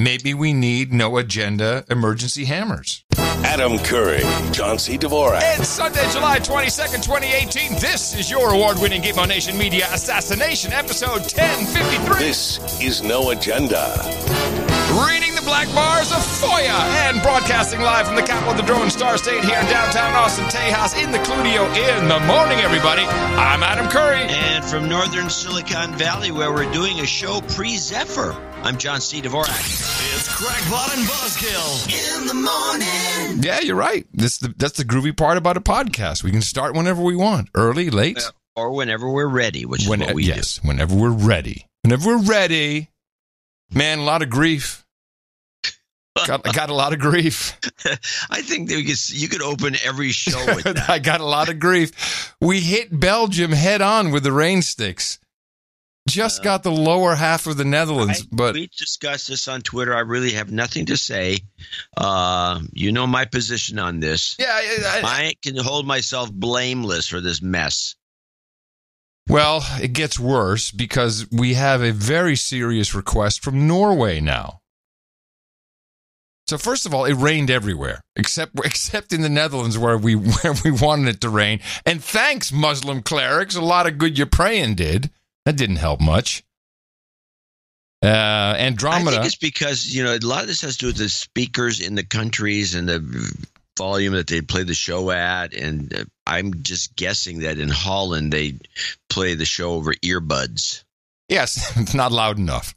Maybe we need no agenda emergency hammers. Adam Curry, John C. Dvorak. It's Sunday, July 22nd, 2018. This is your award-winning Gizmo Nation Media Assassination, episode 1053. This is No Agenda. Reading the black bars of FOIA and broadcasting live from the capital of the Drone Star State here in downtown Austin, Tejas, in the Cludio in the morning, everybody. I'm Adam Curry. And from northern Silicon Valley, where we're doing a show pre-Zephyr, I'm John C. Dvorak. It's Crackpot and Buzzkill in the morning. Yeah, you're right. That's the groovy part about a podcast. We can start whenever we want, early, late. Or whenever we're ready, which is what we do. Whenever we're ready. Whenever we're ready. Man, a lot of grief. Got a lot of grief. I think that you could open every show with that. I got a lot of grief. We hit Belgium head on with the rain sticks. Just got the lower half of the Netherlands, but we discussed this on Twitter. I really have nothing to say. You know my position on this. Yeah, I can hold myself blameless for this mess. Well, it gets worse because we have a very serious request from Norway now. So first of all, it rained everywhere except in the Netherlands where we wanted it to rain. And thanks, Muslim clerics, a lot of good your praying did. That didn't help much. Andromeda. I think it's because, a lot of this has to do with the speakers in the countries and the volume that they play the show at. And I'm just guessing that in Holland, they play the show over earbuds. Yes, it's not loud enough.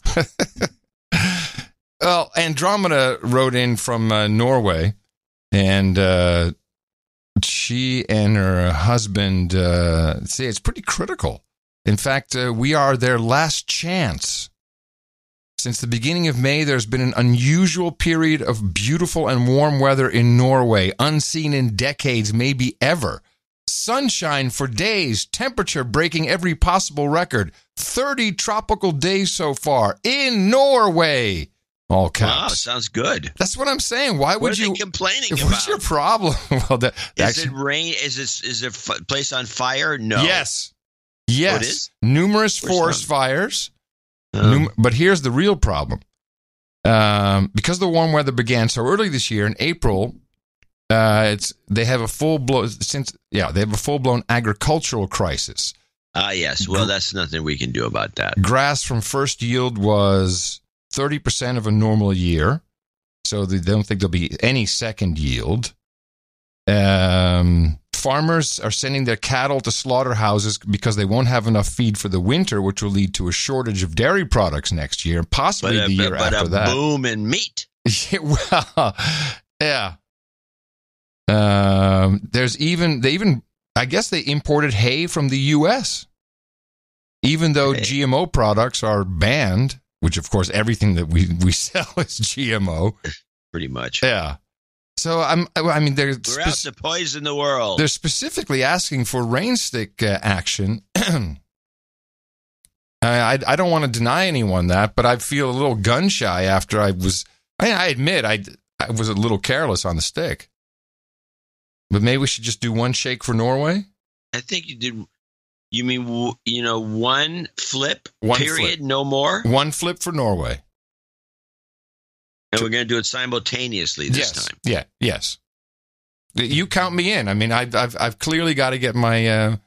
Well, Andromeda wrote in from Norway, and she and her husband say it's pretty critical. In fact, we are their last chance. Since the beginning of May, there's been an unusual period of beautiful and warm weather in Norway, unseen in decades, maybe ever. Sunshine for days, temperature breaking every possible record. 30 tropical days so far in Norway. All caps. Wow, sounds good. That's what I'm saying. Why would you? What are they complaining about? What's your problem? Well, is it rain? Is it place on fire? No. Yes. Oh, it is? Numerous forest fires. But here's the real problem. Because the warm weather began so early this year in April, they have a full-blown agricultural crisis. Yes. Well, that's nothing we can do about that. Grass from first yield was 30% of a normal year, so they don't think there'll be any second yield. Farmers are sending their cattle to slaughterhouses because they won't have enough feed for the winter, which will lead to a shortage of dairy products next year, possibly the year after that. But a boom in meat. Yeah. There's I guess they imported hay from the U.S., even though GMO products are banned, which, of course, everything that we sell is GMO. Pretty much. Yeah. So, we're out to poison the world. They're specifically asking for rain stick action. I don't want to deny anyone that, but I feel a little gun shy after I admit I was a little careless on the stick. But maybe we should just do one shake for Norway? I think you did. You mean, one flip, period, no more? One flip for Norway. And we're going to do it simultaneously this time. Yeah, yes. You count me in. I mean, I've clearly got to get my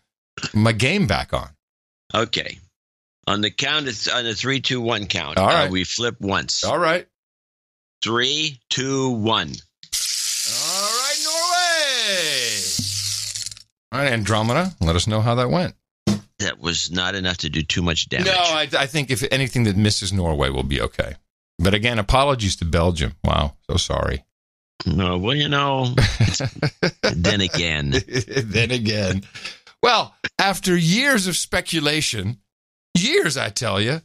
my game back on. Okay. On the 3, 2, 1 count. All right. We flip once. All right. 3, 2, 1. All right, Norway. All right, Andromeda, let us know how that went. That was not enough to do too much damage. No, I think if anything that misses Norway will be okay. But again, apologies to Belgium. Wow, so sorry. No, well, then again. Then again. Well, after years of speculation, I tell you,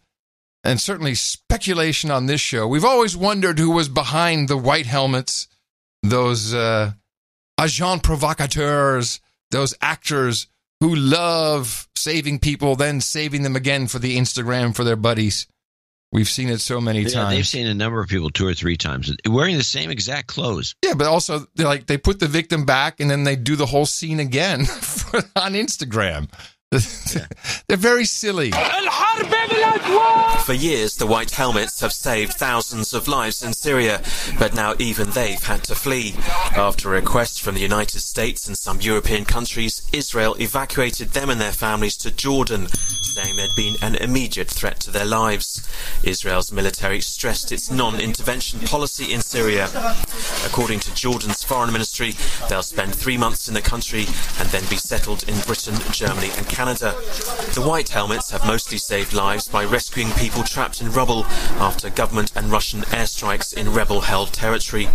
and certainly speculation on this show, we've always wondered who was behind the white helmets, those agents provocateurs, those actors who love saving people, then saving them again for the Instagram for their buddies. We've seen it so many times. They've seen a number of people 2 or 3 times wearing the same exact clothes. Yeah, but also they put the victim back and then they do the whole scene again on Instagram. They're very silly. For years, the White Helmets have saved thousands of lives in Syria, but now even they've had to flee. After a request from the United States and some European countries, Israel evacuated them and their families to Jordan, saying there'd been an immediate threat to their lives. Israel's military stressed its non-intervention policy in Syria. According to Jordan's foreign ministry, they'll spend 3 months in the country and then be settled in Britain, Germany and Canada. The White Helmets have mostly saved lives by rescuing people trapped in rubble after government and Russian airstrikes in rebel-held territory.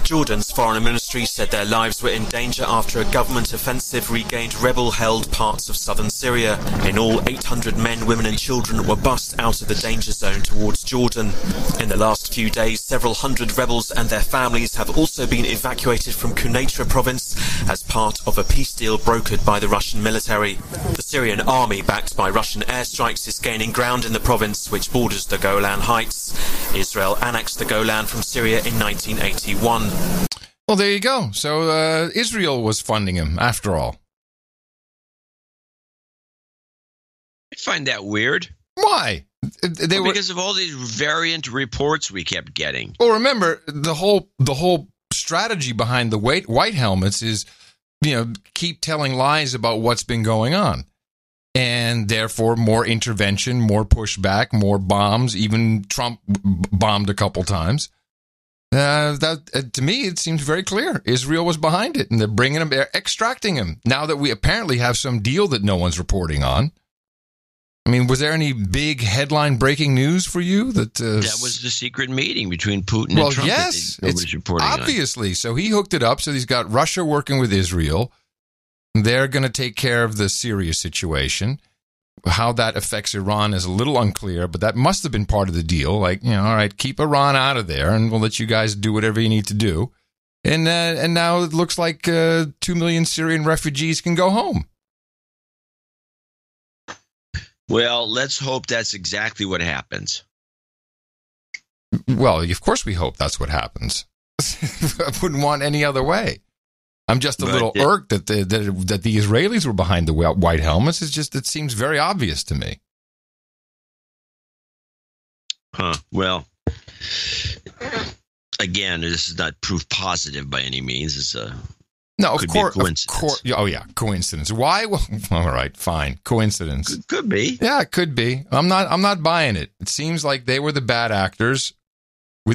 Jordan's foreign ministry said their lives were in danger after a government offensive regained rebel-held parts of southern Syria. In all, 800 men, women and children were bussed out of the danger zone towards Jordan. In the last few days, several hundred rebels and their families have also been evacuated from Quneitra province as part of a peace deal brokered by the Russian military. The Syrian army, backed by Russian airstrikes, is gaining ground in the province, which borders the Golan Heights. Israel annexed the Golan from Syria in 1981. Well, there you go. So Israel was funding him, after all. I find that weird. Why? Because of all these variant reports we kept getting. Well, remember, the whole strategy behind the White Helmets is, keep telling lies about what's been going on. And therefore, more intervention, more pushback, more bombs. Even Trump bombed a couple times. To me, it seems very clear. Israel was behind it, and they're extracting him. Now that we apparently have some deal that no one's reporting on. I mean, was there any big headline breaking news for you? That was the secret meeting between Putin and Trump. Well, yes, it's reporting obviously. On. So he hooked it up. So he's got Russia working with Israel. They're going to take care of the Syria situation. How that affects Iran is a little unclear, but that must have been part of the deal. Like, all right, keep Iran out of there, and we'll let you guys do whatever you need to do. And now it looks like 2 million Syrian refugees can go home. Well, let's hope that's exactly what happens. Well, of course we hope that's what happens. I wouldn't want any other way. I'm just a little irked that the Israelis were behind the White Helmets. It seems very obvious to me. Huh. Well, again, this is not proof positive by any means. It's of course. Oh, yeah, coincidence. Why? Well, all right, fine, coincidence. Could be. Yeah, it could be. I'm not buying it. It seems like they were the bad actors.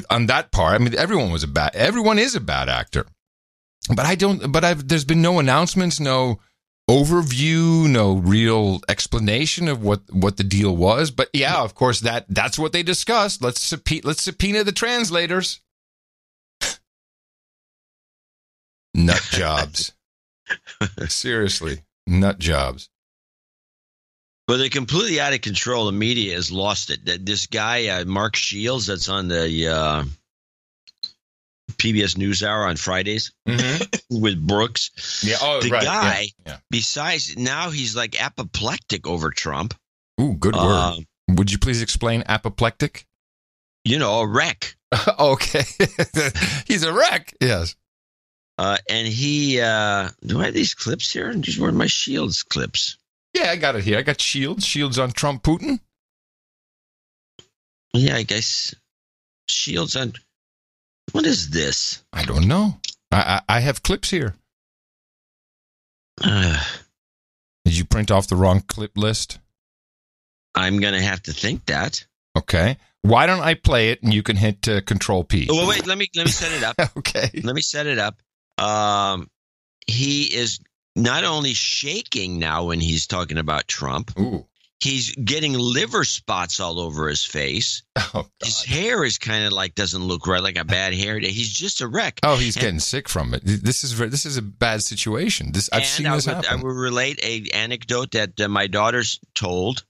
On that part, I mean, everyone is a bad actor. But there's been no announcements, no overview, no real explanation of what the deal was. But yeah, of course, that's what they discussed. Let's subpoena the translators. Nut jobs. Seriously, nut jobs. But they're completely out of control. The media has lost it. This guy, Mark Shields, that's on the PBS NewsHour on Fridays with Brooks. Yeah, the right. guy, yeah. Besides, now he's like apoplectic over Trump. Ooh, good word. Would you please explain apoplectic? A wreck. Okay. He's a wreck, yes. And he, do I have these clips here? These were my Shields clips. Yeah, I got it here. I got Shields on Trump Putin. Yeah, I guess Shields on... What is this? I don't know. I have clips here. Did you print off the wrong clip list? I'm going to have to think that. Okay. Why don't I play it and you can hit Control P? Oh, wait. Let me set it up. Okay. Let me set it up. He is not only shaking now when he's talking about Trump. Ooh. He's getting liver spots all over his face. Oh, God. His hair is kind of like doesn't look right, like a bad hair day. He's just a wreck. Oh, he's getting sick from it. This is a bad situation. I've seen this happen. I will relate an anecdote that my daughter's told.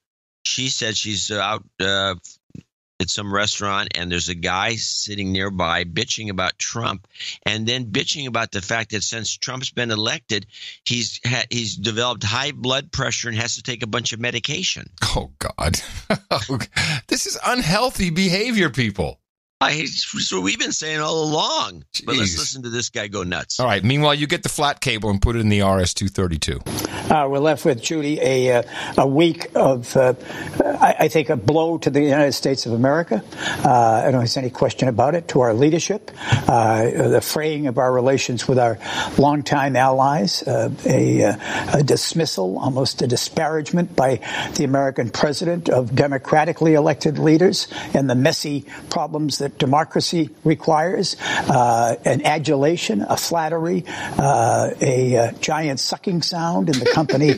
She said she's out at some restaurant and there's a guy sitting nearby bitching about Trump and then bitching about the fact that since Trump's been elected, he's developed high blood pressure and has to take a bunch of medication. Oh, God. This is unhealthy behavior, people. That's what we've been saying all along. Jeez. But let's listen to this guy go nuts. All right. Meanwhile, you get the flat cable and put it in the RS-232. We're left with, Judy, a week of, I think, a blow to the United States of America. I don't think there's any question about it, to our leadership, the fraying of our relations with our longtime allies, a dismissal, almost a disparagement by the American president of democratically elected leaders and the messy problems that democracy requires, an adulation, a flattery, a giant sucking sound in the company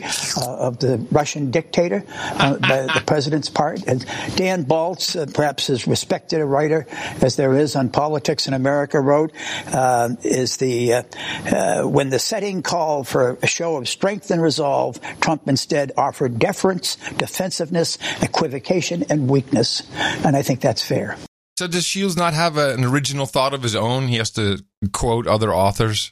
of the Russian dictator by the president's part. And Dan Baltz, perhaps as respected a writer as there is on politics in America, wrote, is when the setting called for a show of strength and resolve, Trump instead offered deference, defensiveness, equivocation, and weakness. And I think that's fair. So does Shields not have an original thought of his own? He has to quote other authors?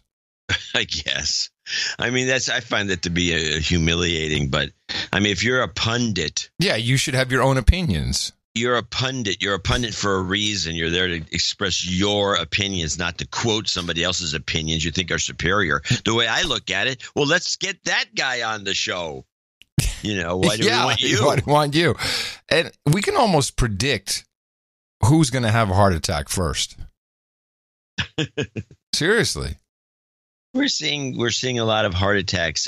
I guess. I mean, I find that to be humiliating. But, I mean, if you're a pundit. Yeah, you should have your own opinions. You're a pundit. You're a pundit for a reason. You're there to express your opinions, not to quote somebody else's opinions you think are superior. The way I look at it, well, let's get that guy on the show. Why do we want you? Why do we want you? And we can almost predict who's going to have a heart attack first. Seriously. We're seeing a lot of heart attacks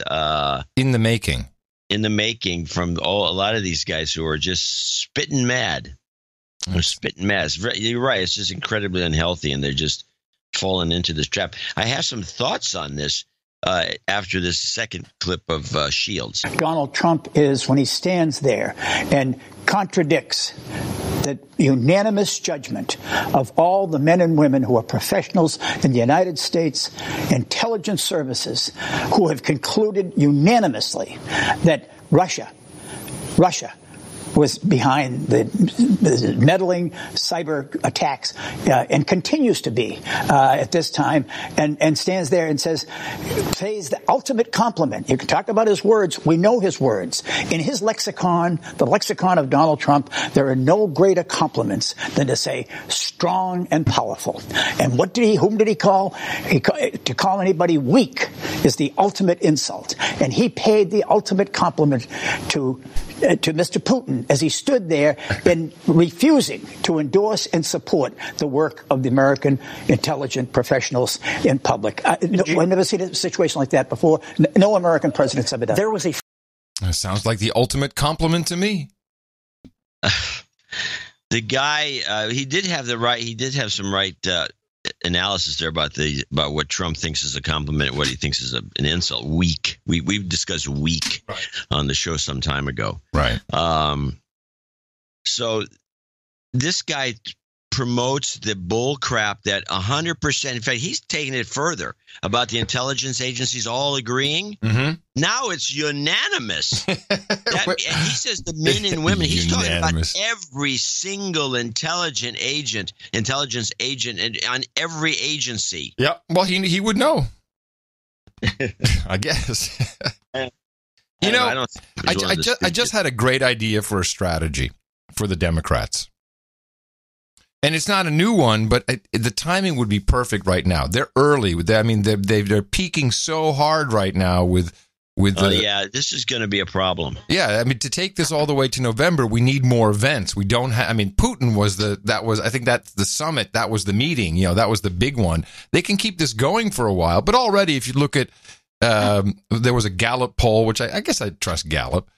in the making. From a lot of these guys who are just spitting mad. They're spitting mad. You're right. It's just incredibly unhealthy, and they're just falling into this trap. I have some thoughts on this after this second clip of Shields. Donald Trump is, when he stands there and contradicts the unanimous judgment of all the men and women who are professionals in the United States intelligence services, who have concluded unanimously that Russia was behind the meddling cyber attacks and continues to be at this time, and stands there and pays the ultimate compliment. You can talk about his words. We know his words. In his lexicon, the lexicon of Donald Trump, there are no greater compliments than to say strong and powerful. And whom did he call? To call anybody weak is the ultimate insult. And he paid the ultimate compliment to Mr. Putin as he stood there and refusing to endorse and support the work of the American intelligent professionals in public. I've never seen a situation like that before. No American president's ever done. There was That sounds like the ultimate compliment to me. The guy, he did have some right analysis there about what Trump thinks is a compliment, what he thinks is an insult. Weak. We've discussed weak on the show some time ago. Right. So this guy promotes the bull crap that 100%. In fact, he's taking it further about the intelligence agencies all agreeing. Mm-hmm. Now it's unanimous. And he says the men and women. He's talking about every single intelligence agent and on every agency. Yeah. Well, he would know. I guess. I just had a great idea for a strategy for the Democrats. And it's not a new one, but the timing would be perfect right now. They're early. I mean, they're peaking so hard right now with this is going to be a problem. Yeah, I mean, to take this all the way to November, we need more events. We don't have. I mean, Putin I think that's the summit. That was the meeting. That was the big one. They can keep this going for a while, but already, if you look at, there was a Gallup poll, which I guess I trust Gallup.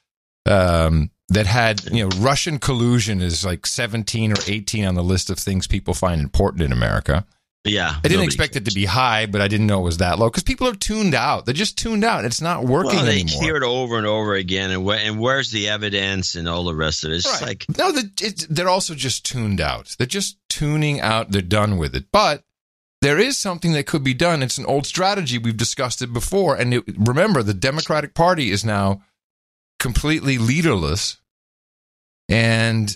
That had, Russian collusion is like 17 or 18 on the list of things people find important in America. Yeah. I didn't expect it to be high, but I didn't know it was that low because people are tuned out. They're just tuned out. It's not working anymore. They hear it over and over again. And where's the evidence and all the rest of it? It's like. No, they're also just tuned out. They're just tuning out. They're done with it. But there is something that could be done. It's an old strategy. We've discussed it before. And remember, the Democratic Party is now completely leaderless, and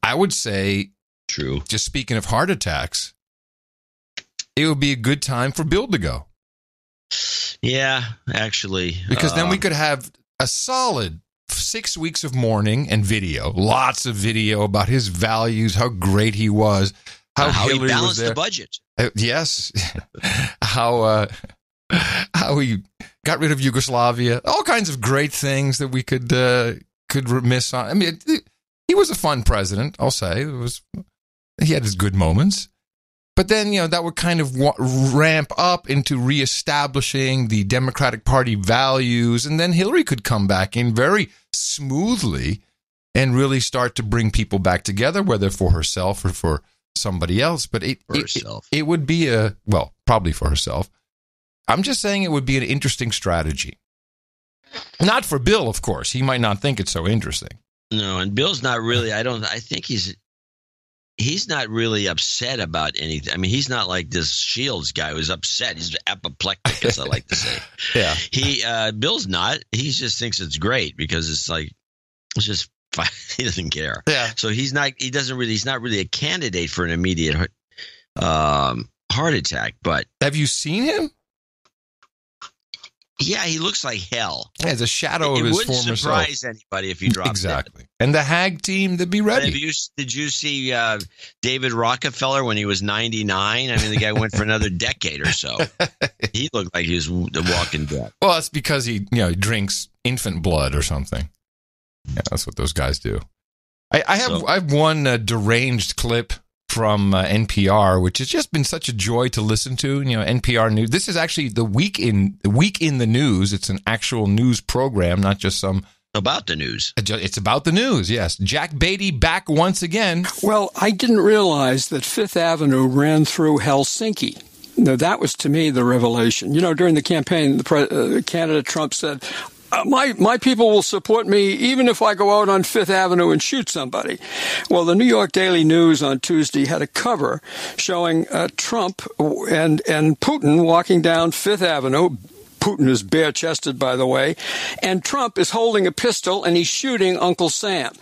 I would say, true. Just speaking of heart attacks, it would be a good time for Bill to go. Yeah, actually, because then we could have a solid 6 weeks of mourning and video, lots of video about his values, how great he was, how he balanced the budget. Yes, how he got rid of Yugoslavia, all kinds of great things that we could miss on. I mean, he was a fun president, I'll say. He had his good moments. But then, that would kind of ramp up into reestablishing the Democratic Party values, and then Hillary could come back in very smoothly and really start to bring people back together, whether for herself or for somebody else. But it would be probably for herself. I'm just saying it would be an interesting strategy. Not for Bill, of course. He might not think it's so interesting. No, and Bill's not really, I think he's not really upset about anything. I mean, he's not like this Shields guy who's upset. He's apoplectic, as I like to say. Yeah. Bill's not. He just thinks it's great because it's just fine. He doesn't care. Yeah. So he's not really a candidate for an immediate heart attack. But have you seen him? Yeah, he looks like hell. Yeah, the shadow of his former self. It wouldn't surprise anybody if he dropped exactly. Dead. And the Hag team, they'd be ready. Did you see David Rockefeller when he was 99? I mean, the guy went for another decade or so. He looked like he was the walking dead. Well, that's because he drinks infant blood or something. Yeah, that's what those guys do. I have one deranged clip from NPR, which has just been such a joy to listen to. NPR News. This is actually the week in the news. It's an actual news program, not just some about the news. It's about the news. Yes, Jack Beatty back once again. Well, I didn't realize that Fifth Avenue ran through Helsinki. Now, that was to me the revelation. During the campaign, the candidate Trump said, my people will support me even if I go out on Fifth Avenue and shoot somebody. Well, the New York Daily News on Tuesday had a cover showing Trump and Putin walking down Fifth Avenue. Putin is bare-chested, by the way, and Trump is holding a pistol and he's shooting Uncle Sam.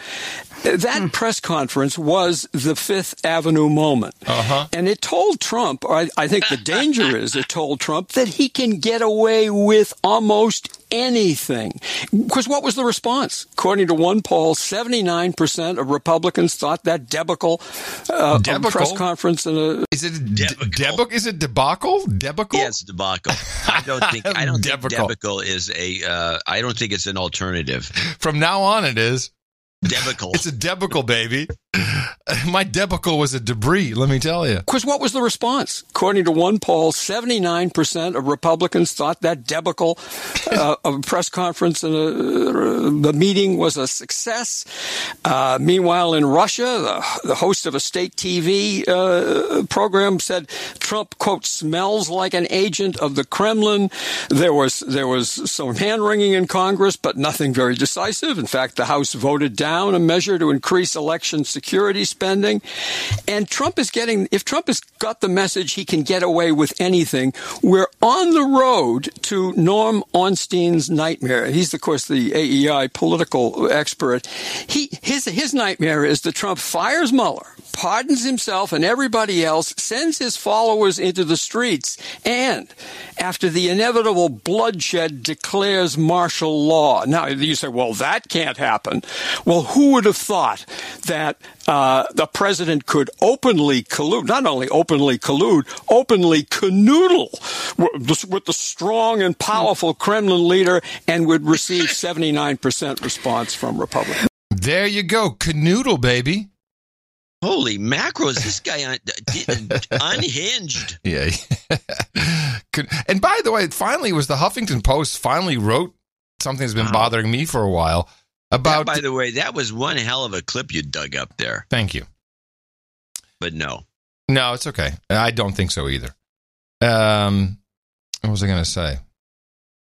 That press conference was the Fifth Avenue moment. And it told Trump, or I think the danger is it told Trump that he can get away with almost anything. Because what was the response? According to one poll, 79% of Republicans thought that debacle press conference. Is it debacle? Is it debacle? Debacle? Yes, debacle. I don't think debacle is I don't think it's an alternative. From now on, it is. Debacle. It's a debacle, baby. My debacle was a debris, let me tell you. Because what was the response? According to one poll, 79% of Republicans thought that debacle of a press conference and the meeting was a success. Meanwhile, in Russia, the host of a state TV program said Trump, quote, smells like an agent of the Kremlin. There was some hand-wringing in Congress, but nothing very decisive. In fact, the House voted down a measure to increase election security spending. And if Trump has got the message he can get away with anything, we're on the road to Norm Ornstein's nightmare. He's, of course, the AEI political expert. His nightmare is that Trump fires Mueller, pardons himself and everybody else, sends his followers into the streets, and after the inevitable bloodshed, declares martial law. Now, you say, well, that can't happen. Well, who would have thought that the president could openly collude, not only openly collude, openly canoodle with the strong and powerful Kremlin leader and would receive 79% response from Republicans? There you go. Canoodle, baby. Holy macros, this guy unhinged. Yeah. And by the way, finally was the Huffington Post finally wrote something that's been bothering me for a while about... By the way, that was one hell of a clip you dug up there. Thank you. But no. No, it's okay. I don't think so either. What was I going to say?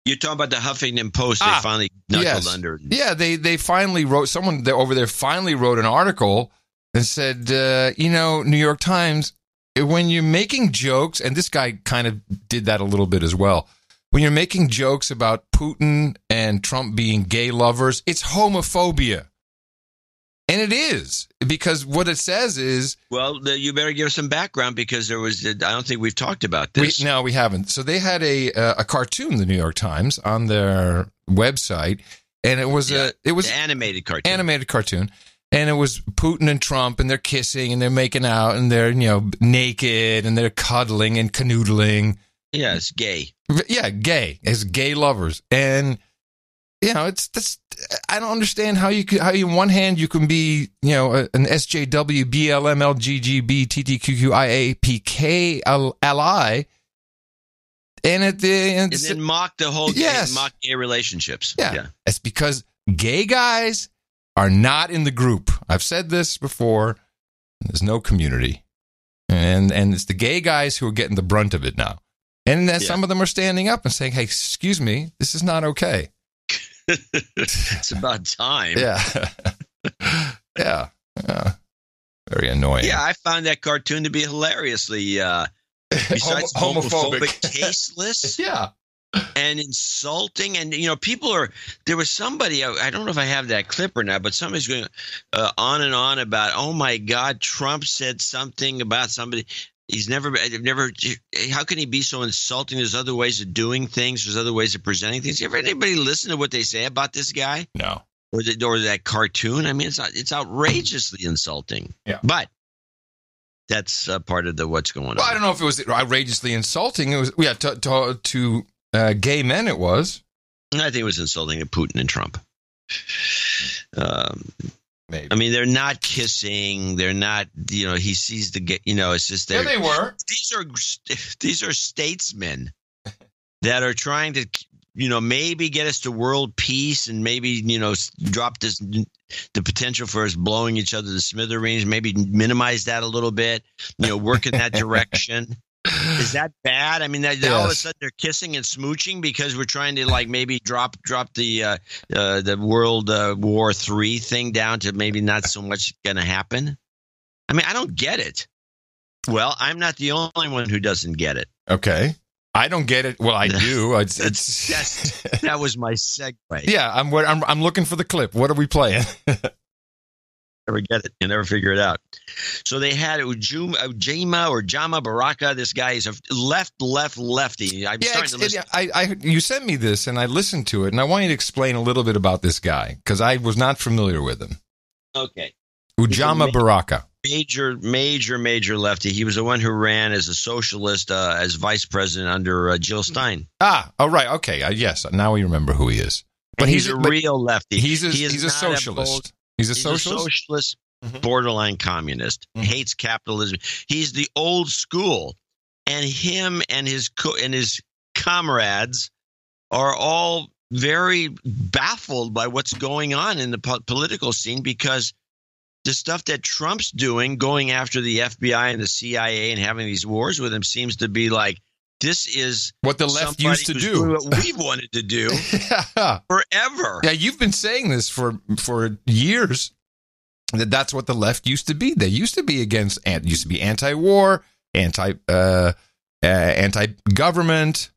You're talking about the Huffington Post. They finally knuckled under. Yeah, they finally wrote... Someone over there finally wrote an article and said, New York Times, when you're making jokes, and this guy kind of did that a little bit as well, when you're making jokes about Putin and Trump being gay lovers, it's homophobia. And it is, because what it says is... Well, you better give us some background, because there was... I don't think we've talked about this. No, we haven't. So they had a cartoon, the New York Times, on their website, and it was the animated cartoon. And it was Putin and Trump, and they're kissing, and they're making out, and they're, naked, and they're cuddling and canoodling. Yeah, it's gay. Yeah, gay. As gay lovers. And, it's this. I don't understand how in one hand you can be, an SJW, BLM, LGGB, TTQQIAPK ally, and at the end, and then mock the whole mock gay relationships. Yeah. It's because gay guys are not in the group. I've said this before. There's no community. And it's the gay guys who are getting the brunt of it now. And then some of them are standing up and saying, hey, excuse me, this is not okay. It's about time. Yeah. Yeah. Very annoying. Yeah, I found that cartoon to be hilariously, besides homophobic, tasteless. Yeah. And insulting, and there was somebody, I don't know if I have that clip or not, but somebody's going on and on about, oh my God, Trump said something about somebody. How can he be so insulting? There's other ways of doing things. There's other ways of presenting things. Ever anybody listen to what they say about this guy? No. Or that cartoon? I mean, it's outrageously insulting. Yeah. But that's part of what's going on. Well, I don't know if it was outrageously insulting. It was, to gay men, it was. I think it was insulting to Putin and Trump. Maybe. I mean, they're not kissing. They're not, he sees it's just yeah, they were. These are statesmen that are trying to, maybe get us to world peace and maybe, drop the potential for us blowing each other to smithereens, maybe minimize that a little bit, work in that direction. Is that bad? I mean, all of a sudden they're kissing and smooching because we're trying to maybe drop the World War III thing down to maybe not so much going to happen. I mean, I don't get it. Well, I'm not the only one who doesn't get it. Okay, I don't get it. Well, I do. That was my segue. Yeah, I'm looking for the clip. What are we playing? Never get it. You never figure it out. So they had Jama Baraka. This guy is a lefty. You sent me this, and I listened to it, and I want you to explain a little bit about this guy, because I was not familiar with him. Okay. Ujama Baraka. Major lefty. He was the one who ran as a socialist, as vice president under Jill Stein. Ah, oh, right. Okay. Yes. Now we remember who he is. But he's a real lefty. He's a socialist. He's a socialist, borderline communist, hates capitalism. He's the old school, and him and his comrades are all very baffled by what's going on in the political scene, because the stuff that Trump's doing, going after the FBI and the CIA and having these wars with him, seems to be like, this is what the left used to do. What we've wanted to do forever. Yeah, you've been saying this for years. That's what the left used to be. They used to be anti-war, anti-government,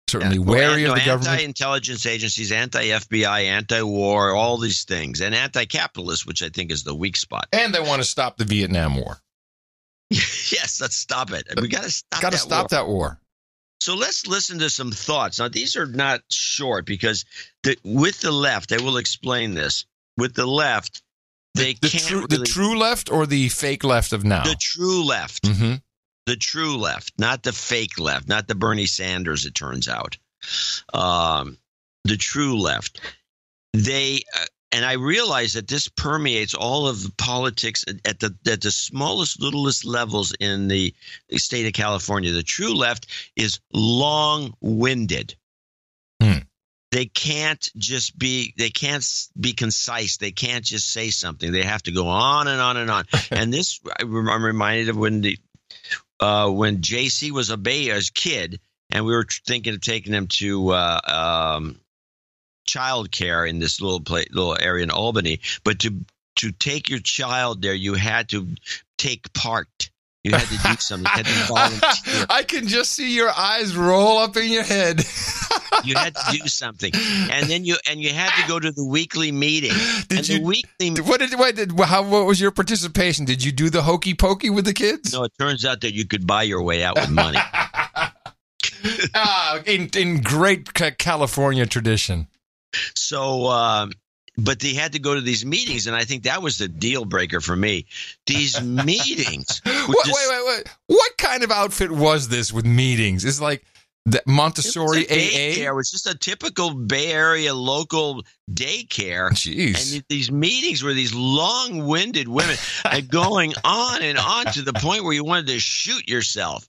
certainly wary of the government. Anti-intelligence agencies, anti-FBI, anti-war, all these things, and anti-capitalist, which I think is the weak spot. And they want to stop the Vietnam War. Yes, let's stop it. We got to stop that war. So let's listen to some thoughts. Now, these are not short, because with the left, I will explain this. With the left, the true left or the fake left of now? The true left. Mm-hmm. The true left, not the fake left, not the Bernie Sanders, it turns out. The true left. And I realize that this permeates all of the politics at the smallest, littlest levels in the state of California. The true left is long-winded. They can't be concise. They can't just say something. They have to go on and on and on. And this, I'm reminded of when JC was a kid, and we were thinking of taking him to child care in this little area in Albany, but to take your child there, you had to take part. You had to do something. You had to volunteer. I can just see your eyes roll up in your head. You had to do something, and then you had to go to the weekly meeting. What was your participation? Did you do the hokey pokey with the kids? No, it turns out that you could buy your way out with money. In great California tradition. So, but they had to go to these meetings, and I think that was the deal breaker for me. These meetings. Wait. What kind of outfit was this with meetings? It's like the Montessori AA? It was just a typical Bay Area local daycare. Jeez. And these meetings were these long-winded women going on and on to the point where you wanted to shoot yourself.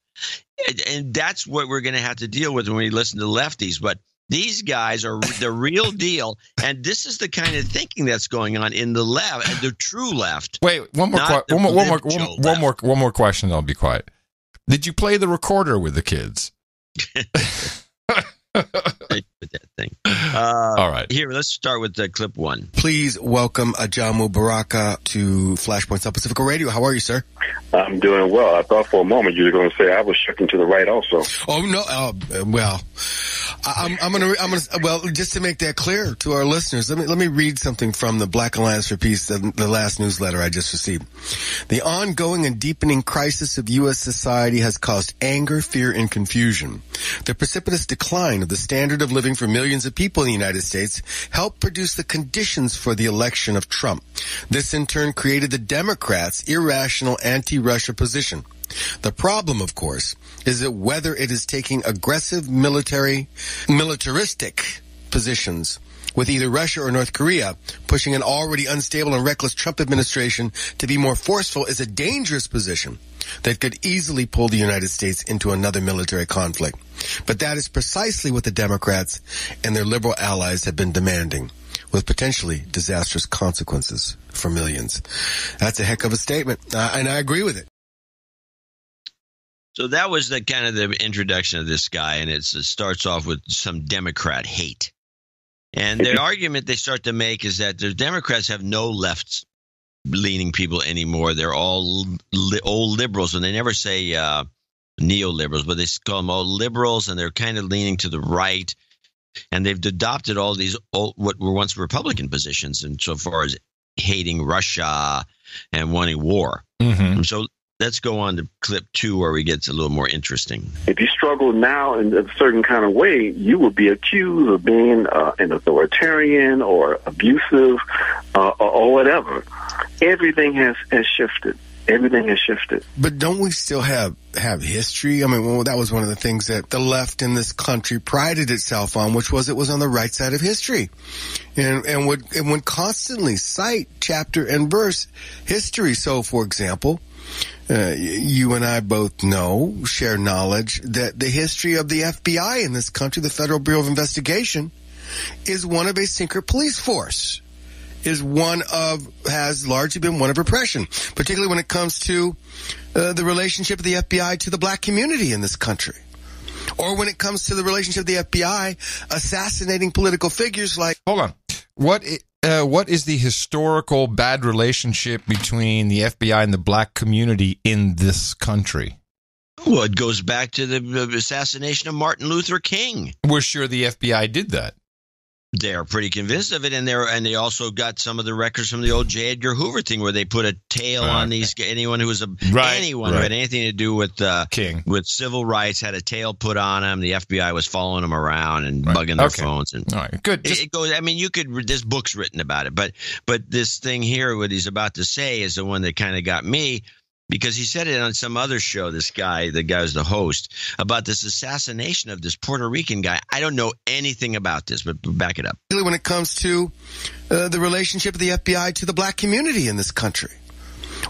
And that's what we're going to have to deal with when we listen to Lefties. But these guys are the real deal, and this is the kind of thinking that's going on in the left, the true left. Wait, one more question. I'll be quiet. Did you play the recorder with the kids? That thing. All right. Here, let's start with clip 1. Please welcome Ajamu Baraka to Flashpoint South Pacifica Radio. How are you, sir? I'm doing well. I thought for a moment you were going to say I was shifting to the right also. Oh no. Well, I'm gonna. Well, just to make that clear to our listeners, let me read something from the Black Alliance for Peace, the last newsletter I just received. The ongoing and deepening crisis of U.S. society has caused anger, fear, and confusion. The precipitous decline of the standard of living for millions of people in the United States helped produce the conditions for the election of Trump. This in turn created the Democrats' irrational anti-Russia position. The problem, of course, is that whether it is taking aggressive militaristic positions with either Russia or North Korea, pushing an already unstable and reckless Trump administration to be more forceful is a dangerous position that could easily pull the United States into another military conflict. But that is precisely what the Democrats and their liberal allies have been demanding, with potentially disastrous consequences for millions. That's a heck of a statement, and I agree with it. So that was the kind of the introduction of this guy, and it starts off with some Democrat hate. And the argument they start to make is that the Democrats have no left-leaning people anymore. They're all old liberals, and they never say neoliberals, but they call them all liberals, and they're kind of leaning to the right. And they've adopted all these what were once Republican positions, and so far as hating Russia and wanting war. Mm-hmm. So let's go on to clip 2 where we get a little more interesting. If you struggle now in a certain kind of way, you would be accused of being an authoritarian or abusive or whatever. Everything has shifted. Everything has shifted. But don't we still have history? I mean, well, that was one of the things that the left in this country prided itself on, which was it was on the right side of history. And would constantly cite chapter and verse history. So, for example, you and I both share knowledge that the history of the FBI in this country, the Federal Bureau of Investigation, is one of a secret police force. Has largely been one of repression, particularly when it comes to the relationship of the FBI to the black community in this country. Or when it comes to the relationship of the FBI assassinating political figures like... Hold on. What is the historical bad relationship between the FBI and the black community in this country? Well, it goes back to the assassination of Martin Luther King. We're sure the FBI did that. They're pretty convinced of it, and they also got some of the records from the old J. Edgar Hoover thing, where they put a tail on anyone who was who had anything to do with King, with civil rights, had a tail put on them. The FBI was following them around and bugging their phones. And all right, good. It goes. I mean, you could. There's books written about it, but this thing here, what he's about to say, is the one that kind of got me. Because he said it on some other show, the guy who's the host, about this assassination of this Puerto Rican guy. I don't know anything about this, but back it up. When it comes to the relationship of the FBI to the black community in this country.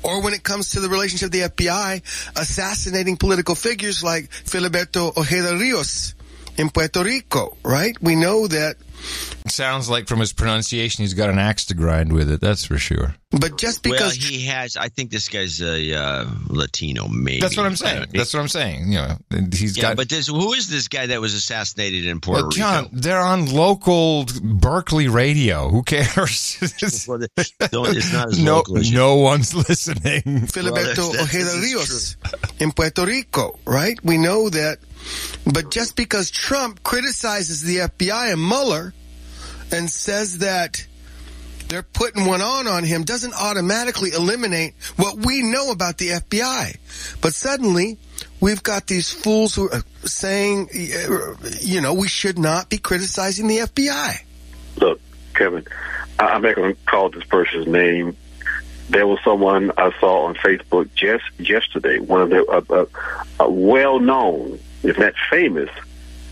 Or when it comes to the relationship of the FBI assassinating political figures like Filiberto Ojeda Rios in Puerto Rico, right? We know that. It sounds like from his pronunciation he's got an axe to grind with it, that's for sure. But just because he has, I think this guy's a Latino, maybe. That's what I'm saying. That's what I'm saying. You know, he's got. But who is this guy that was assassinated in Puerto Rico? John, they're on local Berkeley radio. Who cares? It's not as local as no one's listening. Filiberto Ojeda Rios in Puerto Rico, right? We know that. But just because Trump criticizes the FBI and Mueller and says that they're putting one on him doesn't automatically eliminate what we know about the FBI. But suddenly, we've got these fools who are saying, we should not be criticizing the FBI. Look, Kevin, I'm not going to call this person's name. There was someone I saw on Facebook just yesterday, one of the well-known, if not famous,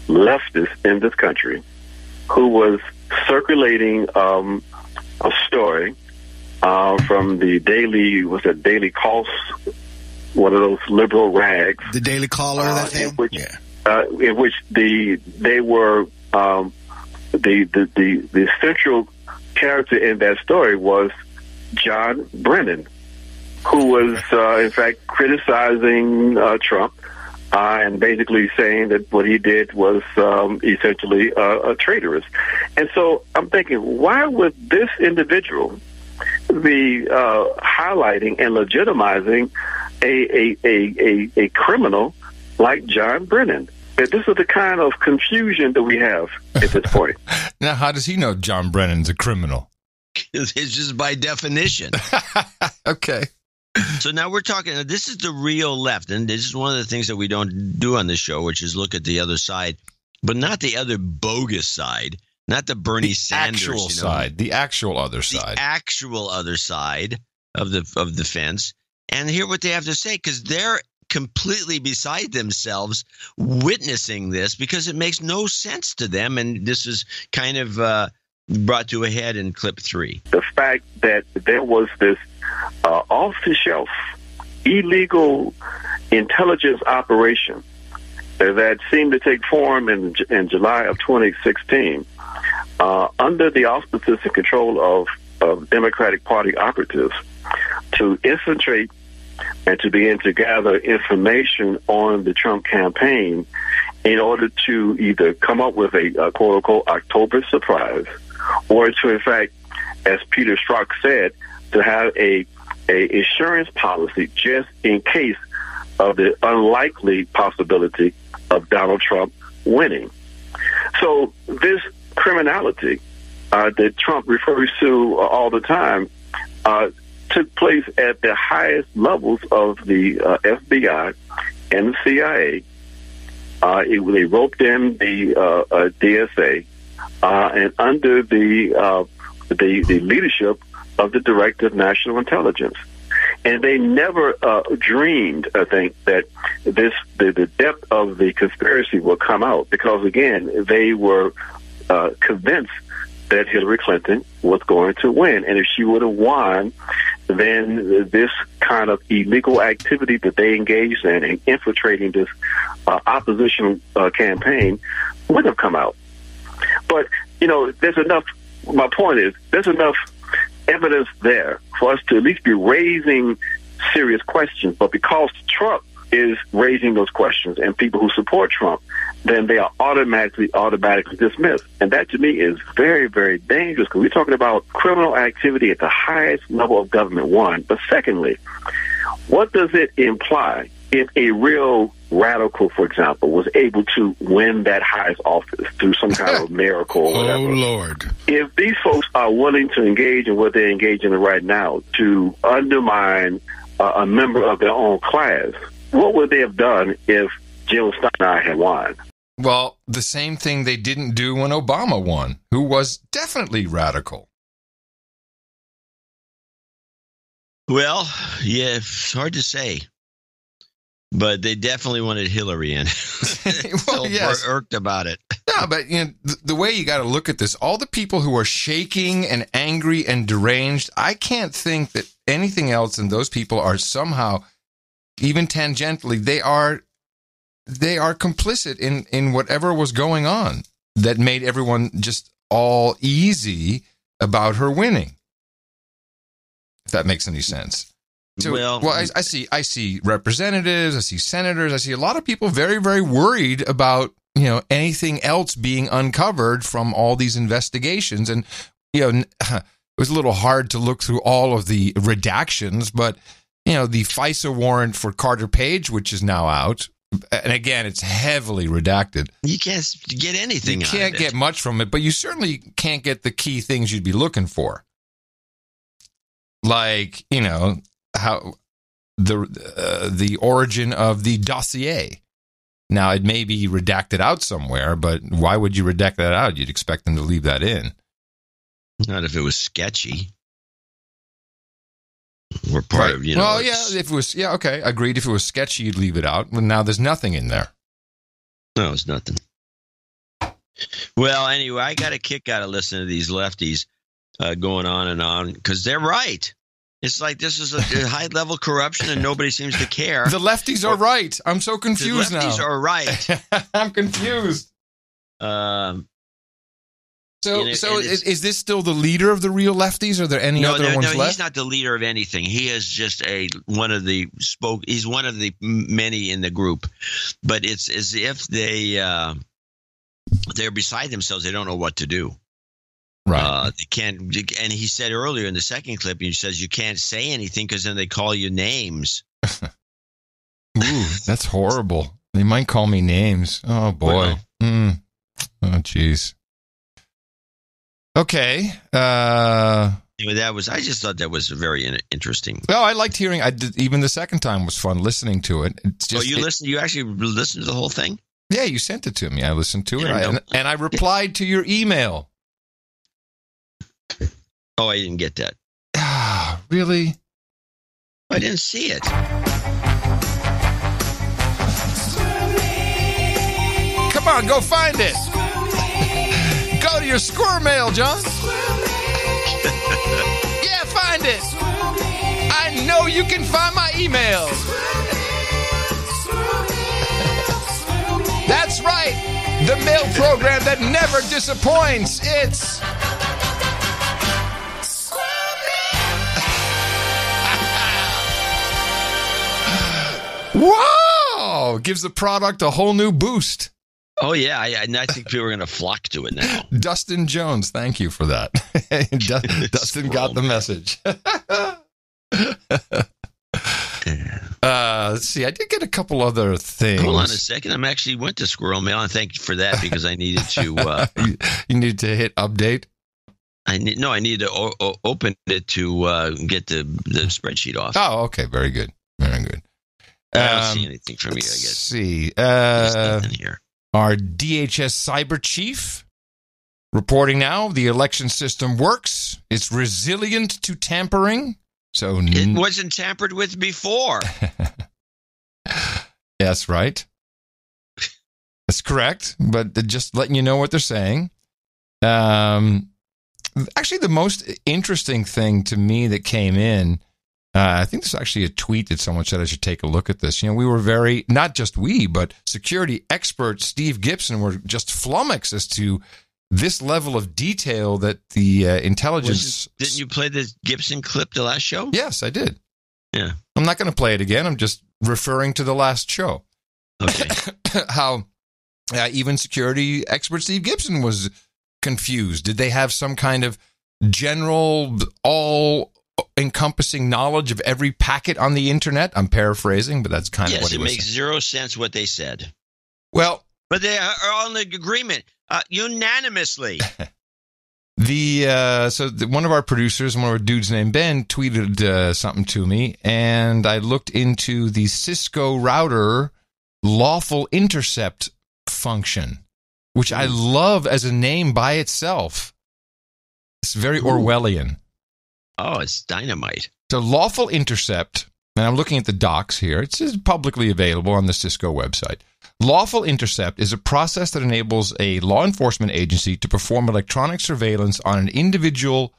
leftists in this country, who was circulating a story from the Daily Cost, one of those liberal rags. The Daily Caller, that's in which they were the central character in that story was John Brennan, who was in fact criticizing Trump and basically saying that what he did was essentially traitorous. And so I'm thinking, why would this individual be highlighting and legitimizing a criminal like John Brennan? This is the kind of confusion that we have at this point. Now, how does he know John Brennan's a criminal? It's just by definition. Okay. So now we're talking, this is the real left, and this is one of the things that we don't do on this show, which is look at the other side, but not the other bogus side, not the Bernie Sanders actual side, the actual other side. The actual other side of the fence, and hear what they have to say, because they're completely beside themselves witnessing this, because it makes no sense to them, and this is kind of brought to a head in clip 3. The fact that there was this off-the-shelf illegal intelligence operation that seemed to take form in July of 2016 under the auspices and control of Democratic Party operatives to infiltrate and to begin to gather information on the Trump campaign in order to either come up with a quote-unquote October surprise, or to, in fact, as Peter Strzok said, to have a insurance policy just in case of the unlikely possibility of Donald Trump winning. So this criminality that Trump refers to all the time took place at the highest levels of the FBI and the CIA. They roped in the DSA and under the leadership of the Director of National Intelligence. And they never dreamed, I think, that the depth of the conspiracy will come out, because, again, they were convinced that Hillary Clinton was going to win. And if she would have won, then this kind of illegal activity that they engaged in infiltrating this opposition campaign would have come out. But, there's enough, my point is, there's enough evidence there for us to at least be raising serious questions. But because Trump is raising those questions, and people who support Trump, then they are automatically dismissed. And that, to me, is very, very dangerous, because we're talking about criminal activity at the highest level of government, one. But secondly, what does it imply if a real radical, for example, was able to win that highest office through some kind of miracle or whatever? Oh, Lord. If these folks are willing to engage in what they're engaging in right now to undermine a member of their own class, what would they have done if Jill Stein had won? Well, the same thing they didn't do when Obama won, who was definitely radical. Well, yeah, it's hard to say. But they definitely wanted Hillary in. Well, yes. Irked about it. No, but the way you got to look at this, all the people who are shaking and angry and deranged, I can't think that anything else than those people are somehow, even tangentially, they are complicit in whatever was going on that made everyone just all easy about her winning. If that makes any sense. So, I see representatives, I see senators, I see a lot of people very, very worried about, anything else being uncovered from all these investigations. And, it was a little hard to look through all of the redactions, but, the FISA warrant for Carter Page, which is now out, and again, it's heavily redacted. You can't get anything out of it. You can't get much from it, but you certainly can't get the key things you'd be looking for. Like, how the origin of the dossier. Now, it may be redacted out somewhere, but why would you redact that out? You'd expect them to leave that in. Not if it was sketchy. We're part of, Well, yeah, if it was, okay, agreed. If it was sketchy, you'd leave it out. Well, now there's nothing in there. No, it's nothing. Well, anyway, I got a kick out of listening to these lefties going on and on because they're right. It's like this is a high-level corruption and nobody seems to care. The lefties are right. I'm so confused now. The lefties are right. I'm confused. Is this still the leader of the real lefties? Are there any other ones left? No, he's not the leader of anything. He is just he's one of the many in the group. But it's as if they're beside themselves. They don't know what to do. Right. They can't. And he said earlier in the second clip, he says you can't say anything because then they call you names. Ooh, that's horrible. They might call me names. Oh boy. Oh jeez. Okay. Anyway, I just thought that was very interesting. Well, I liked hearing. Even the second time was fun listening to it. It's just, You actually listened to the whole thing? Yeah, you sent it to me. I listened to it, and I replied to your email. Oh, I didn't get that. Really? I didn't see it. Come on, go find it. Go to your squirrel mail, John. Yeah, find it. I know you can find my email. That's right. The mail program that never disappoints. It's... Wow! Gives the product a whole new boost. Oh, yeah. I think people are going to flock to it now. Dustin Jones, thank you for that. Dustin got the message. Let's see. I did get a couple other things. Hold on a second. I actually went to Squirrel Mail, and thank you for that because I needed to... you needed to hit update? I needed to open it to get the spreadsheet off. Oh, okay. Very good. Very good. I don't see anything from you, I guess. Let's see. There's nothing here. Our DHS cyber chief reporting now the election system works. It's resilient to tampering. So it wasn't tampered with before. Yes, right. That's correct. But just letting you know what they're saying. Actually, the most interesting thing to me that came in, I think there's actually a tweet that someone said I should take a look at this. We were not just we, but security expert Steve Gibson were just flummoxed as to this level of detail that the intelligence... Didn't you play the Gibson clip the last show? Yes, I did. Yeah. I'm not going to play it again. I'm just referring to the last show. Okay. How even security expert Steve Gibson was confused. Did they have some kind of general, all-encompassing knowledge of every packet on the internet? I'm paraphrasing, but that's kind of what he was saying. Yes, it makes zero sense what they said. Well... But they are all in agreement, unanimously. One of our producers, one of our dudes named Ben, tweeted something to me, and I looked into the Cisco router lawful intercept function, which I love as a name by itself. It's very Orwellian. Oh, it's dynamite. So lawful intercept, and I'm looking at the docs here. It's publicly available on the Cisco website. Lawful intercept is a process that enables a law enforcement agency to perform electronic surveillance on an individual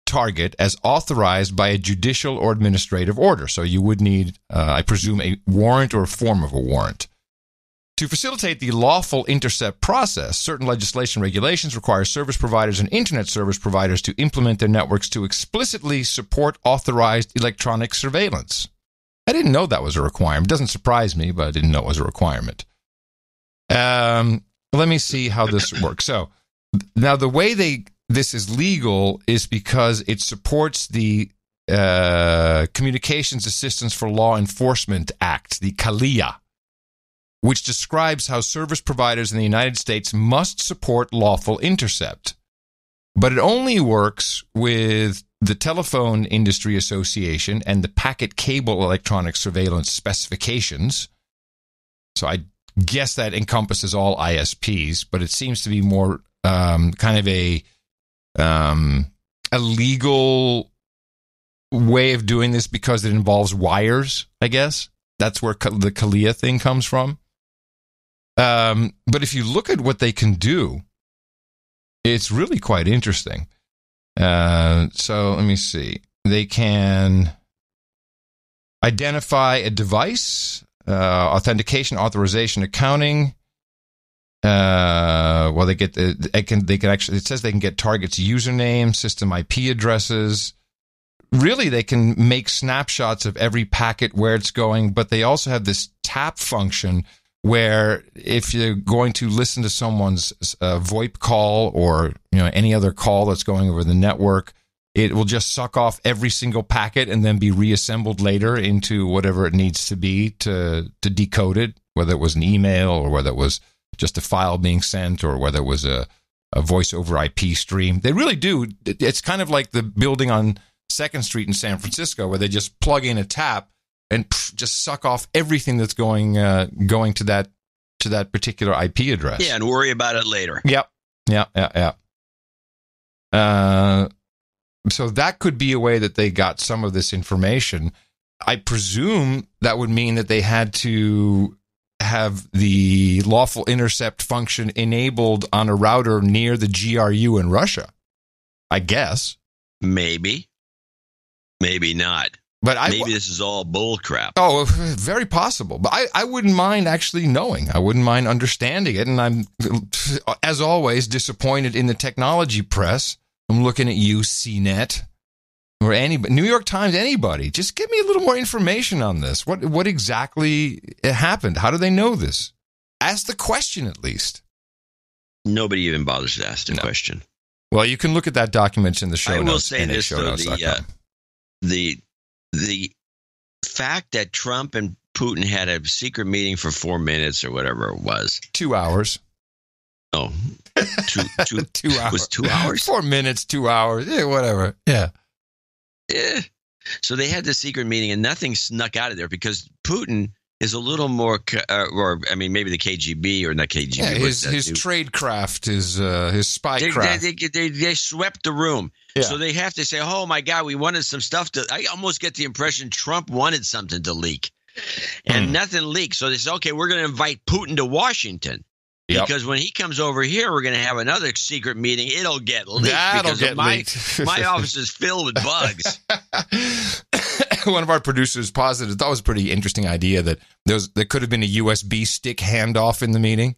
target as authorized by a judicial or administrative order. So you would need, I presume, a warrant or a form of a warrant. To facilitate the lawful intercept process, certain legislation regulations require service providers and internet service providers to implement their networks to explicitly support authorized electronic surveillance. I didn't know that was a requirement. It doesn't surprise me, but I didn't know it was a requirement. Let me see how this works. So now the way this is legal is because it supports the Communications Assistance for Law Enforcement Act, the CALEA, which describes how service providers in the United States must support lawful intercept. But it only works with the Telephone Industry Association and the Packet Cable Electronic Surveillance Specifications. So I guess that encompasses all ISPs, but it seems to be more kind of a a legal way of doing this because it involves wires, I guess. That's where the Kalia thing comes from. But if you look at what they can do, it's really quite interesting. So let me see. They can identify a device, authentication, authorization, accounting. Well, they can actually, it says they can get targets' username, system IP addresses. Really, they can make snapshots of every packet, where it's going, but they also have this tap function where if you're going to listen to someone's VoIP call or any other call that's going over the network, it will just suck off every single packet and then be reassembled later into whatever it needs to be to decode it, whether it was an email or whether it was just a file being sent or whether it was a voice over IP stream. They really do. It's kind of like the building on 2nd Street in San Francisco where they just plug in a tap and just suck off everything that's going to that particular IP address. Yeah, and worry about it later. Yep. So that could be a way that they got some of this information. I presume that would mean that they had to have the lawful intercept function enabled on a router near the GRU in Russia. I guess. Maybe not. But maybe this is all bull crap. Oh, very possible. But I wouldn't mind actually knowing. I wouldn't mind understanding it. And I'm, as always, disappointed in the technology press. I'm looking at you, CNET, or anybody, New York Times, anybody. Just give me a little more information on this. What exactly happened? How do they know this? Ask the question at least. Nobody even bothers to ask the question. Well, you can look at that document in the show notes. I will say this, though, the fact that Trump and Putin had a secret meeting for 4 minutes or whatever it was. 2 hours. Oh, 2 hours. It was 2 hours? 4 minutes, 2 hours. Yeah, whatever. Yeah. So they had the secret meeting and nothing snuck out of there because Putin is a little more, maybe the KGB or not KGB. Yeah, his tradecraft, his spycraft. They swept the room. Yeah. So they have to say, oh, my God, we wanted some stuff I almost get the impression Trump wanted something to leak. And nothing leaked. So they said, okay, we're going to invite Putin to Washington. Yep. Because when he comes over here, we're going to have another secret meeting. It'll get leaked. My office is filled with bugs. One of our producers posited, that was a pretty interesting idea that there could have been a USB stick handoff in the meeting.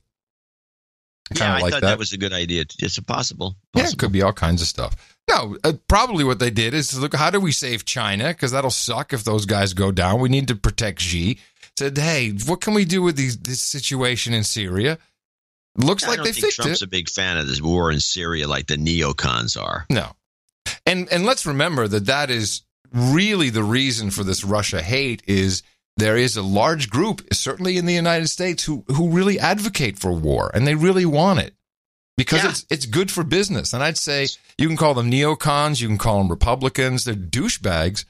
I thought that was a good idea. It's possible. Yeah, it could be all kinds of stuff. No, probably what they did is look, how do we save China? Because that'll suck if those guys go down. We need to protect Xi. Said, hey, what can we do with this situation in Syria? Looks like they fixed it. Trump's a big fan of this war in Syria like the neocons are. No. And let's remember that is really the reason for this Russia hate is there is a large group, certainly in the United States, who really advocate for war, and they really want it because it's good for business. And I'd say you can call them neocons, you can call them Republicans, they're douchebags.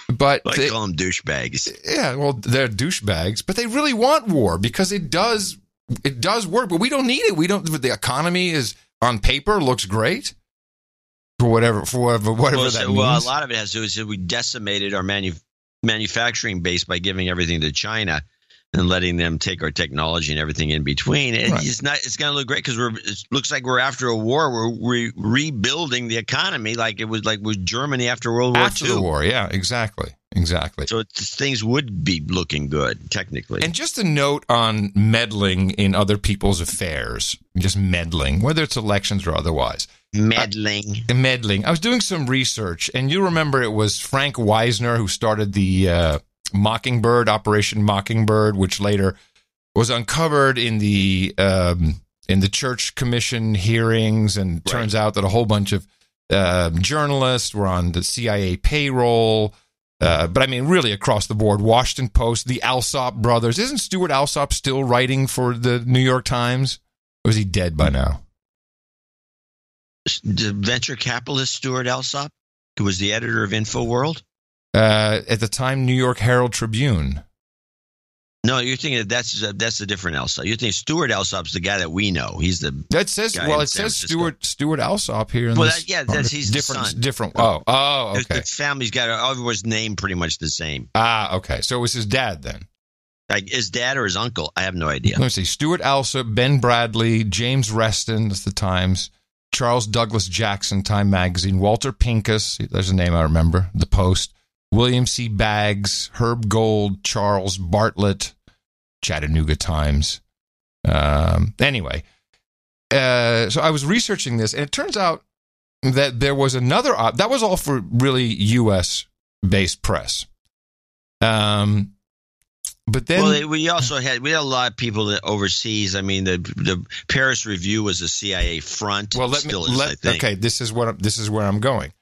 But I call them douchebags. Yeah, well, they're douchebags, but they really want war because it does work, but we don't need it. The economy is on paper looks great for whatever that means. Well, a lot of it has to do with we decimated our manufacturing base by giving everything to China and letting them take our technology and everything in between. It's going to look great because it looks like we're after a war. We're rebuilding the economy like it was Germany after World War II. After the war, yeah, exactly. So things would be looking good, technically. And just a note on meddling in other people's affairs, just meddling, whether it's elections or otherwise. Meddling. I was doing some research, and you remember it was Frank Wisner who started the Mockingbird, Operation Mockingbird, which later was uncovered in the Church Commission hearings, and turns out that a whole bunch of journalists were on the CIA payroll. But I mean, really across the board, Washington Post, the Alsop brothers. Isn't Stuart Alsop still writing for the New York Times? Or is he dead by now? The venture capitalist Stuart Alsop, who was the editor of InfoWorld? At the time, New York Herald Tribune. No, you're thinking that's a different Alsop. You're thinking Stuart Alsop's the guy that we know. He's the that says guy well, in it San says Francisco. Stuart Alsop here. In Well, this he's different, the son. different. Oh, okay. The family's got everyone's name pretty much the same. Okay. So it was his dad then. Like his dad or his uncle? I have no idea. Let me see. Stuart Alsop, Ben Bradley, James Reston, that's the Times, Charles Douglas Jackson, Time Magazine, Walter Pincus, there's a name I remember, The Post, William C. Baggs, Herb Gold, Charles Bartlett, Chattanooga Times. Anyway, so I was researching this, and it turns out that there was another that was all for really U.S.-based press. But then we also had a lot of people that overseas. I mean, the Paris Review was a CIA front. Well, I think. Okay, this is where I'm going.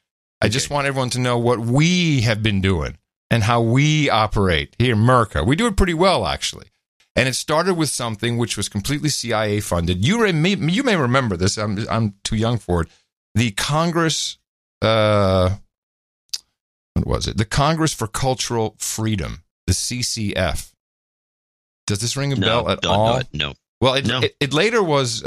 I just want everyone to know what we have been doing and how we operate here in America. We do it pretty well, actually. And it started with something which was completely CIA funded. You may remember this. I'm too young for it. The Congress, what was it? The Congress for Cultural Freedom, the CCF. Does this ring a bell at all? No. Well, it later was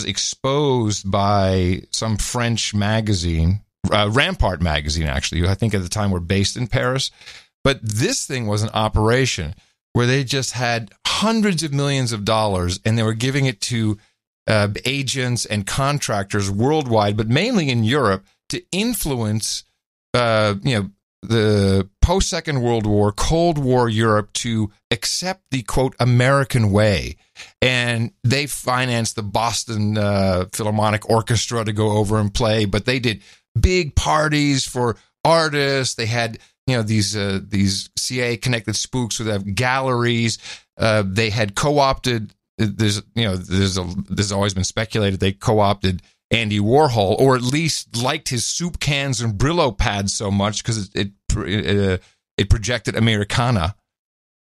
exposed by some French magazine, Rampart magazine, actually, who I think at the time were based in Paris. But this thing was an operation where they just had hundreds of millions of dollars, and they were giving it to agents and contractors worldwide, but mainly in Europe, to influence, the post-Second World War, Cold War Europe to accept the, quote, American way. And they financed the Boston Philharmonic Orchestra to go over and play, but they did big parties for artists. They had, these CIA-connected spooks would have galleries. They had co-opted, there's always been speculated they co-opted Andy Warhol, or at least liked his soup cans and Brillo pads so much because it projected Americana.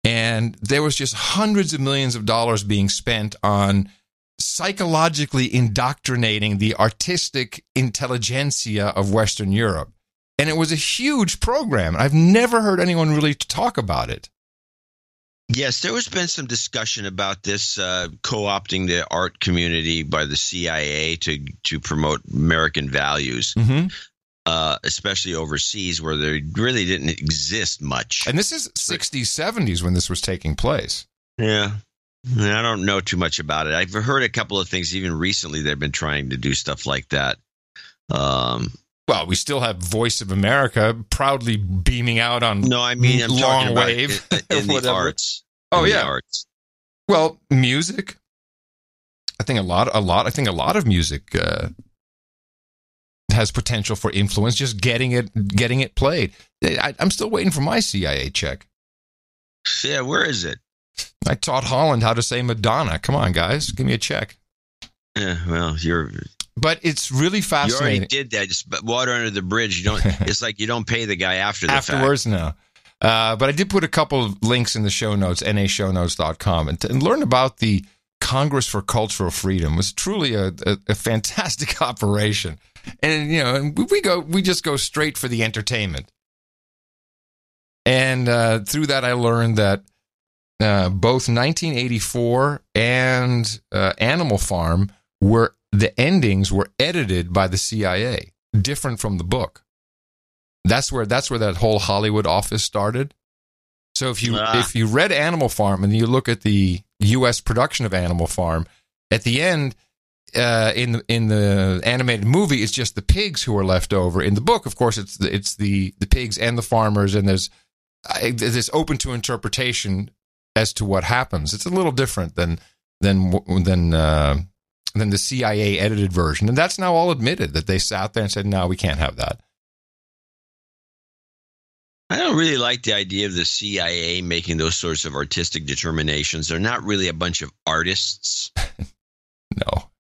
And there was just hundreds of millions of dollars being spent on psychologically indoctrinating the artistic intelligentsia of Western Europe. And it was a huge program. I've never heard anyone really talk about it. Yes, there has been some discussion about this co-opting the art community by the CIA to promote American values, especially overseas where they really didn't exist much. And this is 60s, 70s when this was taking place. Yeah. I don't know too much about it. I've heard a couple of things. Even recently, they've been trying to do stuff like that. Well, we still have Voice of America proudly beaming out on I'm long wave in the arts. Oh, in yeah. The arts. Well, music. I think a lot of music has potential for influence. Just getting it played. I'm still waiting for my CIA check. Yeah, where is it? I taught Holland how to say Madonna. Come on, guys, give me a check. Yeah, well, But it's really fascinating. You already did that. Just water under the bridge. You don't. It's like you don't pay the guy afterwards. No. But I did put a couple of links in the show notes, nashownotes.com, and learn about the Congress for Cultural Freedom. It was truly a fantastic operation. And, we just go straight for the entertainment. And through that, I learned that both 1984 and Animal Farm the endings were edited by the CIA, different from the book. That's where that whole Hollywood office started. So if you read Animal Farm and you look at the U.S. production of Animal Farm, at the end in the animated movie, it's just the pigs who are left over. In the book, of course, it's the pigs and the farmers, and there's open to interpretation as to what happens. It's a little different than the CIA edited version, and that's now all admitted that they sat there and said, "No, we can't have that." I don't really like the idea of the CIA making those sorts of artistic determinations. They're not really a bunch of artists. No.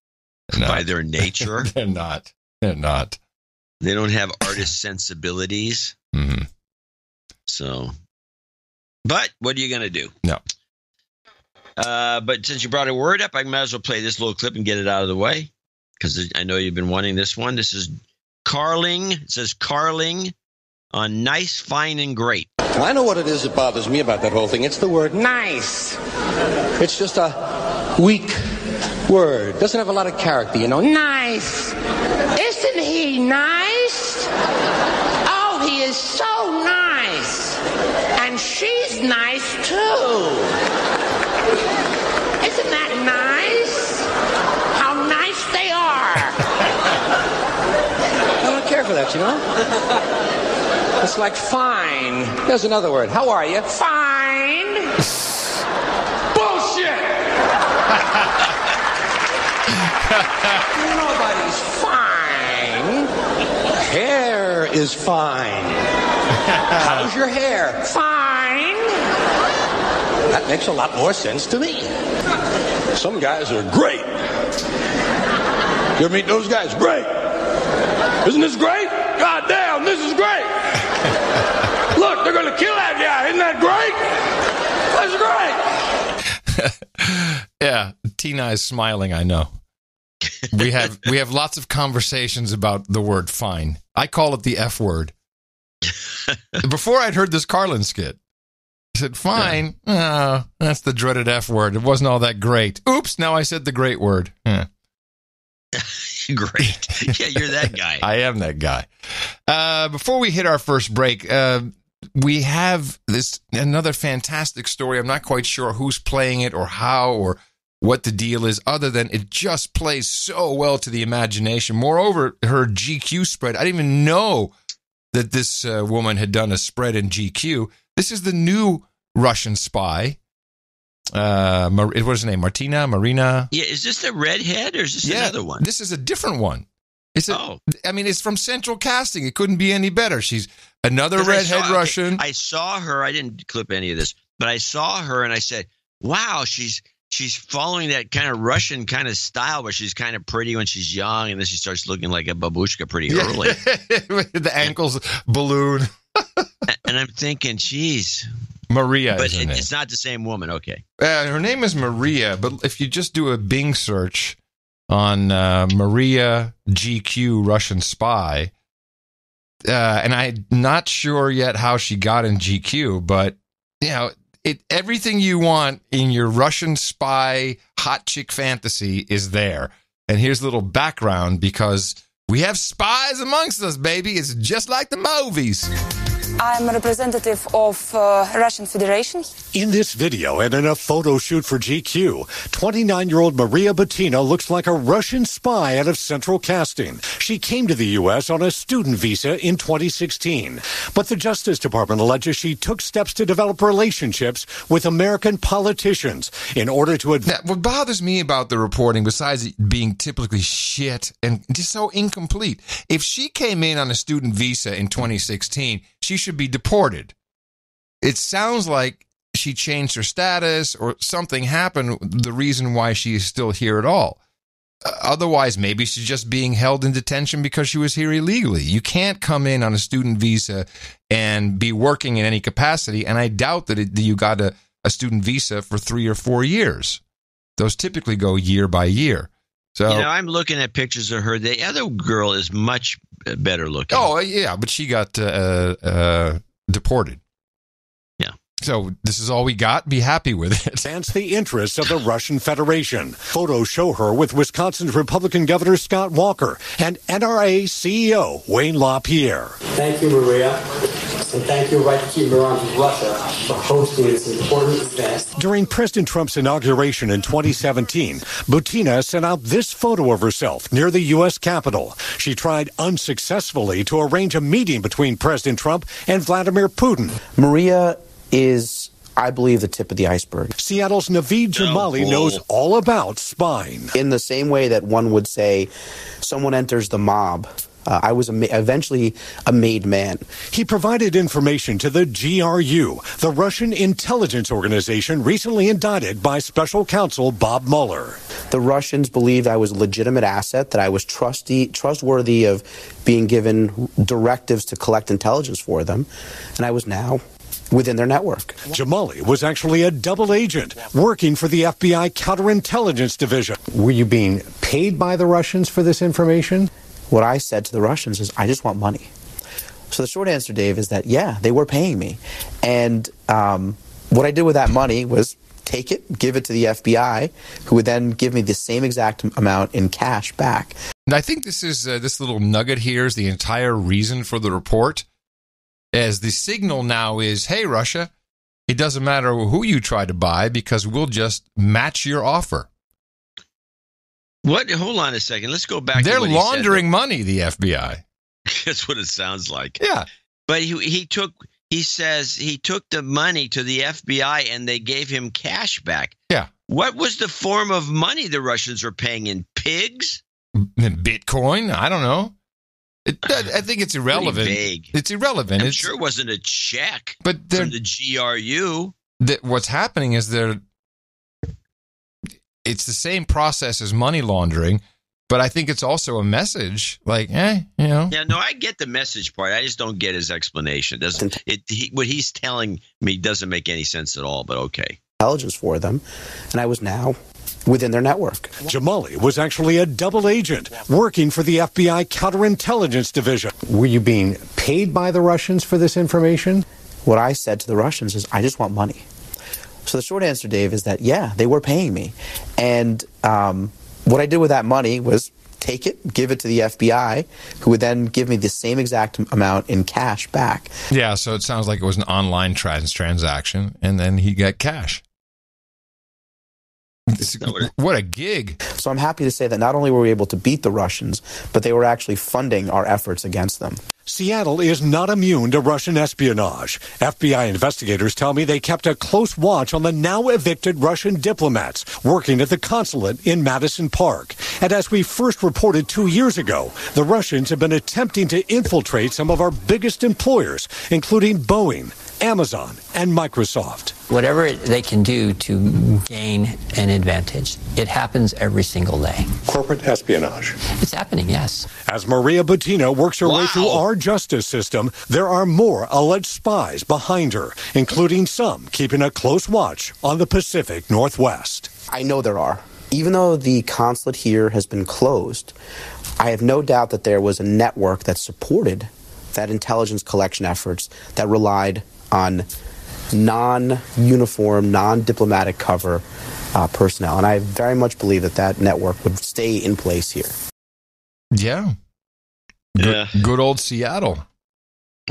By their nature. They're not. They don't have artist sensibilities. Mm-hmm. So, but what are you going to do? No. But since you brought a word up, I might as well play this little clip and get it out of the way, because I know you've been wanting this one. This is Carling. It says Carling on nice, fine, and great. I know what it is that bothers me about that whole thing. It's the word nice. It's just a weak word. Doesn't have a lot of character, you know. Nice. Isn't he nice? Oh, he is so nice. And she's nice, too. Isn't that nice? How nice they are. I don't care for that, you know. It's like fine. There's another word. How are you? Fine. Bullshit. Nobody's fine. Hair is fine. How's your hair? Fine. That makes a lot more sense to me. Some guys are great. You ever meet those guys? Great. Isn't this great? God damn, this is great. Look, they're going to kill that guy. Isn't that great? That's great. Yeah, Tina is smiling, I know. We have lots of conversations about the word fine. I call it the F word. Before I'd heard this Carlin skit, I said, fine. Oh, that's the dreaded F word. It wasn't all that great. Oops, now I said the great word. Great. Yeah, you're that guy. I am that guy. Before we hit our first break, we have another fantastic story. I'm not quite sure who's playing it or how or what the deal is, other than it just plays so well to the imagination. Moreover, her GQ spread, I didn't even know that this woman had done a spread in GQ. This is the new Russian spy. What is her name? Marina? Yeah, is this the redhead or is this another one? This is a different one. I mean, it's from Central Casting. It couldn't be any better. She's another redhead Russian. I saw her. I didn't clip any of this, but I saw her and I said, wow, she's following that kind of Russian kind of style where she's kind of pretty when she's young and then she starts looking like a babushka pretty early. The ankles balloon. And I'm thinking, geez. Maria but is her name. It's not the same woman. Okay. Her name is Maria, but if you just do a Bing search on Maria GQ Russian spy, and I'm not sure yet how she got in GQ, but you know, everything you want in your Russian spy hot chick fantasy is there. And here's a little background because we have spies amongst us, baby. It's just like the movies. I'm a representative of Russian Federation. In this video and in a photo shoot for GQ, 29-year-old Maria Butina looks like a Russian spy out of Central Casting. She came to the U.S. on a student visa in 2016. But the Justice Department alleges she took steps to develop relationships with American politicians in order to... Now, what bothers me about the reporting, besides it being typically shit and just so incomplete, if she came in on a student visa in 2016, she should be deported. It sounds like she changed her status or something happened, the reason why she is still here at all. Otherwise, maybe she's just being held in detention because she was here illegally. You can't come in on a student visa and be working in any capacity, and I doubt that you got a student visa for 3 or 4 years. Those typically go year by year. So, you know, I'm looking at pictures of her. The other girl is much better looking. Oh, yeah, but she got deported. Yeah. So this is all we got. Be happy with it. Advance the interests of the Russian Federation. Photos show her with Wisconsin's Republican Governor Scott Walker and NRA CEO Wayne LaPierre. Thank you, Maria. And thank you, Right to Keep Around Russia, for hosting this important event. During President Trump's inauguration in 2017, Butina sent out this photo of herself near the U.S. Capitol. She tried unsuccessfully to arrange a meeting between President Trump and Vladimir Putin. Maria is, I believe, the tip of the iceberg. Seattle's Naveed Jamali knows all about spying. In the same way that one would say someone enters the mob, I was eventually a made man. He provided information to the GRU, the Russian intelligence organization recently indicted by special counsel Bob Mueller. The Russians believed I was a legitimate asset, that I was trustworthy of being given directives to collect intelligence for them, and I was now within their network. Jamali was actually a double agent working for the FBI counterintelligence division. Were you being paid by the Russians for this information? What I said to the Russians is, I just want money. So the short answer, Dave, is that, yeah, they were paying me. And what I did with that money was take it, give it to the FBI, who would then give me the same exact amount in cash back. And I think this is this little nugget here is the entire reason for the report, as the signal now is, hey, Russia, it doesn't matter who you try to buy because we'll just match your offer. What? Hold on a second. Let's go back. They're to what laundering he said, money, the FBI. That's what it sounds like. Yeah. But he says he took the money to the FBI and they gave him cash back. Yeah. What was the form of money the Russians were paying in? Pigs? Bitcoin? I don't know. I think it's irrelevant. Vague. It's irrelevant. I'm sure it wasn't a check from the GRU. What's happening is it's the same process as money laundering, but I think it's also a message like, you know. Yeah, no, I get the message part. I just don't get his explanation. What he's telling me doesn't make any sense at all, but okay. Intelligence for them, and I was now within their network. Jamali was actually a double agent working for the FBI counterintelligence division. Were you being paid by the Russians for this information? What I said to the Russians is, I just want money. So the short answer, Dave, is that, yeah, they were paying me. And what I did with that money was take it, give it to the FBI, who would then give me the same exact amount in cash back. Yeah, so it sounds like it was an online transaction, and then he got cash. What a gig. So I'm happy to say that not only were we able to beat the Russians, but they were actually funding our efforts against them. Seattle is not immune to Russian espionage. FBI investigators tell me they kept a close watch on the now evicted Russian diplomats working at the consulate in Madison Park. And as we first reported 2 years ago, the Russians have been attempting to infiltrate some of our biggest employers, including Boeing, Amazon, and Microsoft. Whatever they can do to gain an advantage, it happens every single day. Corporate espionage. It's happening, yes. As Maria Butina works her way through our justice system, there are more alleged spies behind her, including some keeping a close watch on the Pacific Northwest. I know there are. Even though the consulate here has been closed, I have no doubt that there was a network that supported that intelligence collection efforts that relied on non-uniform, non-diplomatic cover personnel. And I very much believe that that network would stay in place here. Yeah. Good old Seattle.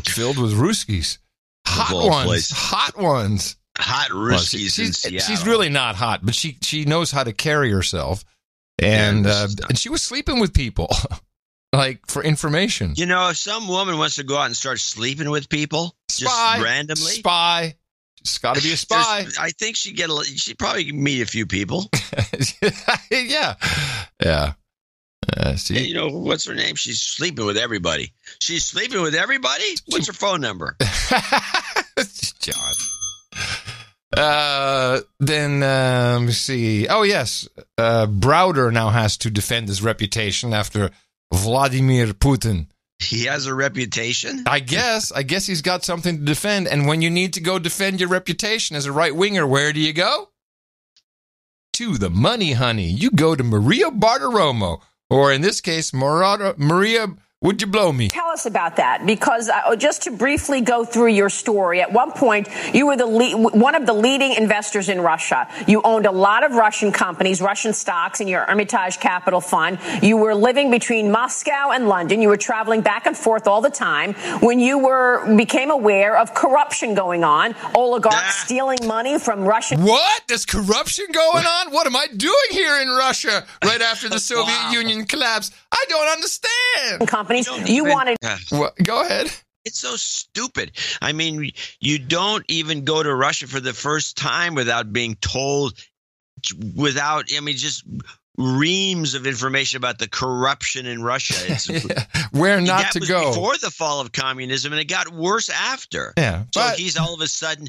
Filled with Ruskies. Hot ones. Hot ones. Hot Ruskies in Seattle. She's really not hot, but she knows how to carry herself. And she was sleeping with people. Like, for information. You know, if some woman wants to go out and start sleeping with people, just randomly. Spy. Just got to be a spy. I think she'd probably meet a few people. Yeah. See? You know, what's her name? She's sleeping with everybody. She's sleeping with everybody? What's her phone number? John. Then, let me see. Oh, yes. Browder now has to defend his reputation after Vladimir Putin. He has a reputation? I guess he's got something to defend. And when you need to go defend your reputation as a right-winger, where do you go? To the money, honey. You go to Maria Bartiromo. Or in this case, Maria, would you blow me? Tell us about that, because just to briefly go through your story, at one point, you were one of the leading investors in Russia. You owned a lot of Russian companies, Russian stocks in your Hermitage Capital Fund. You were living between Moscow and London. You were traveling back and forth all the time. When you became aware of corruption going on, oligarchs stealing money from Russian... What? There's corruption going on? What am I doing here in Russia right after the Soviet Union collapsed? I don't understand. Companies, you wanted... Go ahead. It's so stupid. I mean, you don't even go to Russia for the first time without being told, just reams of information about the corruption in Russia. Where not to go. Before the fall of communism, and it got worse after. Yeah. So he's all of a sudden...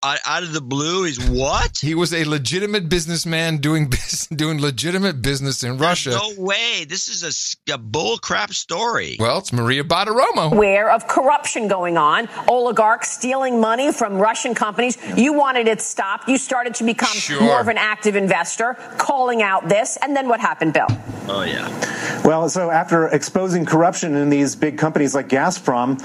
out of the blue, he's what? He was a legitimate businessman doing legitimate business in Russia. No way. This is a bullcrap story. Well, it's Maria Bartiromo. Aware of corruption going on, oligarchs stealing money from Russian companies. You wanted it stopped. You started to become more of an active investor, calling out this. And then what happened, Bill? Oh, yeah. Well, so after exposing corruption in these big companies like Gazprom,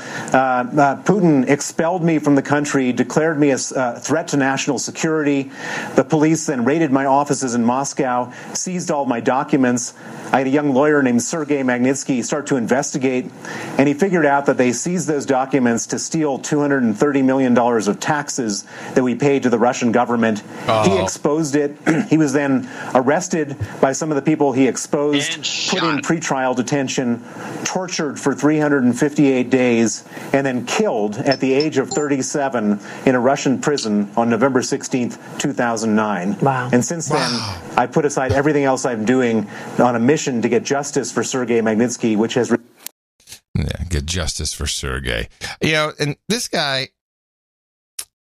Putin expelled me from the country, declared me as a threat to national security. The police then raided my offices in Moscow, seized all my documents. I had a young lawyer named Sergei Magnitsky start to investigate, and he figured out that they seized those documents to steal $230 million of taxes that we paid to the Russian government. He exposed it. He was then arrested by some of the people he exposed, put in pretrial detention, tortured for 358 days, and then killed at the age of 37 in a Russian prison on November 16th, 2009. Wow. And since then, I put aside everything else I'm doing on a mission to get justice for Sergei Magnitsky, which has... get justice for Sergei. And this guy,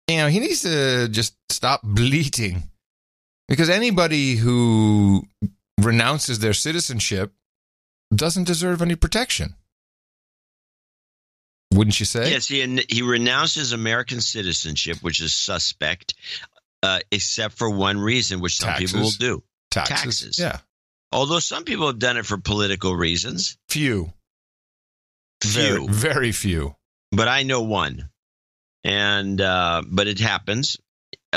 he needs to just stop bleating. Because anybody who renounces their citizenship doesn't deserve any protection. Wouldn't you say? Yes, he renounces American citizenship, which is suspect, except for one reason, which some people will do. Taxes. Yeah. Although some people have done it for political reasons. Few. Very, very few. But I know one. And but it happens.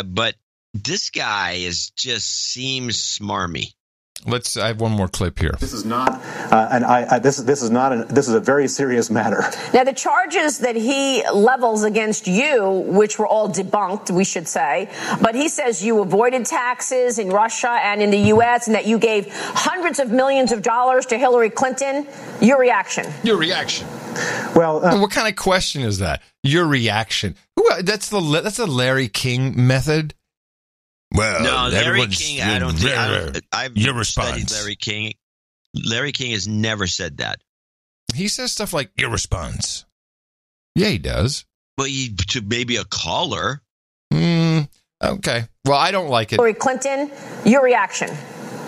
But this guy just seems smarmy. I have one more clip here. This is not, this is a very serious matter. Now, the charges that he levels against you, which were all debunked, we should say, but he says you avoided taxes in Russia and in the U.S. and that you gave hundreds of millions of dollars to Hillary Clinton. Your reaction? Your reaction. Well, what kind of question is that? Your reaction. That's the Larry King method. Well, no, Larry King, I've studied Larry King. Larry King has never said that. He says stuff like, your response. Yeah, he does. Well, to maybe a caller. Okay. Well, I don't like it. Hillary Clinton, your reaction.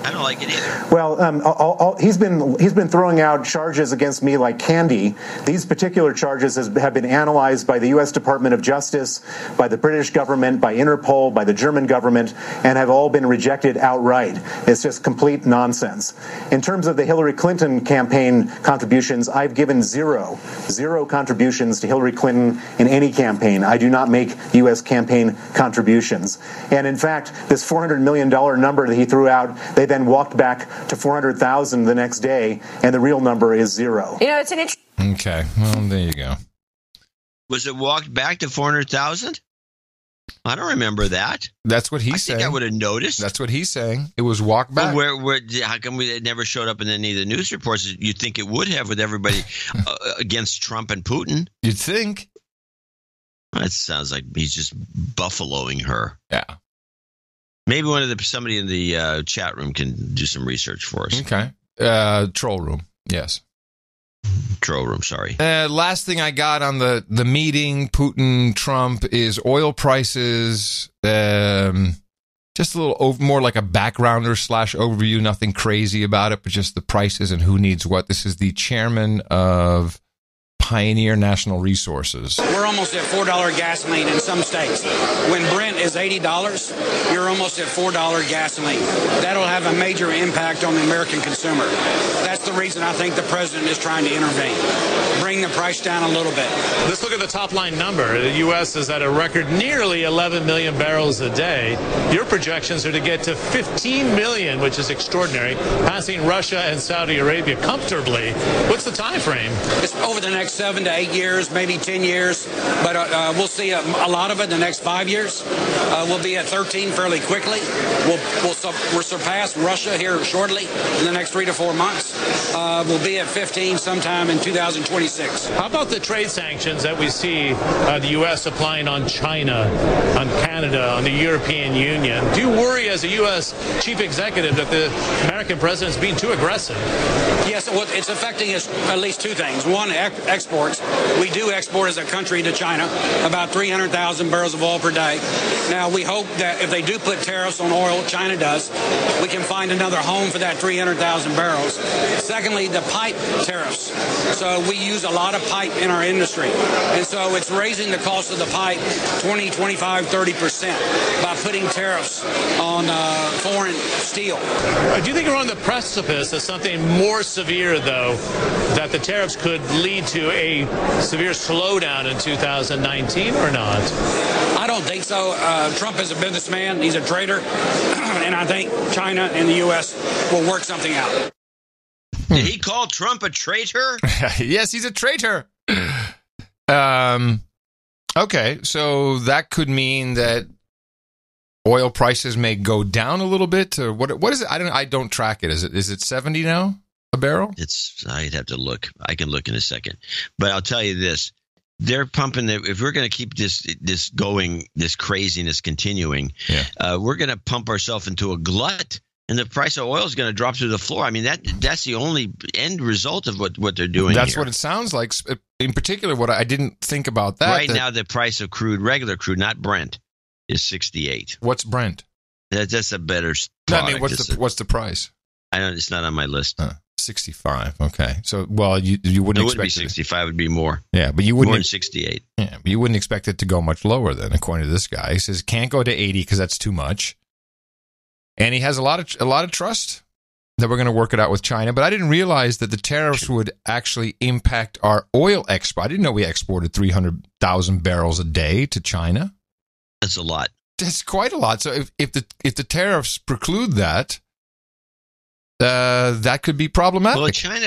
I don't like it either. Well, he's been throwing out charges against me like candy. These particular charges have been analyzed by the U.S. Department of Justice, by the British government, by Interpol, by the German government, and have all been rejected outright. It's just complete nonsense. In terms of the Hillary Clinton campaign contributions, I've given zero contributions to Hillary Clinton in any campaign. I do not make U.S. campaign contributions. And in fact, this $400 million number that he threw out, they then walked back to 400,000 the next day, and the real number is zero. It's an interesting... Okay, well, there you go. Was it walked back to 400,000? I don't remember that. That's what he's saying. I think I would have noticed. That's what he's saying. It was walked back. Well, how come it never showed up in any of the news reports? You'd think it would have with everybody against Trump and Putin. You'd think. That sounds like he's just buffaloing her. Yeah. Maybe somebody in the chat room can do some research for us. Okay. Troll room. Yes. Troll room, sorry. Last thing I got on the meeting, Putin-Trump, is oil prices. Just a little more like a backgrounder / overview. Nothing crazy about it, but just the prices and who needs what. This is the chairman of Pioneer National Resources. We're almost at $4 gasoline in some states. When Brent is $80, you're almost at $4 gasoline. That'll have a major impact on the American consumer. That's the reason I think the president is trying to intervene. Bring the price down a little bit. Let's look at the top line number. The U.S. is at a record nearly 11 million barrels a day. Your projections are to get to 15 million, which is extraordinary, passing Russia and Saudi Arabia comfortably. What's the time frame? It's over the next 7 to 8 years, maybe 10 years, but we'll see a lot of it in the next 5 years. We'll be at 13 fairly quickly. We'll surpass Russia here shortly in the next 3 to 4 months. We'll be at 15 sometime in 2026. How about the trade sanctions that we see the U.S. applying on China, on Canada, on the European Union? Do you worry as a U.S. chief executive that the American president is being too aggressive? Yes, well, it's affecting us at least two things. One, exports. We do export as a country to China about 300,000 barrels of oil per day. Now, we hope that if they do put tariffs on oil, China does, we can find another home for that 300,000 barrels. Secondly, the pipe tariffs. So we use a lot of pipe in our industry. And so it's raising the cost of the pipe 20, 25, 30% by putting tariffs on foreign steel. Do you think we're on the precipice of something more severe, though, that the tariffs could lead to a severe slowdown in 2019 or not? I don't think so. Trump is a businessman. He's a trader. And I think China and the U.S. will work something out. Did he call Trump a traitor? Yes, he's a traitor. Okay, so that could mean that oil prices may go down a little bit, or what is it? I don't track it. Is it 70 now a barrel? I'd have to look. I can look in a second. But I'll tell you this. They're pumping if we're going to keep this going, this craziness continuing, we're going to pump ourselves into a glut, and the price of oil is going to drop through the floor. I mean, that's the only end result of what they're doing. That's here. what it sounds like. In particular, what I didn't think about that. Now, the price of regular crude, not Brent, is 68. What's Brent? That's a better product. No, I mean, what's the price? I don't. It's not on my list. 65. Okay. So, well, you wouldn't expect be 65. It would be more. Yeah, but you wouldn't. More than 68. Yeah, but you wouldn't expect it to go much lower then, according to this guy. He says can't go to 80 because that's too much, and he has a lot of trust that we're going to work it out with China. But I didn't realize that the tariffs would actually impact our oil export. I didn't know we exported 300,000 barrels a day to China. That's a lot. That's quite a lot. So if the tariffs preclude that. That could be problematic. Well, China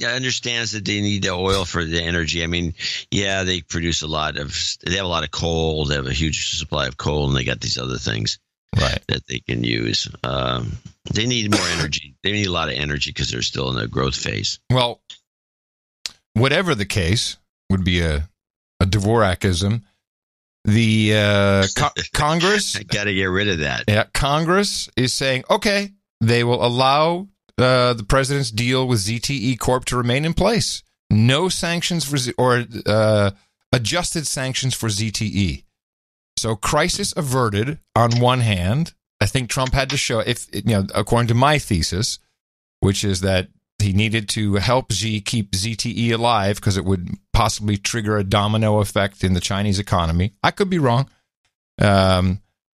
understands that they need the oil for the energy. I mean, yeah, they produce they have a lot of coal. They have a huge supply of coal, and they got these other things that they can use. They need more energy. They need a lot of energy because they're still in the growth phase. Well, whatever the case, would be a Dvorakism. The Congress... I got to get rid of that. Yeah, Congress is saying, okay, they will allow the president's deal with ZTE Corp to remain in place. No sanctions or adjusted sanctions for ZTE. So crisis averted on one hand. I think Trump had to show, according to my thesis, which is that he needed to help keep ZTE alive because it would possibly trigger a domino effect in the Chinese economy. I could be wrong.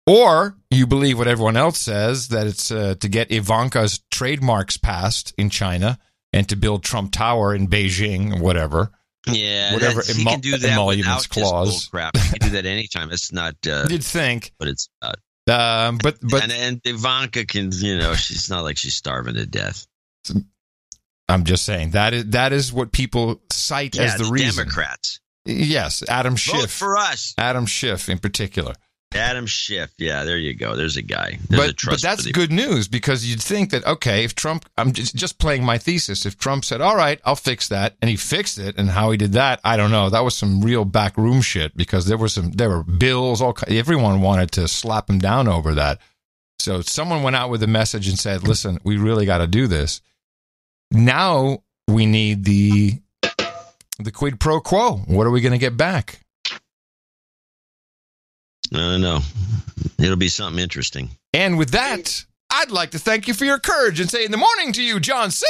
Or you believe what everyone else says, that it's to get Ivanka's trademarks passed in China and to build Trump Tower in Beijing or whatever. Yeah, whatever he can do that emoluments clause. Crap. He can do that anytime. It's not. You'd think, but it's not. But and Ivanka can, she's not like she's starving to death. I'm just saying that is what people cite as the reason. Democrats. Yes, Adam Schiff. Vote for us. Adam Schiff in particular. Adam Schiff. Yeah, there you go. There's a guy. But that's good news, because you'd think that, okay, if Trump, I'm just playing my thesis. If Trump said, all right, I'll fix that, and he fixed it, and how he did that, I don't know. That was some real backroom shit, because there were bills, everyone wanted to slap him down over that. So someone went out with a message and said, listen, we really got to do this. Now we need the quid pro quo. What are we going to get back? I don't know. It'll be something interesting. And with that, I'd like to thank you for your courage and say in the morning to you, John C.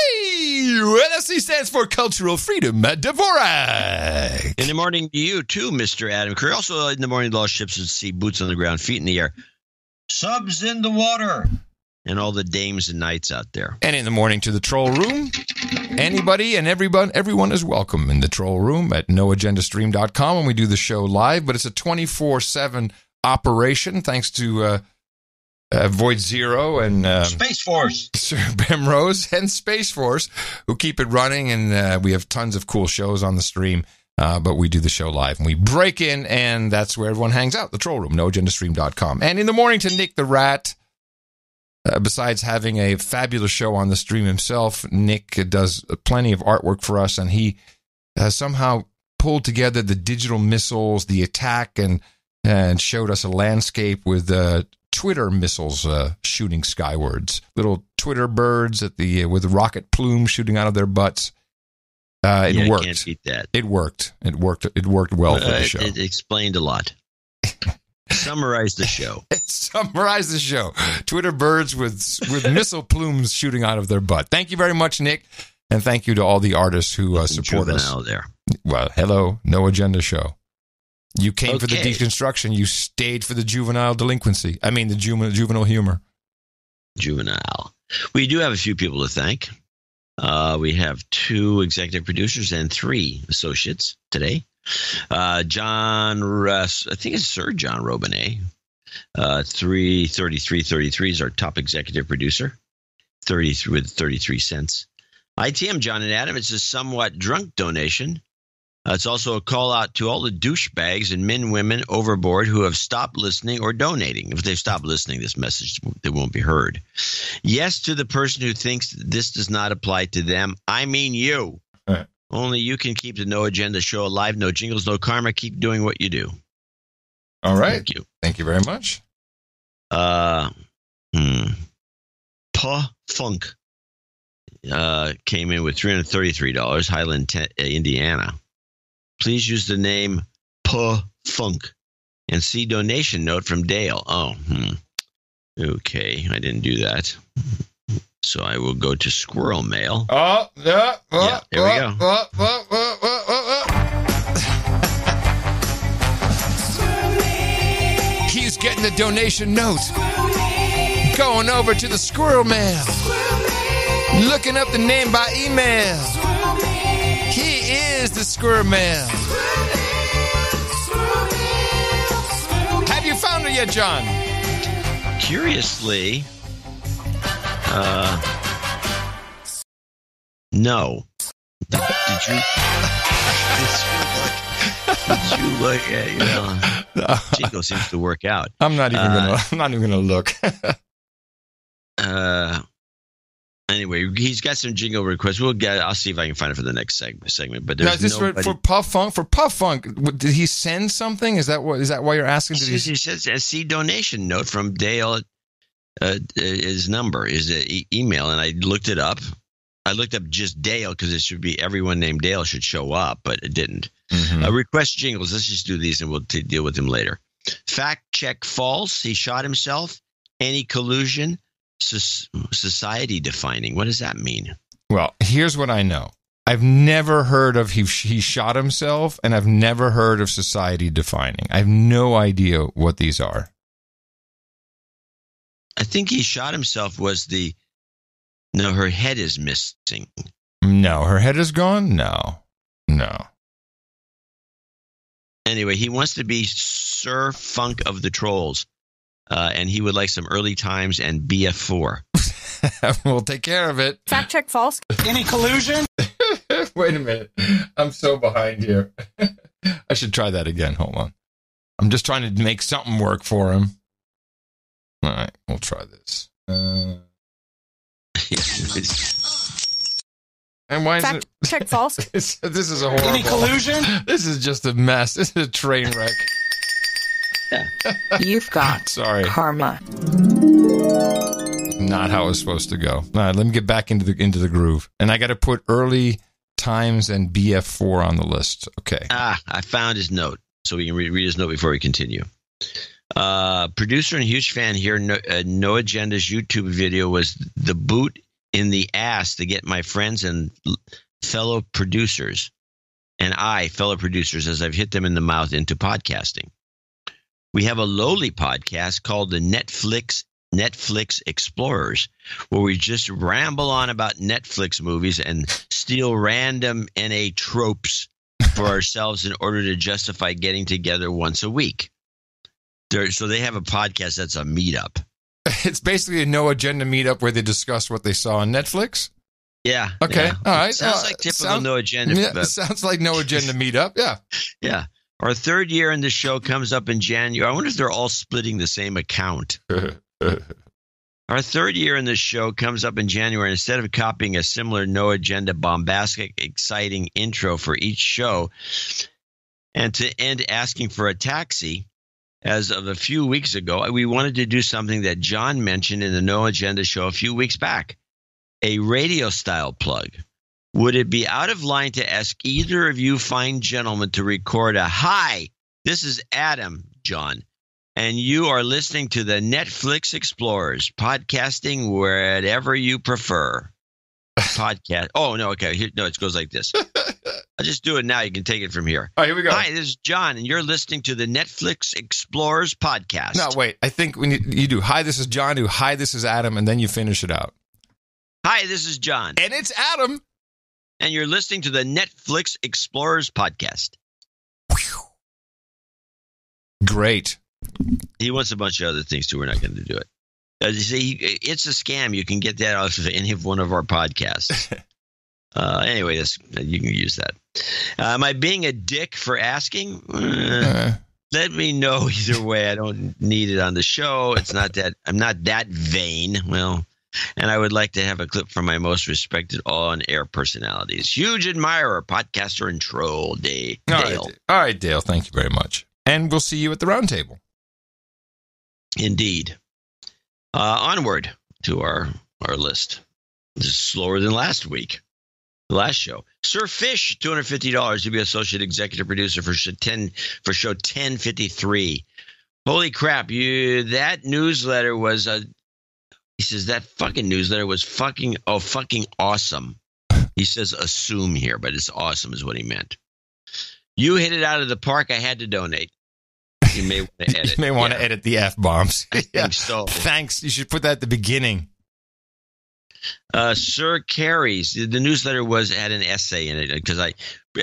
LSC stands for Cultural Freedom at Dvorak. In the morning to you, too, Mr. Adam Curry. Also in the morning, lost ships at sea, boots on the ground, feet in the air, subs in the water, and all the dames and knights out there. And in the morning to the troll room, anybody and everyone is welcome in the troll room at noagendastream.com when we do the show live. But it's a 24/7 operation, thanks to Void Zero and Space Force, Sir Bemrose and Space Force, who keep it running. And we have tons of cool shows on the stream. But we do the show live and we break in, and that's where everyone hangs out, the troll room, noagendastream.com. And in the morning to Nick the Rat. Besides having a fabulous show on the stream himself, Nick does plenty of artwork for us, and he has somehow pulled together the digital missiles, the attack, and showed us a landscape with Twitter missiles shooting skywards. Little Twitter birds with rocket plumes shooting out of their butts. It worked. Can't beat that. It worked. It worked well for the show. It explained a lot. Summarize the show. Summarize the show. Twitter birds with missile plumes shooting out of their butt. Thank you very much, Nick. And thank you to all the artists who support us. There. Well, hello, No Agenda Show. You came for the deconstruction. You stayed for the juvenile delinquency. I mean, the juvenile humor. Juvenile. We do have a few people to thank. We have 2 executive producers and 3 associates today. John Russ, I think it's Sir John Robinet. 33333 is our top executive producer. 33 with 33 cents. ITM John and Adam, it's a somewhat drunk donation. It's also a call out to all the douchebags and men, women overboard who have stopped listening or donating. If they've stopped listening, this message they won't be heard. Yes, to the person who thinks this does not apply to them. I mean you. Right. Only you can keep the No Agenda show alive. No jingles, no karma. Keep doing what you do. All right. Thank you. Thank you very much. Funk came in with $333. Highland, Indiana. Please use the name Funk and see donation note from Dale. Okay, I didn't do that. So I will go to Squirrel Mail. There we go. He's getting the donation note. Going over to the Squirrel Mail. Looking up the name by email. He is the Squirrel Mail. Have you found her yet, John? Curiously, no. Did you look at, Jingle seems to work out. I'm not even gonna look. Anyway, he's got some jingle requests. I'll see if I can find it for the next segment. But there's for Puff Funk. For Puff Funk, did he send something? Is that why you're asking? He says a C donation note from Dale. His number is email, and I looked it up. I looked up just Dale because it should be everyone named Dale should show up, but it didn't. Request jingles. Let's just do these, and we'll deal with him later. Fact check false. He shot himself. Any collusion? Society defining. What does that mean? Well, here's what I know. I've never heard of he shot himself, and I've never heard of society defining. I have no idea what these are. I think he shot himself was no, her head is missing. No, her head is gone? No. Anyway, he wants to be Sir Funk of the Trolls. And he would like some early times and BF4. We'll take care of it. Fact check false. Any collusion? Wait a minute. I'm so behind here. I should try that again. Hold on. I'm just trying to make something work for him. All right, we'll try this. And why Fact is it? Check false. This is a horrible. Any collusion? This is just a mess. This is a train wreck. You've got karma. Not how it's supposed to go. All right, let me get back into the groove. And I got to put early times and BF4 on the list. Okay. I found his note, so we can read his note before we continue. Producer and huge fan here. No Agenda's YouTube video was the boot in the ass to get my friends and fellow producers, fellow producers, as I've hit them in the mouth into podcasting. We have a lowly podcast called the Netflix Explorers, where we just ramble on about Netflix movies and steal random NA tropes for ourselves in order to justify getting together once a week. So they have a podcast that's a meetup. It's basically a no agenda meetup where they discuss what they saw on Netflix. Yeah. Okay. Yeah. All right. Sounds like typical no agenda. Yeah, sounds like no agenda meetup. Yeah. Yeah. Our third year in the show comes up in January. I wonder if they're all splitting the same account. Our third year in this show comes up in January. Instead of copying a similar no agenda, bombastic, exciting intro for each show, and to end asking for a taxi, as of a few weeks ago, we wanted to do something that John mentioned in the No Agenda show a few weeks back, a radio style plug. Would it be out of line to ask either of you fine gentlemen to record a "Hi, this is Adam, John, and you are listening to the Netflix Explorers, podcasting wherever you prefer." Podcast. Oh, no, okay. No, it goes like this. I'll just do it now. You can take it from here. All right, here we go. Hi, this is John, and you're listening to the Netflix Explorers podcast. No, wait. I think when you do, hi, this is John, do, hi, this is Adam, and then you finish it out. Hi, this is John. And it's Adam. And you're listening to the Netflix Explorers podcast. Great. He wants a bunch of other things, too. We're not going to do it. You see, it's a scam. You can get that off of any of one of our podcasts. Anyway, you can use that. Am I being a dick for asking? Let me know either way. I don't need it on the show. It's not that I'm not that vain. Well, and I would like to have a clip from my most respected on-air personalities. Huge admirer, podcaster, and troll, Dale. All right, Dale. Thank you very much. And we'll see you at the round table. Indeed. Onward to our list. This is slower than last week. The last show. Sir Fish, $250 to be associate executive producer for show 1053. Holy crap! That newsletter was he says that fucking newsletter was fucking awesome. He says assume here, but it's awesome is what he meant. You hit it out of the park. I had to donate. You may want to edit. You may want to edit the F-bombs. I think so. Thanks. You should put that at the beginning. Sir Carey's, the newsletter had an essay in it because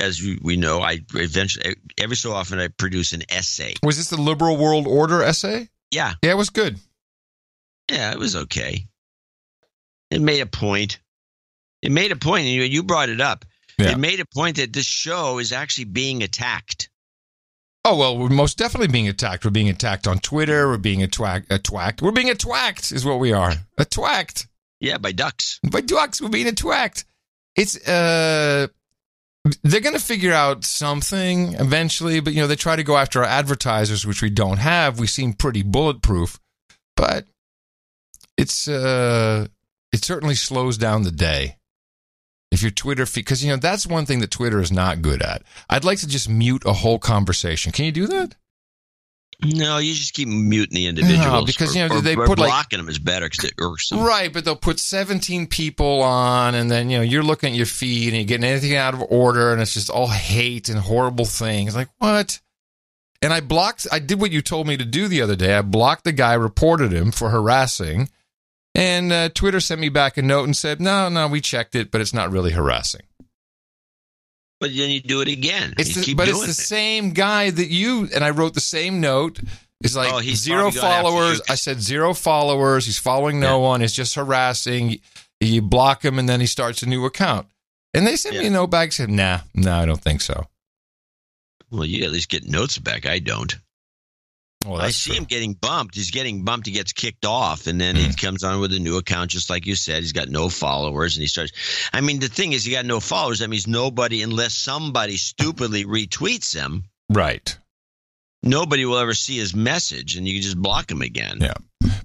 as we know, I eventually, every so often I produce an essay. Was this the Liberal World Order essay? Yeah. Yeah, it was good. Yeah, it was okay. It made a point. And you brought it up. Yeah. It made a point that this show is actually being attacked. Oh, well, we're most definitely being attacked. We're being attacked on Twitter. We're being atwacked. We're being atwacked is what we are. Atwacked. Yeah, by ducks. By ducks, we're being atwacked. It's, they're going to figure out something eventually, but, they try to go after our advertisers, which we don't have. We seem pretty bulletproof, but it certainly slows down the day. If your Twitter feed, because, that's one thing that Twitter is not good at. I'd like to just mute a whole conversation. Can you do that? No, you just keep muting the individuals. No, because, they or put blocking them is better because it irks them. Right, but they'll put 17 people on, and then, you're looking at your feed, and you're getting anything out of order, and it's just all hate and horrible things. Like, what? And I did what you told me to do the other day. I blocked the guy, reported him for harassing. And Twitter sent me back a note and said, no, we checked it, but it's not really harassing. But then you do it again. It's the same guy that and I wrote the same note. It's like he's 0 followers. I said 0 followers. He's following no one. It's just harassing. You block him, and then he starts a new account. And they sent me a note back and said, no, I don't think so. Well, you at least get notes back. I don't. Well, I see him getting bumped. He's getting bumped. He gets kicked off, and then he comes on with a new account, just like you said. He's got no followers, and he starts. I mean, the thing is, he got no followers. That means nobody, unless somebody stupidly retweets him. Right. Nobody will ever see his message, and you can just block him again. Yeah.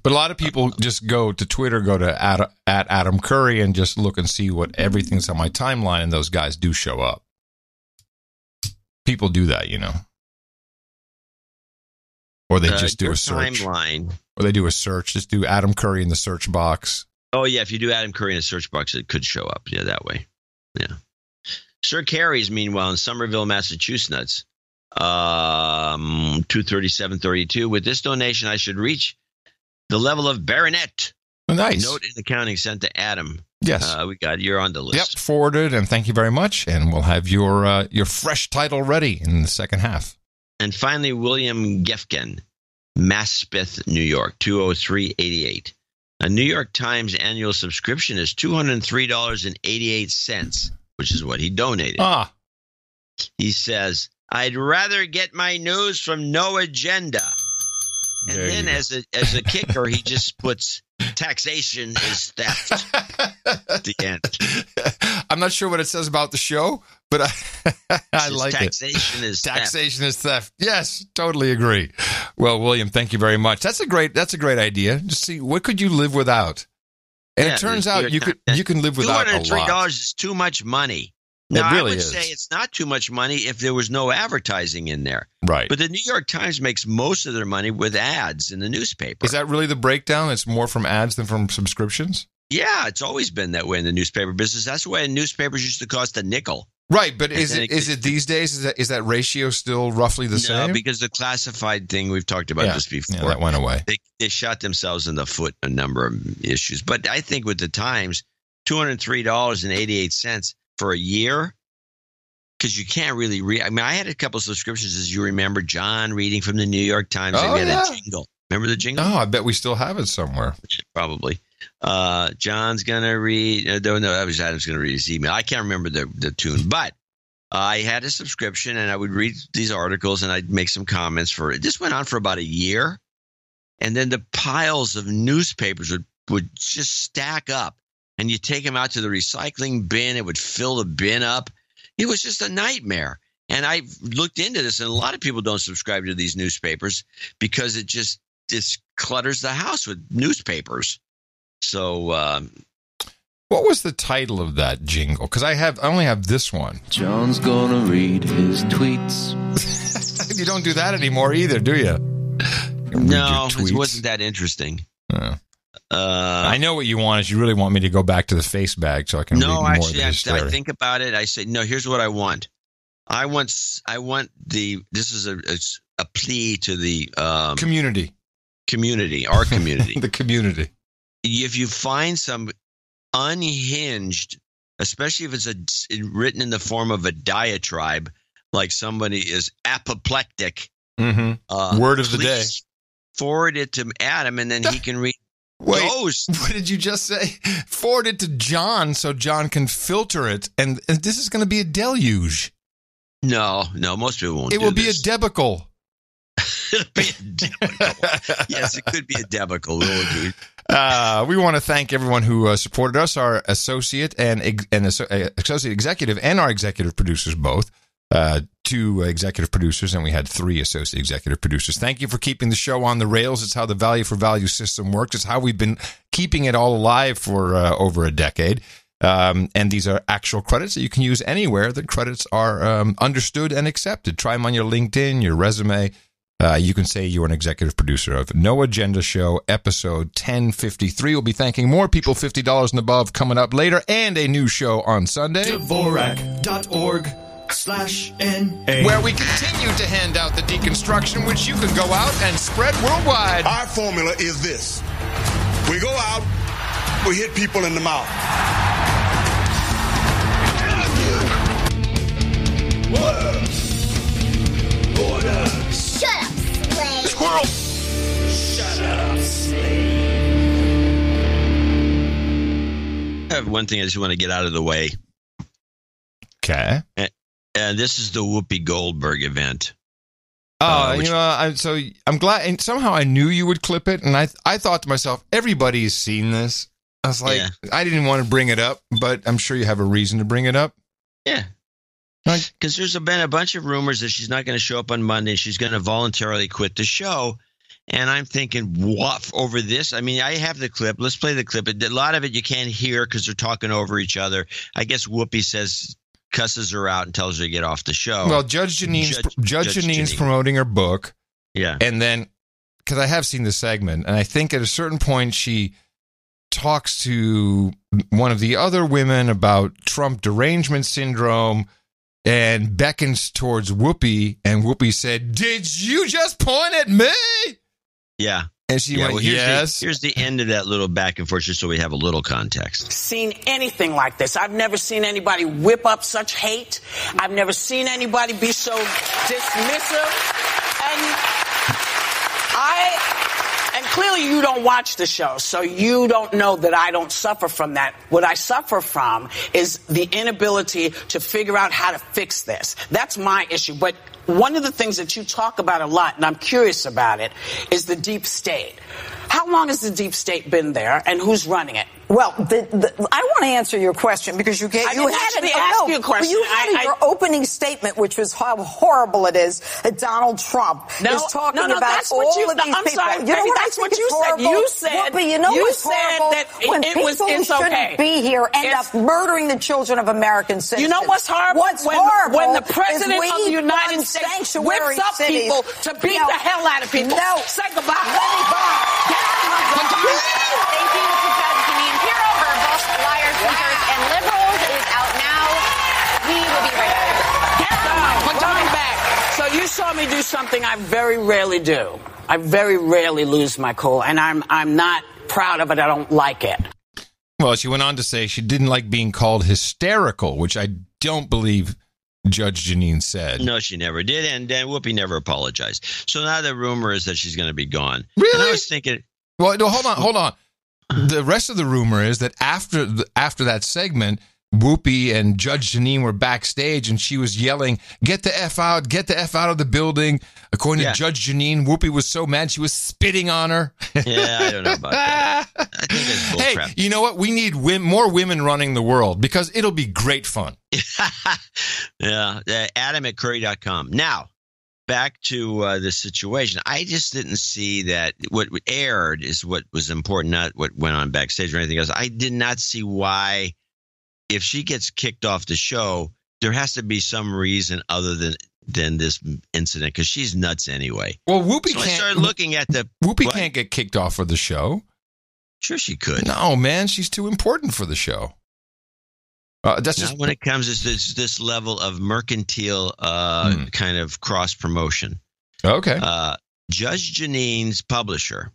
But a lot of people just go to Twitter, go to at Adam Curry, and just look and see what everything's on my timeline, and those guys do show up. People do that, Or they just do a search. Timeline. Or they do a search. Just do Adam Curry in the search box. Oh, yeah. If you do Adam Curry in the search box, it could show up. Yeah, that way. Yeah. Sir Carey's, meanwhile, in Somerville, Massachusetts, 237.32. With this donation, I should reach the level of baronet. Oh, nice. Note in accounting sent to Adam. Yes. You're on the list. Yep, forwarded, and thank you very much. And we'll have your fresh title ready in the second half. And finally, William Gefkin, Maspeth, New York, 203.88. A New York Times annual subscription is $203.88, which is what he donated. He says, I'd rather get my news from No Agenda. And then as a kicker, he just puts taxation is theft at the end. I'm not sure what it says about the show, but I like taxation it. Is taxation is theft. Yes, totally agree. Well, William, thank you very much. That's a great idea. Just see, what could you live without? And it turns out you can live without a lot. $203 is too much money. Now, I would say it's not too much money if there was no advertising in there. Right. But the New York Times makes most of their money with ads in the newspaper. Is that really the breakdown? It's more from ads than from subscriptions? Yeah, it's always been that way in the newspaper business. That's why newspapers used to cost a nickel. Right, but is it these days? Is that ratio still roughly the same? No, because the classified thing, we've talked about this before. Yeah, that went away. They shot themselves in the foot a number of issues. But I think with the Times, $203.88 for a year, because you can't really read. I mean, I had a couple of subscriptions, as you remember, John reading from the New York Times. Oh, we had a jingle. Remember the jingle? Oh, I bet we still have it somewhere. Probably. John's going to read. No, that was Adam's going to read his email. I can't remember the tune, but I had a subscription and I would read these articles and I'd make some comments for it. This went on for about a year. And then the piles of newspapers would just stack up and you take them out to the recycling bin. It would fill the bin up. It was just a nightmare. And I looked into this, and a lot of people don't subscribe to these newspapers because it just clutters the house with newspapers. So, what was the title of that jingle? Because I only have this one. John's gonna read his tweets. You don't do that anymore either, do you? No, it wasn't that interesting. I know what you want is you really want me to go back to the face bag so I can read more of the story. I think about it. I say, no, here's what I want. I want this is a plea to the community, our community, the community. If you find some unhinged, especially if it's written in the form of a diatribe, like somebody is apoplectic, word of the day, forward it to Adam, and then he can read. Those. What did you just say? Forward it to John so John can filter it, and this is going to be a deluge. No, most people won't. It will be a debacle. It'll be a debacle. Yes, it could be a debacle. We want to thank everyone who supported us, our associate and associate executive, and our executive producers both. 2 executive producers, and we had 3 associate executive producers. Thank you for keeping the show on the rails. It's how the value for value system works. It's how we've been keeping it all alive for over a decade. And these are actual credits that you can use anywhere that credits are understood and accepted. Try them on your LinkedIn, your resume. You can say you're an executive producer of No Agenda Show, episode 1053. We'll be thanking more people $50 and above coming up later, and a new show on Sunday. Dvorak.org/NA, where we continue to hand out the deconstruction, which you can go out and spread worldwide. Our formula is this. We go out, we hit people in the mouth. Order. Shut up, slave. Squirrel. Shut up, slave. I have one thing I just want to get out of the way. Okay. And this is the Whoopi Goldberg event. I'm glad, and somehow I knew you would clip it, and I thought to myself, everybody's seen this. I was like, I didn't want to bring it up, but I'm sure you have a reason to bring it up. Yeah. Because there's been a bunch of rumors that she's not going to show up on Monday. She's going to voluntarily quit the show. And I'm thinking, what, over this? I mean, I have the clip. Let's play the clip. A lot of it you can't hear because they're talking over each other. I guess Whoopi cusses her out and tells her to get off the show. Well, Judge Janine's promoting her book. Yeah. And then, because I have seen the segment, and I think at a certain point she talks to one of the other women about Trump derangement syndrome and beckons towards Whoopi, and Whoopi said, "Did you just point at me?" Yeah. And she went, yes. Here's the end of that little back and forth, just so we have a little context. Seen anything like this. I've never seen anybody whip up such hate. I've never seen anybody be so dismissive. And clearly you don't watch the show, so you don't know that I don't suffer from that. What I suffer from is the inability to figure out how to fix this. That's my issue. But one of the things that you talk about a lot, and I'm curious about it, is the deep state. How long has the deep state been there, and who's running it? Well, I want to answer your question because you had you a question. You had your opening statement, which was how horrible it is that Donald Trump is talking about all of these people. Sorry, you know what that's what you said. You said, Whoopi, you know what's horrible? That when people who shouldn't be here end up murdering the children of American citizens. You know what's horrible? What's horrible when the president of the United States whips up people to beat the hell out of people. No. Say goodbye. Thank you to Judge Janine Pirro. Her book, Liars, Cheaters, and Liberals, is out now. We will be right back. something I very rarely do. I very rarely lose my cool, and I'm not proud of it. I don't like it. Well, she went on to say she didn't like being called hysterical, which I don't believe Judge Jeanine said. No, she never did, and Whoopi never apologized. So now the rumor is that she's going to be gone. Really? And I was thinking... Well, no, hold on. The rest of the rumor is that after that segment, Whoopi and Judge Jeanine were backstage, and she was yelling, "Get the F out, get the F out of the building." According to Judge Jeanine, Whoopi was so mad she was spitting on her. Yeah, I don't know about that. I think it's bullcrap. Hey, you know what? We need more women running the world because it'll be great fun. Yeah, Adam@curry.com. Now, back to the situation. I just didn't see that what aired is what was important, not what went on backstage or anything else. I did not see why, if she gets kicked off the show, there has to be some reason other than this incident, because she's nuts anyway. Well, Whoopi so can't. I started looking at the Whoopi can't get kicked off of the show. Sure, she could. No, man, she's too important for the show. That's just when it comes to this level of mercantile kind of cross promotion. Okay. Judge Jeanine's publisher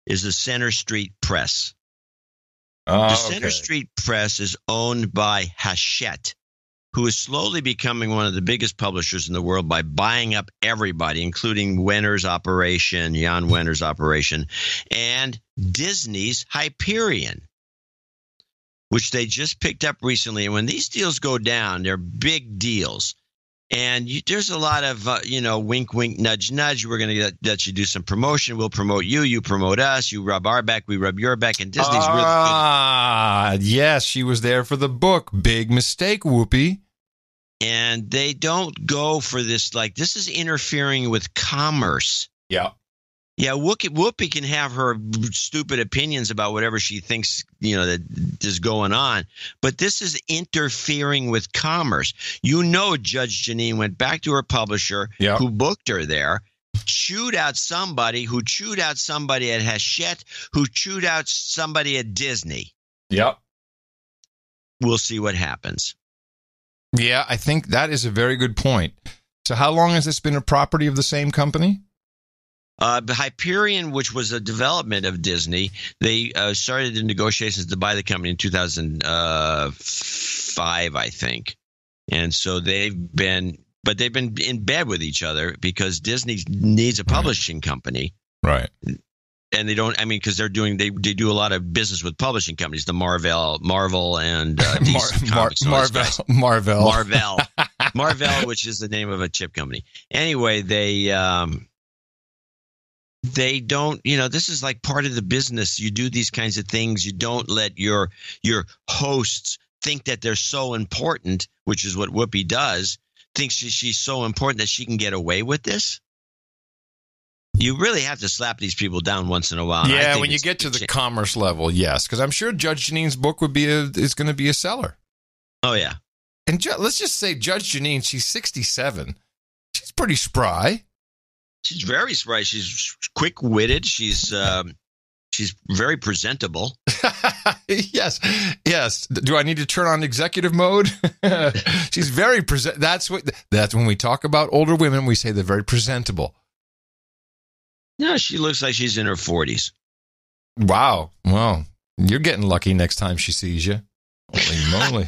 is the Center Street Press. The Center Street Press is owned by Hachette, who is slowly becoming one of the biggest publishers in the world by buying up everybody, including Wenner's operation, Jan Wenner's operation, and Disney's Hyperion, which they just picked up recently. And when these deals go down, they're big deals. And there's a lot of, wink, wink, nudge, nudge. We're going to let you do some promotion. We'll promote you. You promote us. You rub our back. We rub your back. And Disney's really good. Yes, she was there for the book. Big mistake, Whoopi. And they don't go for this. Like, this is interfering with commerce. Yeah. Yeah, Whoopi can have her stupid opinions about whatever she thinks, that is going on. But this is interfering with commerce. Judge Jeanine went back to her publisher who booked her there, chewed out somebody who chewed out somebody at Hachette, who chewed out somebody at Disney. Yep. We'll see what happens. Yeah, I think that is a very good point. So how long has this been a property of the same company? Hyperion, which was a development of Disney, they started the negotiations to buy the company in 2005, I think. And so they've been in bed with each other because Disney needs a publishing company. Right. And they don't, because they do a lot of business with publishing companies, the Marvel and DC Comics. Marvel, which is the name of a chip company. Anyway, they don't, this is like part of the business. You do these kinds of things. You don't let your hosts think that they're so important, which is what Whoopi does, thinks she's so important that she can get away with this. You really have to slap these people down once in a while. Yeah, when you get to the commerce level, yes. Because I'm sure Judge Jeanine's book is going to be a seller. Oh, yeah. And let's just say Judge Jeanine, she's 67. She's pretty spry. She's very spry. She's quick-witted. She's very presentable. Yes. Do I need to turn on executive mode? She's very That's when we talk about older women, we say they're very presentable. No, she looks like she's in her 40s. Wow. Well, you're getting lucky next time she sees you. Holy moly.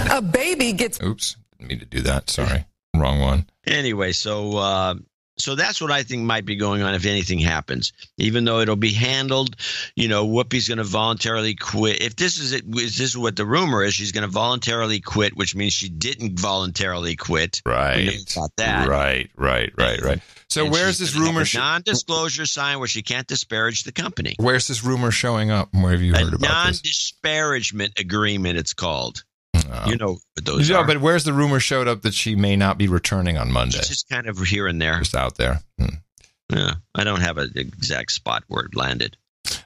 A baby gets... Oops. Didn't mean to do that. Sorry. Wrong one. Anyway, so that's what I think might be going on if anything happens. Even though it'll be handled, Whoopi's going to voluntarily quit. If this is what the rumor is, she's going to voluntarily quit, which means she didn't voluntarily quit. Right. We know about that. Right. So and where's this rumor? Non-disclosure sign where she can't disparage the company. Where's this rumor showing up? Where have you heard about this? Non-disparagement agreement, it's called. You know what those are. But where's the rumor showed up that she may not be returning on Monday? It's just kind of here and there. Just out there. Yeah, I don't have an exact spot where it landed.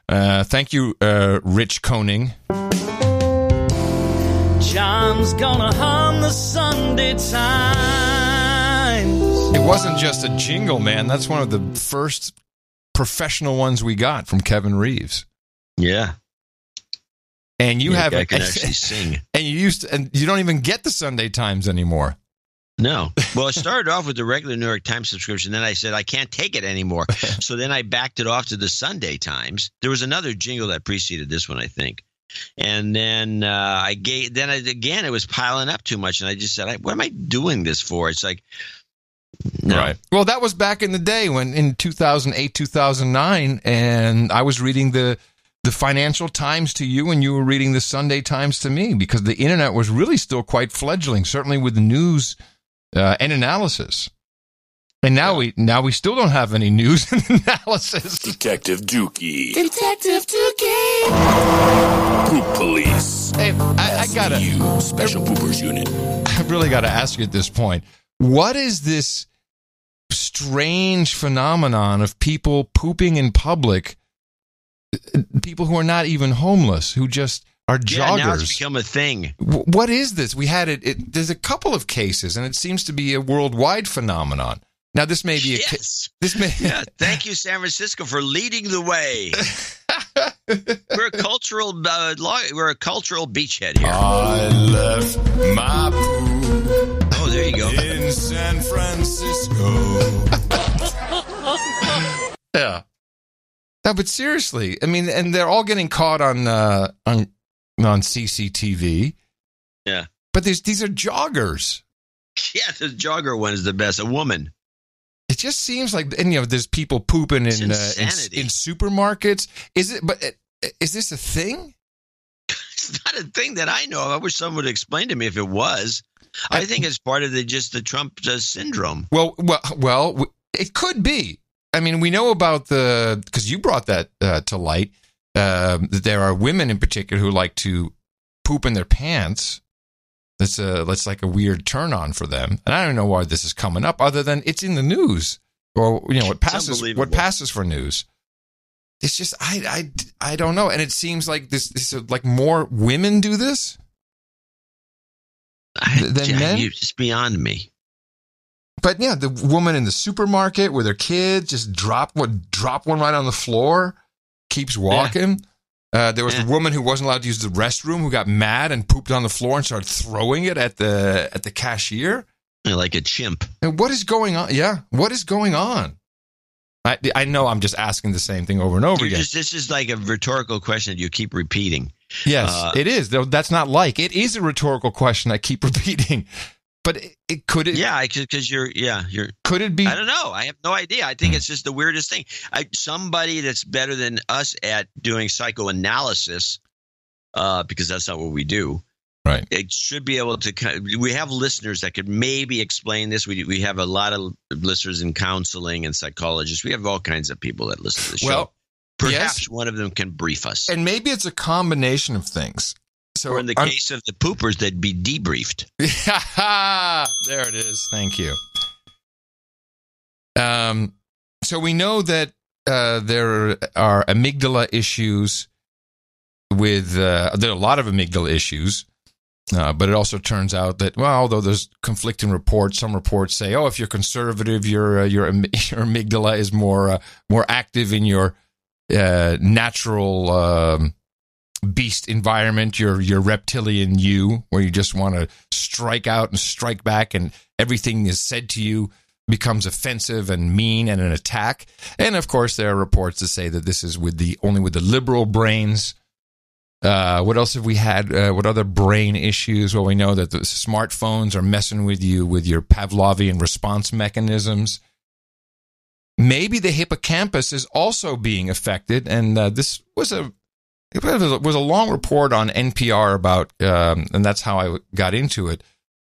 Thank you, Rich Koning. John's gonna hum the Sunday Times. It wasn't just a jingle, man. That's one of the first professional ones we got from Kevin Reeves. Yeah. And you I can actually sing. And you don't even get the Sunday Times anymore. No. Well, I started off with the regular New York Times subscription. Then I said, I can't take it anymore. So then I backed it off to the Sunday Times. There was another jingle that preceded this one, I think. And then it was piling up too much. And I just said, what am I doing this for? It's like, no. Right. Well, that was back in the day when in 2008, 2009, and I was reading the Financial Times to you and you were reading the Sunday Times to me because the internet was really still quite fledgling, certainly with the news and analysis. And now we still don't have any news and analysis. Detective Dookie. Detective Dookie. Poop Police. Hey, I gotta... You, Special Poopers Unit. I really got to ask you at this point, what is this strange phenomenon of people pooping in public, people who are not even homeless, who just are joggers? Yeah, now it's become a thing. What is this? We had it. There's a couple of cases, and it seems to be a worldwide phenomenon. Now, this may be yeah, thank you, San Francisco, for leading the way. We're a cultural beachhead here. I left my poop. Oh, there you go. In San Francisco. Yeah. No, but seriously, I mean, and they're all getting caught on CCTV. Yeah. But these are joggers. Yeah, the jogger one is the best. A woman. It just seems like, and there's people pooping in supermarkets. Is it? But is this a thing? It's not a thing that I know of. I wish someone would explain to me if it was. I think it's part of the Trump syndrome. Well, it could be. I mean, we know about because you brought that to light. There are women in particular who like to poop in their pants. That's like a weird turn on for them. And I don't know why this is coming up other than it's in the news or, what passes for news. It's just, I don't know. And it seems like this like more women do this than men. It's just beyond me. But yeah, the woman in the supermarket with her kid just drop one right on the floor, keeps walking. Yeah. There was a woman who wasn't allowed to use the restroom who got mad and pooped on the floor and started throwing it at the cashier. Like a chimp. And what is going on? Yeah, what is going on? I know I'm just asking the same thing over and over again. This is like a rhetorical question that you keep repeating. Yes, it is. That's not like. It is a rhetorical question I keep repeating. But could it? Yeah, because you're. Could it be? I don't know. I have no idea. I think it's just the weirdest thing. Somebody that's better than us at doing psychoanalysis, because that's not what we do. Right. It should be able to. We have listeners that could maybe explain this. We have a lot of listeners in counseling and psychologists. We have all kinds of people that listen to the show. Well, perhaps one of them can brief us. And maybe it's a combination of things. So or in the case of the poopers, they'd be debriefed. There it is. Thank you. So we know that there are amygdala issues with there are a lot of amygdala issues, but it also turns out that although there's conflicting reports, some reports say, if you're conservative, your amygdala is more active in your natural beast environment, your reptilian you, where you just want to strike out and strike back, and everything is said to you becomes offensive and mean and an attack. And of course, there are reports that say that this is only with the liberal brains. What else have we had? What other brain issues? Well, we know that the smartphones are messing with you with your Pavlovian response mechanisms. Maybe the hippocampus is also being affected, and this was a long report on NPR about, and that's how I got into it,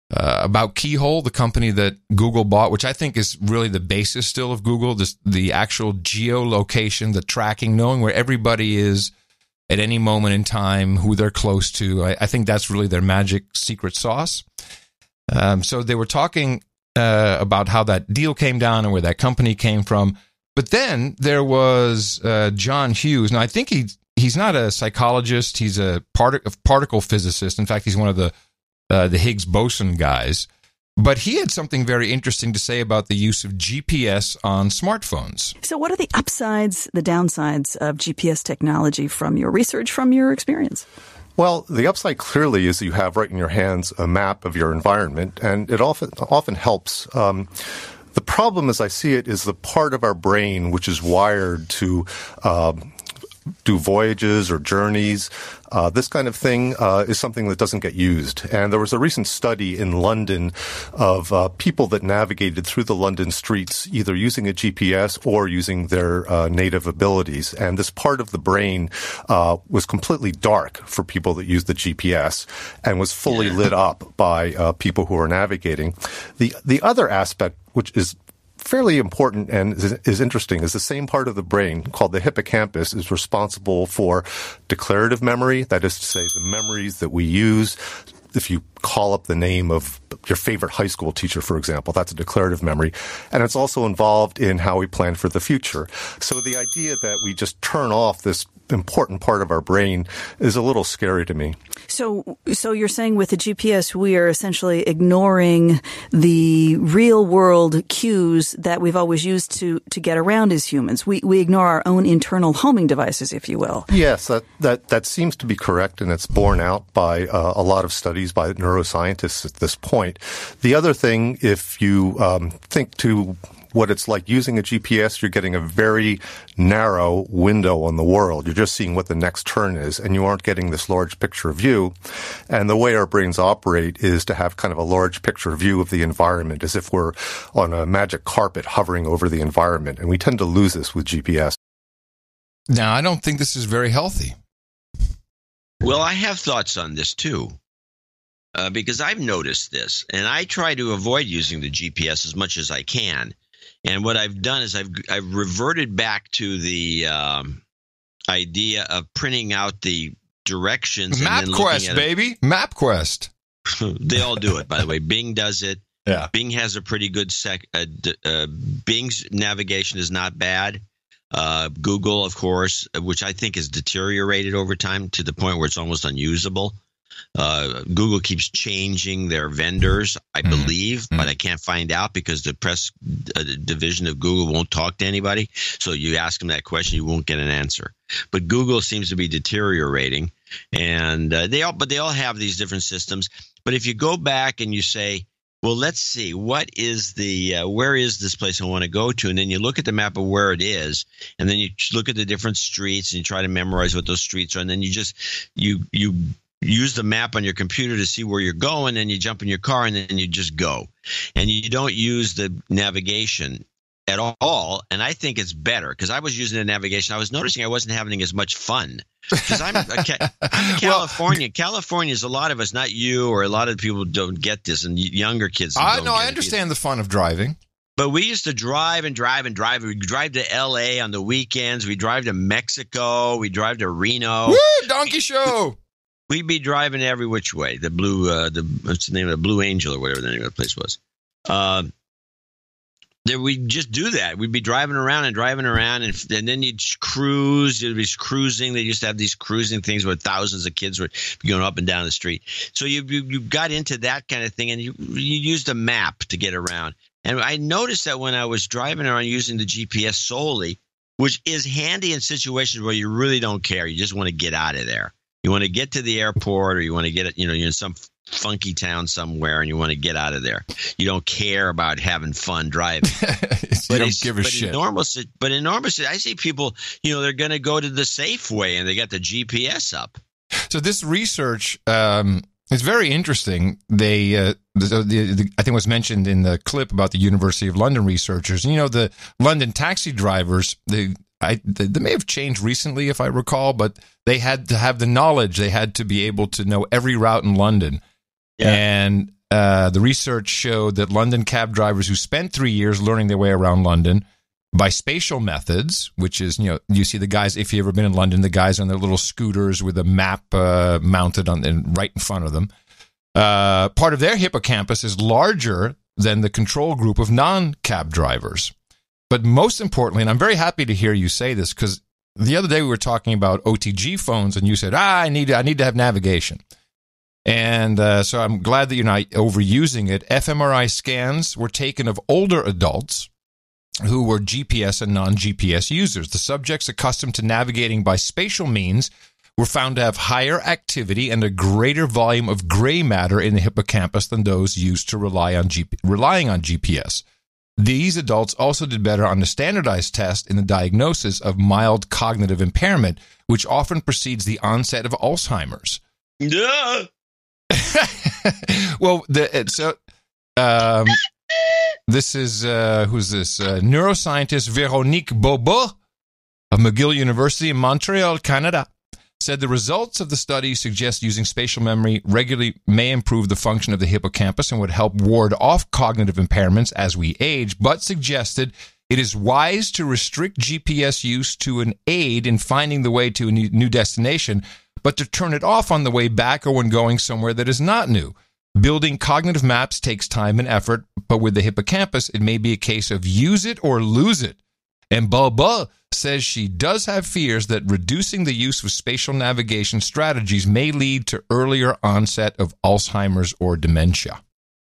about Keyhole, the company that Google bought, which I think is really the basis still of Google, the actual geolocation, the tracking, knowing where everybody is at any moment in time, who they're close to. I think that's really their magic secret sauce. So they were talking about how that deal came down and where that company came from. But then there was John Hughes. Now, I think he's not a psychologist. He's a particle physicist. In fact, he's one of the Higgs boson guys. But he had something very interesting to say about the use of GPS on smartphones. So what are the upsides, the downsides of GPS technology from your research, from your experience? Well, the upside clearly is you have right in your hands a map of your environment, and it often helps. The problem, as I see it, is the part of our brain which is wired to do voyages or journeys. This kind of thing is something that doesn't get used. And there was a recent study in London of people that navigated through the London streets either using a GPS or using their native abilities. And this part of the brain was completely dark for people that used the GPS and was fully lit up by people who were navigating. The other aspect, which is fairly important and is interesting, is the same part of the brain called the hippocampus is responsible for declarative memory. That is to say, the memories that we use. If you call up the name of your favorite high school teacher, for example, that's a declarative memory. And it's also involved in how we plan for the future. So the idea that we just turn off this important part of our brain is a little scary to me. So you're saying with the GPS, we are essentially ignoring the real world cues that we've always used to get around as humans. We ignore our own internal homing devices, if you will. Yes, that seems to be correct, and it's borne out by a lot of studies by neuroscientists at this point. The other thing, if you think to what it's like using a GPS, you're getting a very narrow window on the world. You're just seeing what the next turn is, and you aren't getting this large picture view. And the way our brains operate is to have kind of a large picture view of the environment, as if we're on a magic carpet hovering over the environment. And we tend to lose this with GPS. Now, I don't think this is very healthy. Well, I have thoughts on this, too. Because I've noticed this, and I try to avoid using the GPS as much as I can. And what I've done is I've reverted back to the idea of printing out the directions. MapQuest, baby. MapQuest. They all do it, by the way. Bing does it. Yeah. Bing has a pretty good Bing's navigation is not bad. Google, of course, which I think has deteriorated over time to the point where it's almost unusable. Google keeps changing their vendors, I believe, but I can't find out because the press division of Google won't talk to anybody. So you ask them that question, you won't get an answer. But Google seems to be deteriorating, and they all have these different systems. But if you go back and you say, well, let's see, what is where is this place I want to go to? And then you look at the map of where it is, and then you look at the different streets and you try to memorize what those streets are, and then you use the map on your computer to see where you're going, and you jump in your car, and then you just go. And you don't use the navigation at all, and I think it's better because I was using the navigation. I was noticing I wasn't having as much fun because I'm California. California is a lot of us, not you, or a lot of people don't get this, and younger kids don't get it. I understand the fun of driving. But we used to drive and drive and drive. We'd drive to L.A. on the weekends. We'd drive to Mexico. We'd drive to Reno. Woo! Donkey show! We'd be driving every which way. The what's the name of the Blue Angel or whatever the name of the place was. We'd just do that. We'd be driving around, and then you'd cruise. You'd be cruising. They used to have these cruising things where thousands of kids were going up and down the street. So you got into that kind of thing, and you used a map to get around. And I noticed that when I was driving around using the GPS solely, which is handy in situations where you really don't care. You just want to get out of there. You want to get to the airport, or you want to get it, you're in some funky town somewhere and you want to get out of there. You don't care about having fun driving. You don't give a shit. In normal, I see people, they're going to go to the Safeway and they got the GPS up. So this research is very interesting. They, I think it was mentioned in the clip about the University of London researchers. The London taxi drivers, they may have changed recently, if I recall, but they had to have the knowledge. They had to be able to know every route in London. Yeah. And the research showed that London cab drivers who spent 3 years learning their way around London by spatial methods, which is, you see the guys, if you've ever been in London, the guys on their little scooters with a map mounted right in front of them. Part of their hippocampus is larger than the control group of non-cab drivers. But most importantly, and I'm very happy to hear you say this, because the other day we were talking about OTG phones, and you said, I need to have navigation. And so I'm glad that you're not overusing it. fMRI scans were taken of older adults who were GPS and non-GPS users. The subjects accustomed to navigating by spatial means were found to have higher activity and a greater volume of gray matter in the hippocampus than those used to relying on GPS. These adults also did better on the standardized test in the diagnosis of mild cognitive impairment, which often precedes the onset of Alzheimer's. Yeah. Well, this is, who's this? Neuroscientist Véronique Bobo of McGill University in Montreal, Canada, said the results of the study suggest using spatial memory regularly may improve the function of the hippocampus and would help ward off cognitive impairments as we age, but suggested it is wise to restrict GPS use to an aid in finding the way to a new destination, but to turn it off on the way back or when going somewhere that is not new. Building cognitive maps takes time and effort, but with the hippocampus, it may be a case of use it or lose it. And Bobo says she does have fears that reducing the use of spatial navigation strategies may lead to earlier onset of Alzheimer's or dementia.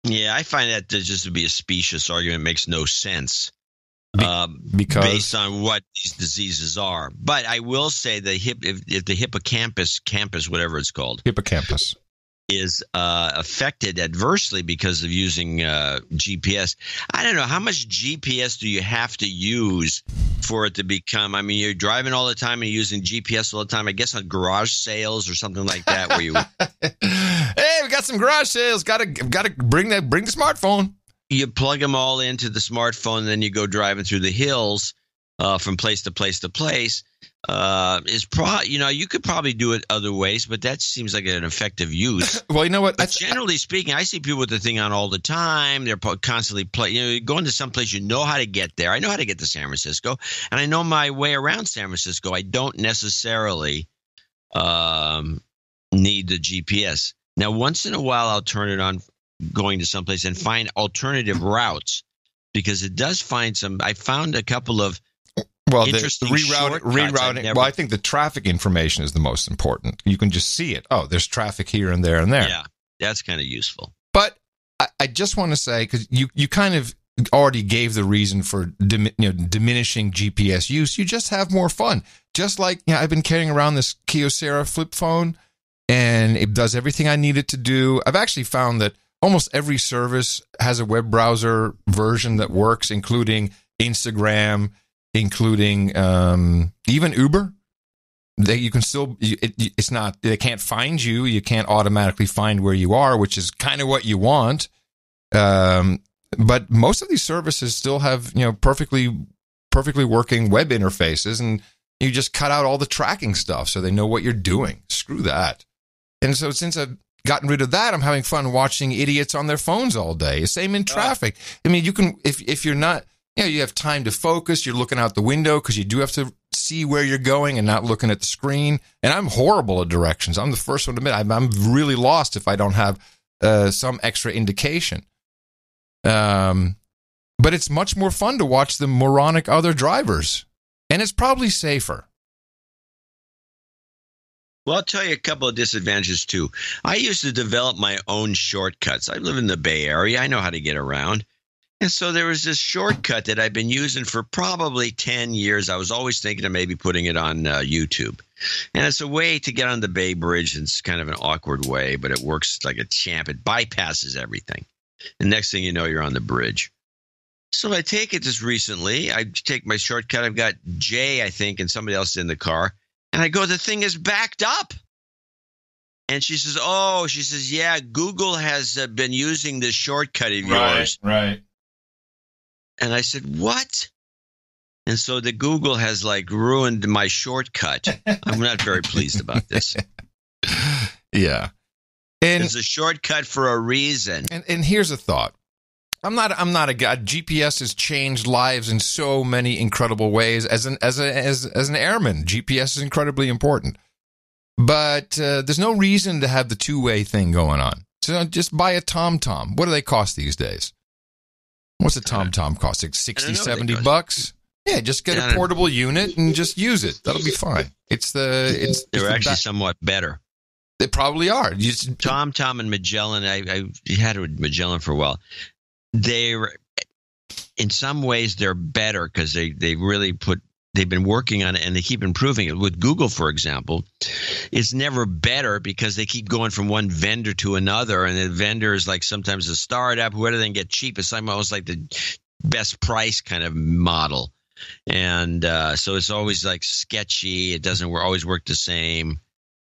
Yeah, I find that just to be a specious argument. It makes no sense because based on what these diseases are. But I will say that if the hippocampus, whatever it's called, hippocampus, is affected adversely because of using GPS. I don't know, how much GPS do you have to use for it to become, I mean, you're driving all the time and using GPS all the time, I guess on garage sales or something like that where you hey, we got some garage sales, gotta bring the smartphone. You plug them all into the smartphone and then you go driving through the hills from place to place to place. You could probably do it other ways, but that seems like an effective use. Well, you know what? But generally speaking, I see people with the thing on all the time. They're constantly going to some place, you know how to get there. I know how to get to San Francisco, and I know my way around San Francisco. I don't necessarily need the GPS. Now, once in a while, I'll turn it on going to someplace and find alternative routes because it does find some. I found a couple of interesting rerouting. Well, I think the traffic information is the most important. You can just see it. Oh, there's traffic here and there and there. Yeah, that's kind of useful. But I just want to say, because you kind of already gave the reason for diminishing GPS use. You just have more fun. Just like I've been carrying around this Kyocera flip phone, and it does everything I need it to do. I've actually found that almost every service has a web browser version that works, including Instagram, including even Uber. You can still, it's not, they can't find you. You can't automatically find where you are, which is kind of what you want. But most of these services still have, perfectly working web interfaces, and you just cut out all the tracking stuff so they know what you're doing. Screw that. And so since I've gotten rid of that, I'm having fun watching idiots on their phones all day. Same in traffic. I mean, you can, if you're not, you have time to focus, you're looking out the window because you do have to see where you're going and not looking at the screen. And I'm horrible at directions. I'm the first one to admit I'm really lost if I don't have some extra indication. But it's much more fun to watch the moronic other drivers. And it's probably safer. Well, I'll tell you a couple of disadvantages, too. I used to develop my own shortcuts. I live in the Bay Area. I know how to get around. And so there was this shortcut that I've been using for probably 10 years. I was always thinking of maybe putting it on YouTube. And it's a way to get on the Bay Bridge. It's kind of an awkward way, but it works like a champ. It bypasses everything. And next thing you know, you're on the bridge. So I take it just recently. I take my shortcut. I've got Jay, I think, and somebody else in the car. And I go, the thing is backed up. And she says, yeah, Google has been using this shortcut of yours. Right. And I said, what? And so the Google has ruined my shortcut. I'm not very pleased about this. Yeah. And it's a shortcut for a reason. And here's a thought. I'm not a guy. GPS has changed lives in so many incredible ways. As an airman, GPS is incredibly important. But there's no reason to have the two-way thing going on. So just buy a TomTom. What do they cost these days? What's a TomTom cost? Like $60, $70? Yeah, just get a portable unit and just use it. That'll be fine. They're actually somewhat better. They probably are. TomTom and Magellan. I had it with Magellan for a while. They're in some ways they're better because they really they've been working on it, and they keep improving it. With Google, for example, it's never better because they keep going from one vendor to another, and the vendor is like sometimes a startup. Whether they can get cheap, it's almost like the best price kind of model. And so it's always like sketchy. It doesn't always work the same.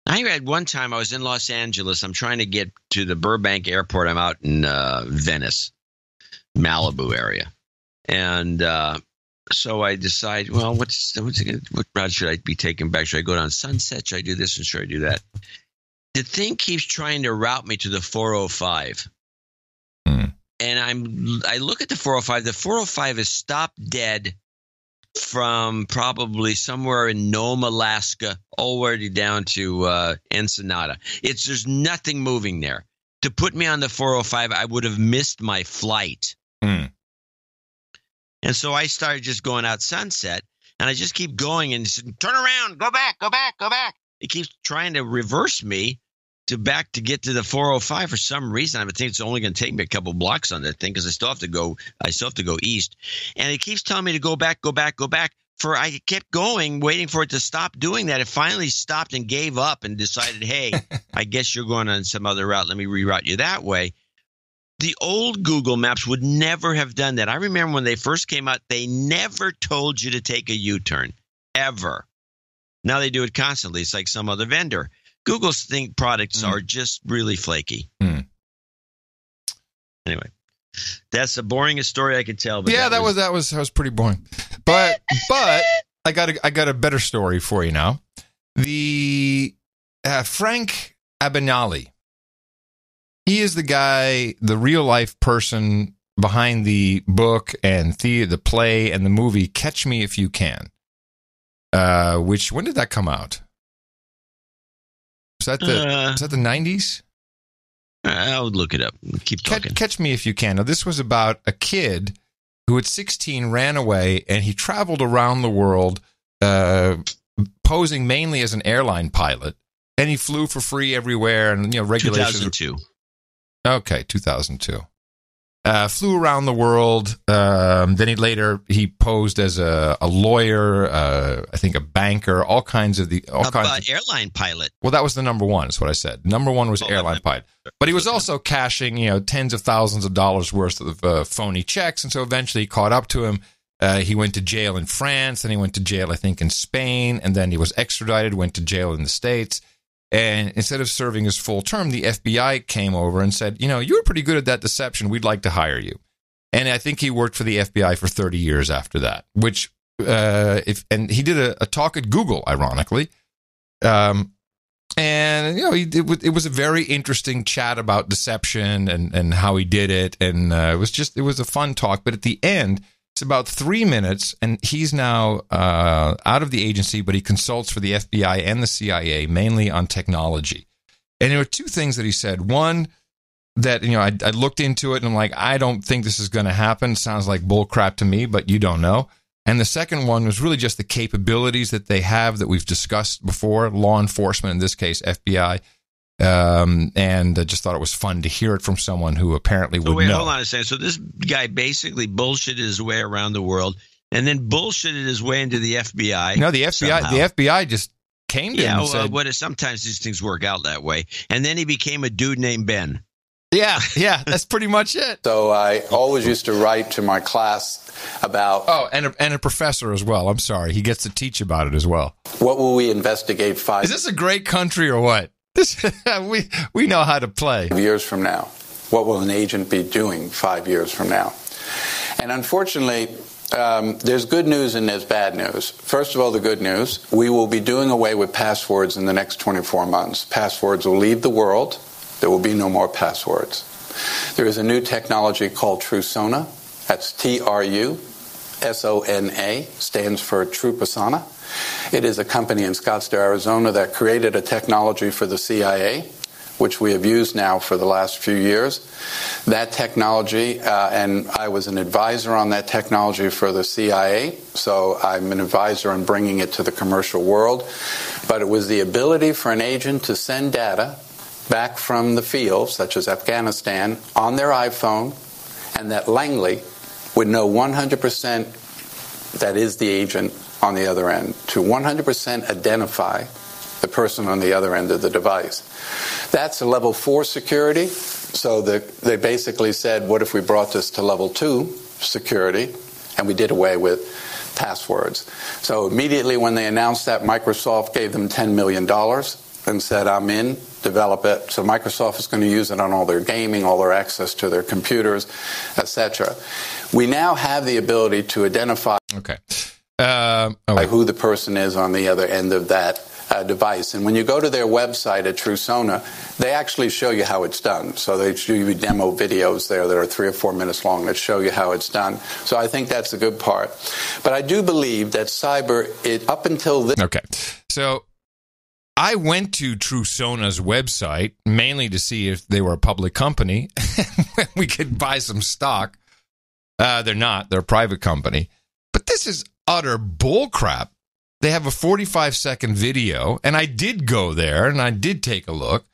I had one time I was in Los Angeles. I'm trying to get to the Burbank airport. I'm out in Venice, Malibu area. And so I decide, well, what route should I be taking back? Should I go down Sunset? Should I do this and should I do that? The thing keeps trying to route me to the 405. And I look at the 405. The 405 is stopped dead from probably somewhere in Nome, Alaska, all the way down to Ensenada. There's nothing moving there. To put me on the 405, I would have missed my flight. And so I started just going out Sunset, and I just keep going and said, turn around, go back, go back, go back. It keeps trying to reverse me to get to the 405 for some reason. I think it's only going to take me a couple blocks on that thing because I still have to go east. And it keeps telling me to go back, go back, go back. I kept going, waiting for it to stop doing that. It finally stopped and gave up and decided, hey, I guess you're going on some other route. Let me reroute you that way. The old Google Maps would never have done that. I remember when they first came out, they never told you to take a U-turn, ever. Now they do it constantly. It's like some other vendor. Google's products are just really flaky. Anyway, that's the boringest story I could tell. But yeah, that was pretty boring. But I got a better story for you now. The Frank Abagnale. He is the guy, the real life person behind the book and the play and the movie Catch Me If You Can. Which, when did that come out? Was that the 90s? I'll look it up. Keep talking. Catch Me If You Can. Now, this was about a kid who at 16 ran away, and he traveled around the world posing mainly as an airline pilot, and he flew for free everywhere, and regulations. 2002. Okay, 2002. Flew around the world. Then he posed as a lawyer, I think a banker, all kinds of airline pilot. Well, that was the number one. Is what I said. Number one was airline pilot, but he was also cashing, tens of thousands of dollars worth of phony checks, and so eventually he caught up to him. He went to jail in France, then he went to jail, I think, in Spain, and then he was extradited, went to jail in the States. And instead of serving his full term, the FBI came over and said, you were pretty good at that deception. We'd like to hire you. And I think he worked for the FBI for 30 years after that, which, and he did a talk at Google, ironically. And, it was a very interesting chat about deception and how he did it. And it was a fun talk. But at the end, it's about 3 minutes, and he's now out of the agency, but he consults for the FBI and the CIA, mainly on technology. And there were two things that he said. One, that, I looked into it, and I'm like, I don't think this is going to happen. Sounds like bullcrap to me, but you don't know. And the second one was really just the capabilities that they have that we've discussed before, law enforcement, in this case, FBI. And I just thought it was fun to hear it from someone who apparently would know. Hold on a second. So this guy basically bullshitted his way around the world, and then bullshitted his way into the FBI. No, the FBI just came to him and said, sometimes these things work out that way. And then he became a dude named Ben. Yeah, that's pretty much it. So I always used to write to my class about... Oh, and a professor as well. I'm sorry. He gets to teach about it as well. What will we investigate Is this a great country or what? We know how to play. 5 years from now? What will an agent be doing 5 years from now? And unfortunately, there's good news and there's bad news. First of all, the good news, we will be doing away with passwords in the next 24 months. Passwords will leave the world. There will be no more passwords. There is a new technology called TruSona. That's TRUSONA, stands for Trupasana. It is a company in Scottsdale, Arizona that created a technology for the CIA, which we have used now for the last few years. That technology, and I was an advisor on that technology for the CIA, so I'm an advisor on bringing it to the commercial world. But it was the ability for an agent to send data back from the field, such as Afghanistan, on their iPhone, and that Langley would know 100% that is the agent on the other end to 100% identify the person on the other end of the device. That's a level 4 security. So they basically said, what if we brought this to level 2 security? And we did away with passwords. So immediately when they announced that, Microsoft gave them $10 million and said, I'm in, develop it. So Microsoft is going to use it on all their gaming, all their access to their computers, etc. We now have the ability to identify who the person is on the other end of that device. And when you go to their website at TruSona, they actually show you how it's done. So they show you demo videos there that are 3 or 4 minutes long that show you how it's done. So I think that's a good part. But I do believe that cyber, up until this... Okay. So I went to TruSona's website mainly to see if they were a public company. We could buy some stock. They're not. They're a private company. But this is utter bullcrap. They have a 45-second video, and I did go there, and I did take a look,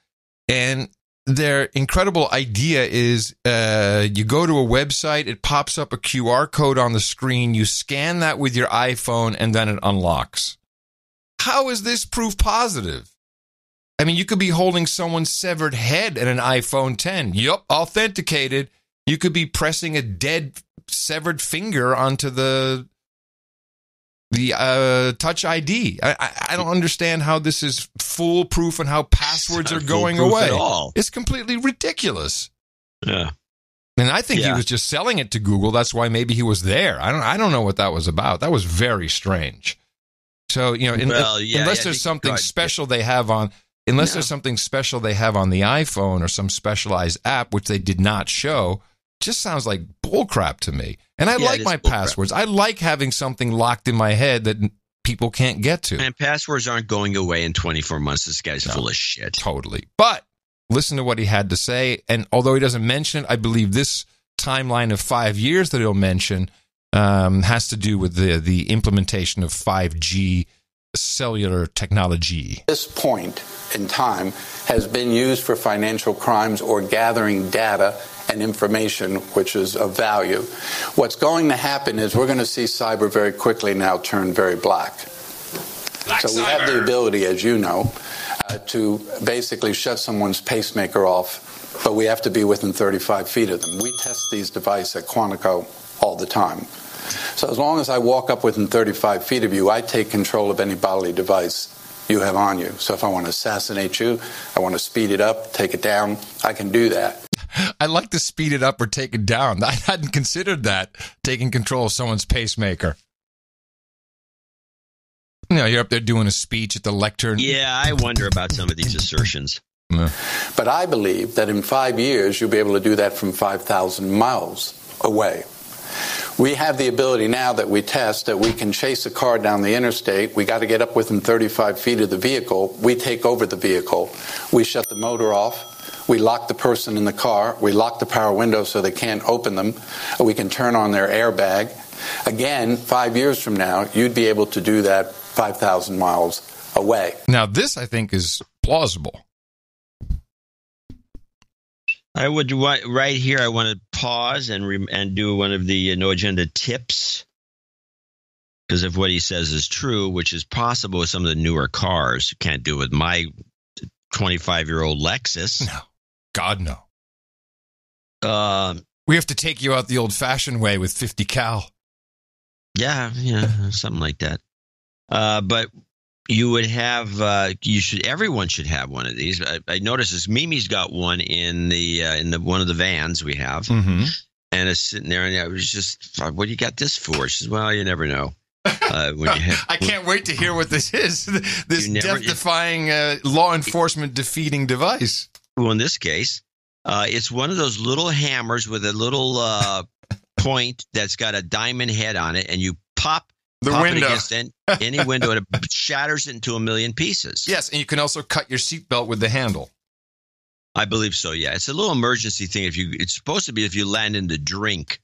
and their incredible idea is you go to a website, it pops up a QR code on the screen, you scan that with your iPhone, and then it unlocks. How is this proof positive? I mean, you could be holding someone's severed head in an iPhone 10. Yup, authenticated. You could be pressing a dead, severed finger onto the Touch ID. I don't understand how this is foolproof and how passwords are going away. At all. It's completely ridiculous. Yeah. And I think he was just selling it to Google. That's why maybe he was there. I don't know what that was about. That was very strange. So, unless there's something special they have on, there's something special they have on the iPhone or some specialized app, which they did not show, just sounds like bullcrap to me. And I like my passwords. I like having something locked in my head that people can't get to. And passwords aren't going away in 24 months. This guy's full of shit. Totally. But listen to what he had to say. And although he doesn't mention it, I believe this timeline of 5 years that he'll mention has to do with the implementation of 5G cellular technology. This point in time has been used for financial crimes or gathering data and information which is of value. What's going to happen is we're going to see cyber very quickly now turn very black. So we have the ability, as you know, to basically shut someone's pacemaker off, but we have to be within 35 feet of them. We test these devices at Quantico all the time. So as long as I walk up within 35 feet of you, I take control of any bodily device you have on you. So if I want to assassinate you, I want to speed it up, take it down, I can do that. I like to speed it up or take it down. I hadn't considered that, taking control of someone's pacemaker. You're up there doing a speech at the lectern. Yeah, I wonder about some of these assertions. But I believe that in 5 years, you'll be able to do that from 5,000 miles away. We have the ability now that we test that we can chase a car down the interstate. We got to get up within 35 feet of the vehicle. We take over the vehicle. We shut the motor off. We lock the person in the car. We lock the power windows so they can't open them. We can turn on their airbag. Again, 5 years from now, you'd be able to do that 5,000 miles away. Now, this, I think, is plausible. I would right here. I want to pause and do one of the no agenda tips, because if what he says is true, which is possible with some of the newer cars, you can't do it with my 25-year-old Lexus. No, God no. We have to take you out the old-fashioned way with 50 cal. Yeah, something like that. But you would have, everyone should have one of these. I noticed this. Mimi's got one in the one of the vans we have, and it's sitting there. And I was just, what do you got this for? She says, well, you never know. I can't wait to hear what this is. This death-defying, law enforcement defeating device. Well, in this case, it's one of those little hammers with a little point that's got a diamond head on it, and you pop window it against any window, and it shatters it into a million pieces. Yes, and you can also cut your seatbelt with the handle. I believe so. Yeah, it's a little emergency thing. It's supposed to be if you land in the drink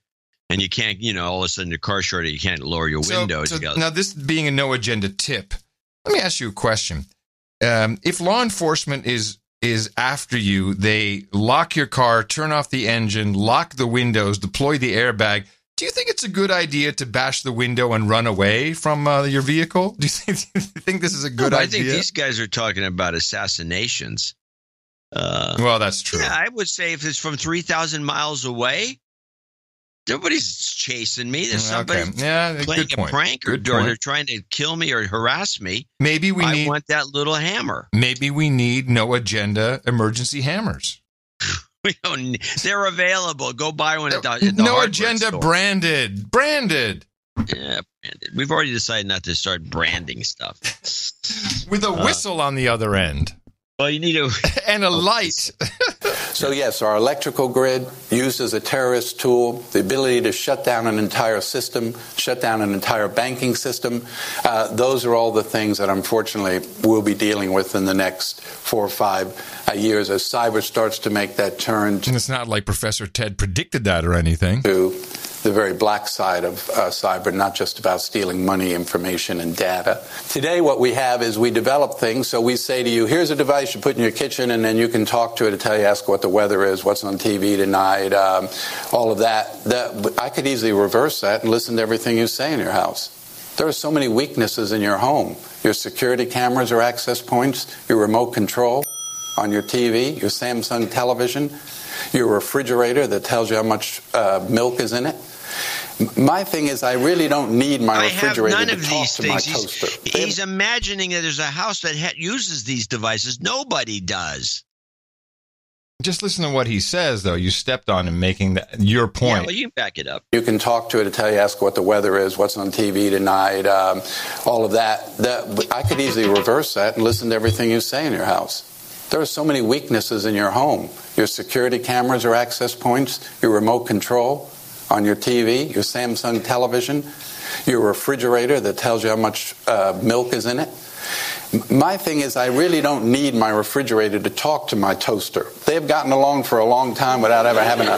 and you can't, all of a sudden your car's shorted, you can't lower your windows. So now, this being a no agenda tip, let me ask you a question. If law enforcement is after you, they lock your car, turn off the engine, lock the windows, deploy the airbag. Do you think it's a good idea to bash the window and run away from your vehicle? Do you think this is a good idea? I think these guys are talking about assassinations. Well, that's true. Yeah, I would say if it's from 3,000 miles away, nobody's chasing me. There's somebody playing a prank or they're trying to kill me or harass me. Maybe I want that little hammer. Maybe we need no agenda emergency hammers. They're available. Go buy one at the No agenda store. Branded. Yeah, branded. We've already decided not to start branding stuff. With a whistle on the other end. Well, you need and a light. So yes, our electrical grid used as a terrorist tool, the ability to shut down an entire system, shut down an entire banking system, those are all the things that unfortunately we'll be dealing with in the next 4 or 5 years as cyber starts to make that turn. And it's not like Professor Ted predicted that or anything. To the very black side of cyber, not just about stealing money, information, and data. Today what we have is we develop things, so we say to you, here's a device you put in your kitchen, and then you can talk to it to tell you, ask what the weather is, what's on TV tonight, all of that. I could easily reverse that and listen to everything you say in your house. There are so many weaknesses in your home. Your security cameras are access points, your remote control on your TV, your Samsung television, your refrigerator that tells you how much milk is in it. My thing is, I really don't need my refrigerator to talk to my toaster. He's imagining that there's a house that uses these devices. Nobody does. Just listen to what he says, though. You stepped on him making your point. Yeah, well, you back it up. You can talk to it to tell you, ask what the weather is, what's on TV tonight, all of that. I could easily reverse that and listen to everything you say in your house. There are so many weaknesses in your home. Your security cameras are access points, your remote control on your TV, your Samsung television, your refrigerator that tells you how much milk is in it. My thing is, I really don't need my refrigerator to talk to my toaster. They've gotten along for a long time without ever having a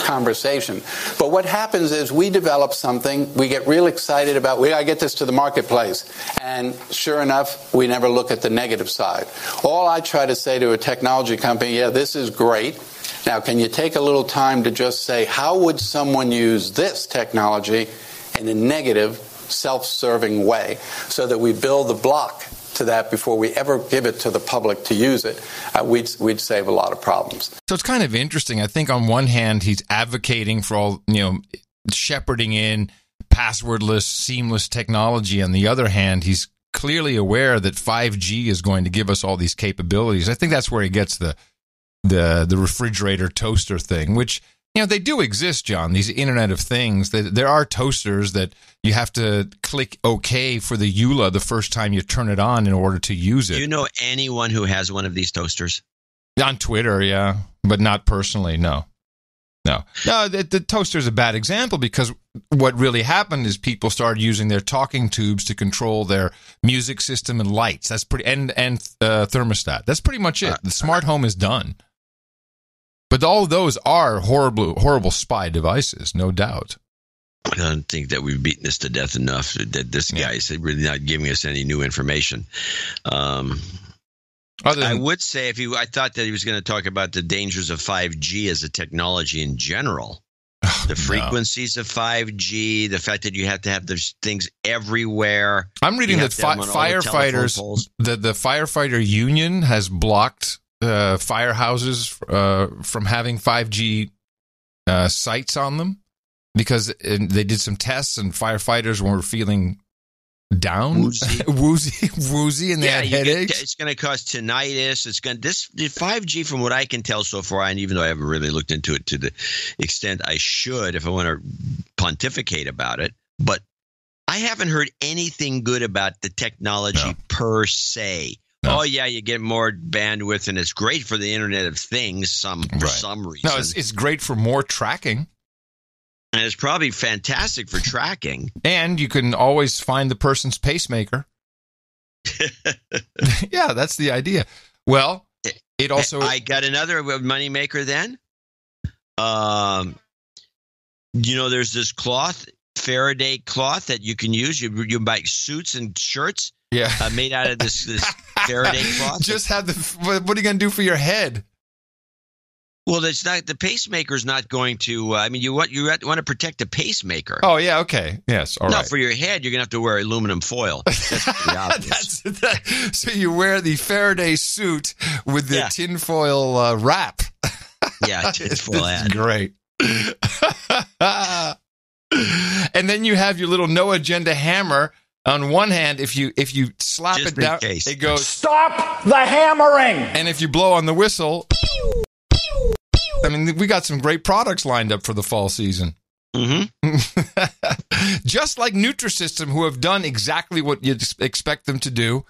conversation. But what happens is we develop something, we get real excited about, we gotta get this to the marketplace. And sure enough, we never look at the negative side. All I try to say to a technology company, yeah, this is great. Now, can you take a little time to just say, how would someone use this technology in a negative, self-serving way so that we build the block to that before we ever give it to the public to use it? We'd save a lot of problems. So it's kind of interesting. I think on one hand, he's advocating for all, shepherding in passwordless, seamless technology. On the other hand, he's clearly aware that 5G is going to give us all these capabilities. I think that's where he gets the refrigerator toaster thing, which, they do exist, John, these Internet of Things. There are toasters that you have to click OK for the EULA the first time you turn it on in order to use it. Do you know anyone who has one of these toasters? On Twitter, yeah, but not personally, no. The toaster is a bad example because what really happened is people started using their talking tubes to control their music system and lights. That's pretty and thermostat. That's pretty much it. The smart home is done. But all of those are horrible spy devices, no doubt. I don't think that we've beaten this to death enough. That this guy is really not giving us any new information. I would say I thought that he was going to talk about the dangers of 5G as a technology in general. The frequencies of 5G, the fact that you have to have those things everywhere. I'm reading that firefighters, the firefighter union has blocked firehouses from having 5G sites on them because they did some tests and firefighters were feeling down, woozy, and they had headaches. It's going to cause tinnitus. The 5G, from what I can tell so far, and even though I haven't really looked into it to the extent I should, if I want to pontificate about it, but I haven't heard anything good about the technology per se. No. Oh, yeah, you get more bandwidth, and it's great for the Internet of Things for some reason. No, it's great for more tracking. And it's probably fantastic for tracking. And you can always find the person's pacemaker. Yeah, that's the idea. Well, it also... I got another moneymaker then. There's this cloth, Faraday cloth, that you can use. You buy suits and shirts. Yeah, made out of this Faraday cloth. Just have what are you going to do for your head? Well, it's not the pacemaker's not going to. I mean, you want to protect the pacemaker. Oh yeah, okay, yes, all right. No, for your head, you're gonna have to wear aluminum foil. That's pretty obvious. So you wear the Faraday suit with the tinfoil wrap. Yeah, tinfoil hat. Great. And then you have your little no agenda hammer. On one hand, if you slap Just it down, in case. it goes. Stop the hammering! And if you blow on the whistle, I mean, we got some great products lined up for the fall season. Mm-hmm. Just like Nutrisystem, who have done exactly what you'd expect them to do.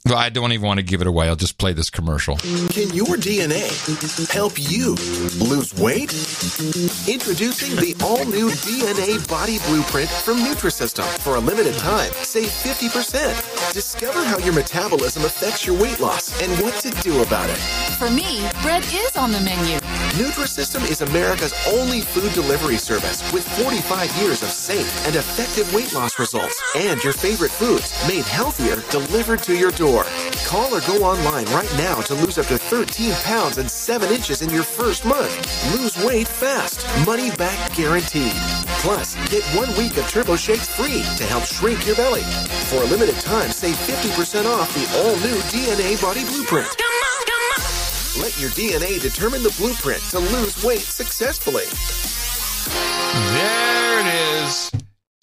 Well, I don't even want to give it away. I'll just play this commercial. Can your DNA help you lose weight? Introducing the all-new DNA Body Blueprint from Nutrisystem. For a limited time, save 50%. Discover how your metabolism affects your weight loss and what to do about it. For me, bread is on the menu. Nutrisystem is America's only food delivery service with 45 years of safe and effective weight loss results. And your favorite foods made healthier delivered to your door. Call or go online right now to lose up to 13 pounds and 7 inches in your first month. Lose weight fast. Money back guaranteed. Plus, get 1 week of Turbo Shakes free to help shrink your belly. For a limited time, save 50% off the all-new DNA Body Blueprint. Let your DNA determine the blueprint to lose weight successfully. There it is.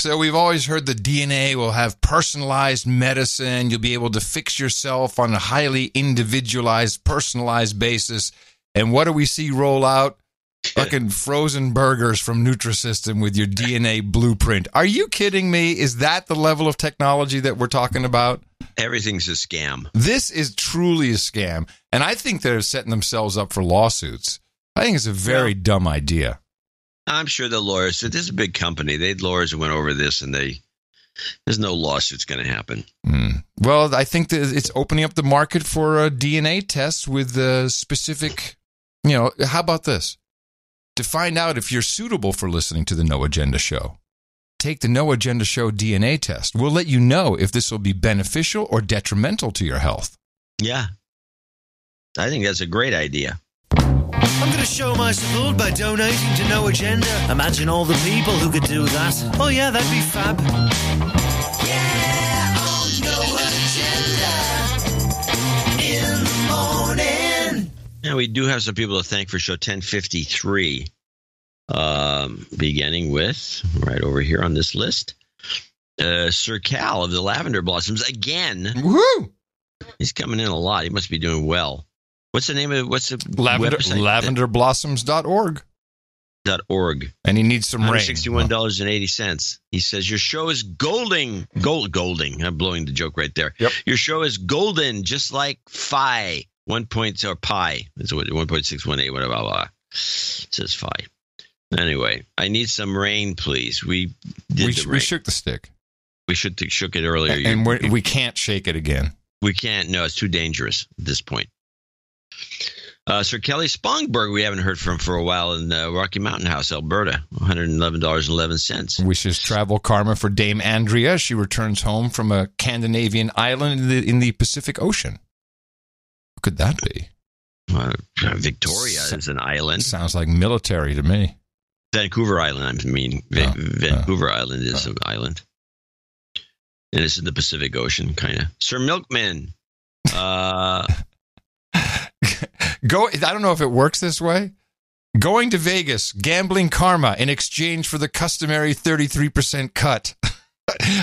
So we've always heard the DNA will have personalized medicine. You'll be able to fix yourself on a highly individualized, personalized basis. And what do we see roll out? Fucking frozen burgers from Nutrisystem with your DNA blueprint. Are you kidding me? Is that the level of technology that we're talking about? Everything's a scam. This is truly a scam. And I think they're setting themselves up for lawsuits. I think it's a very dumb idea. I'm sure the lawyers said, this is a big company. They had lawyers who went over this, and there's no lawsuits going to happen. Well, I think that it's opening up the market for a DNA test with specific, how about this? To find out if you're suitable for listening to the No Agenda Show, take the No Agenda Show DNA test. We'll let you know if this will be beneficial or detrimental to your health. Yeah. I think that's a great idea. I'm going to show my support by donating to No Agenda. Imagine all the people who could do that. Oh yeah, that'd be fab. Yeah, on No Agenda in the morning. Yeah, we do have some people to thank for show 1053. Beginning with, right over here on this list, Sir Cal of the Lavender Blossoms again. Woo! He's coming in a lot. He must be doing well. What's the name of it? What's the website? Lavenderblossoms.org. .org. And he needs some rain. $61.80. He says, your show is golding. I'm blowing the joke right there. Yep. Your show is golden, just like Phi. 1 point, or pi. It's 1.618, whatever. Blah, blah. It says Phi. Anyway, I need some rain, please. We shook the stick. We shook it earlier. And we can't shake it again. We can't. No, it's too dangerous at this point. Sir Kelly Spongberg, we haven't heard from for a while in Rocky Mountain House, Alberta, $111.11. Wishes travel karma for Dame Andrea. She returns home from a Scandinavian island in the Pacific Ocean. What could that be? Victoria is an island. Sounds like military to me. Vancouver Island, Vancouver Island is an island. And it's in the Pacific Ocean, kind of. Sir Milkman. I don't know if it works this way. Going to Vegas, gambling karma in exchange for the customary 33% cut.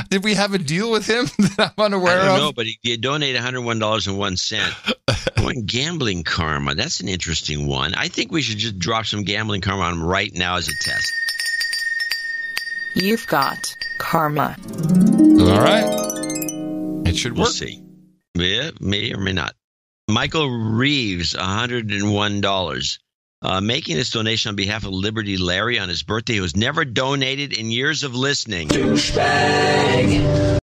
Did we have a deal with him that I'm unaware of? I don't know, but he donated $101.01. Going gambling karma. That's an interesting one. I think we should just drop some gambling karma on him right now as a test. You've got karma. All right. It should work. We'll see. Yeah, may or may not. Michael Reeves, $101. Making this donation on behalf of Liberty Larry on his birthday, who has never donated in years of listening. Douchebag.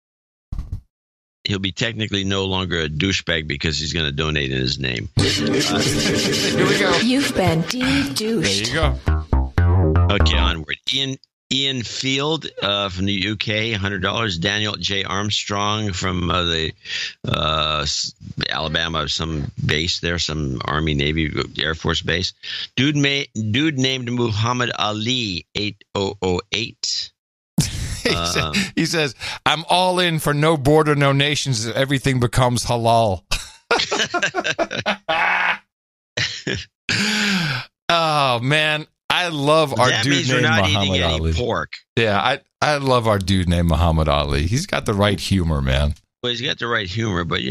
He'll be technically no longer a douchebag because he's going to donate in his name. Here we go. You've been de-douched. There you go. Okay, onward. Ian Field from the UK, $100. Daniel J. Armstrong from the Alabama, some base there, some Army, Navy, Air Force base. Dude named Muhammad Ali, 8008. He says, I'm all in for no border, no nations. Everything becomes halal. Oh, man. I love our dude named Muhammad Ali. Pork. Yeah, I love our dude named Muhammad Ali. He's got the right humor, man. Well, he's got the right humor, but I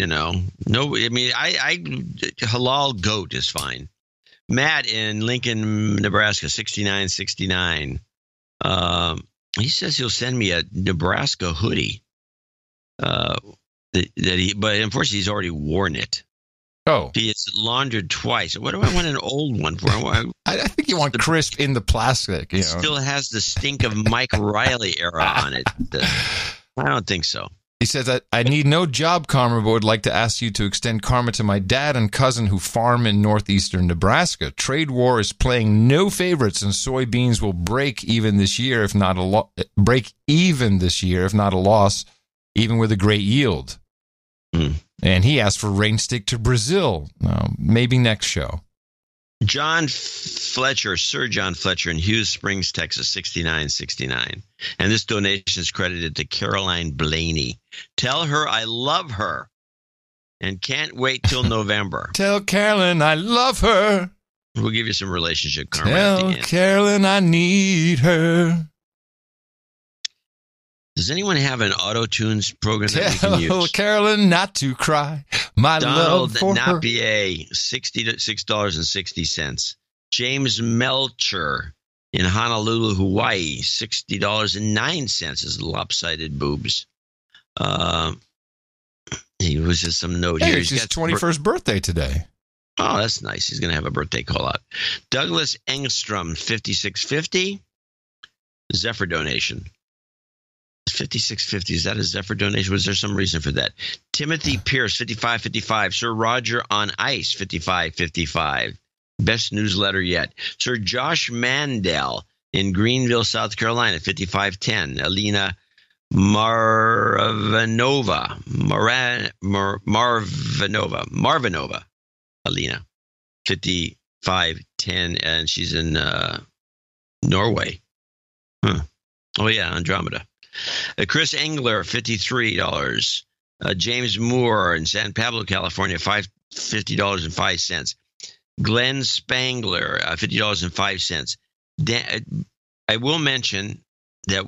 halal goat is fine. Matt in Lincoln, Nebraska, 6969. He says he'll send me a Nebraska hoodie. But unfortunately, he's already worn it. Oh. It's laundered twice. What do I want an old one for? I think you want crisp in the plastic. You know. Still has the stink of Mike Riley era on it. I don't think so. He says that I need no job karma, but would like to ask you to extend karma to my dad and cousin who farm in northeastern Nebraska. Trade war is playing no favorites, and soybeans will break even this year, if not a loss, even with a great yield. And he asked for rain stick to Brazil. Maybe next show. Sir John Fletcher in Hughes Springs, Texas, 6969. And this donation is credited to Caroline Blaney. Tell her I love her and can't wait till November. Tell Carolyn I love her. We'll give you some relationship karma at Tell the end. Carolyn I need her. Does anyone have an auto-tunes program that we can use? Tell Carolyn not to cry. My Donald love for Napier, $6.60. James Melcher in Honolulu, Hawaii, $60.09 is lopsided boobs. He was just some note here. It's his 21st birthday today. Oh, that's nice. He's going to have a birthday call out. Douglas Engstrom, $56.50. Zephyr donation. $56.50. Is that a Zephyr donation? Was there some reason for that? Timothy Pierce, $55.55. Sir Roger on Ice, $55.55. Best newsletter yet. Sir Josh Mandel in Greenville, South Carolina, $55.10. Alina Marvinova, Alina, $55.10, and she's in Norway. Oh yeah, Andromeda. Chris Engler, $53. James Moore in San Pablo, California, $50.05. Glenn Spangler, $50.05. I will mention that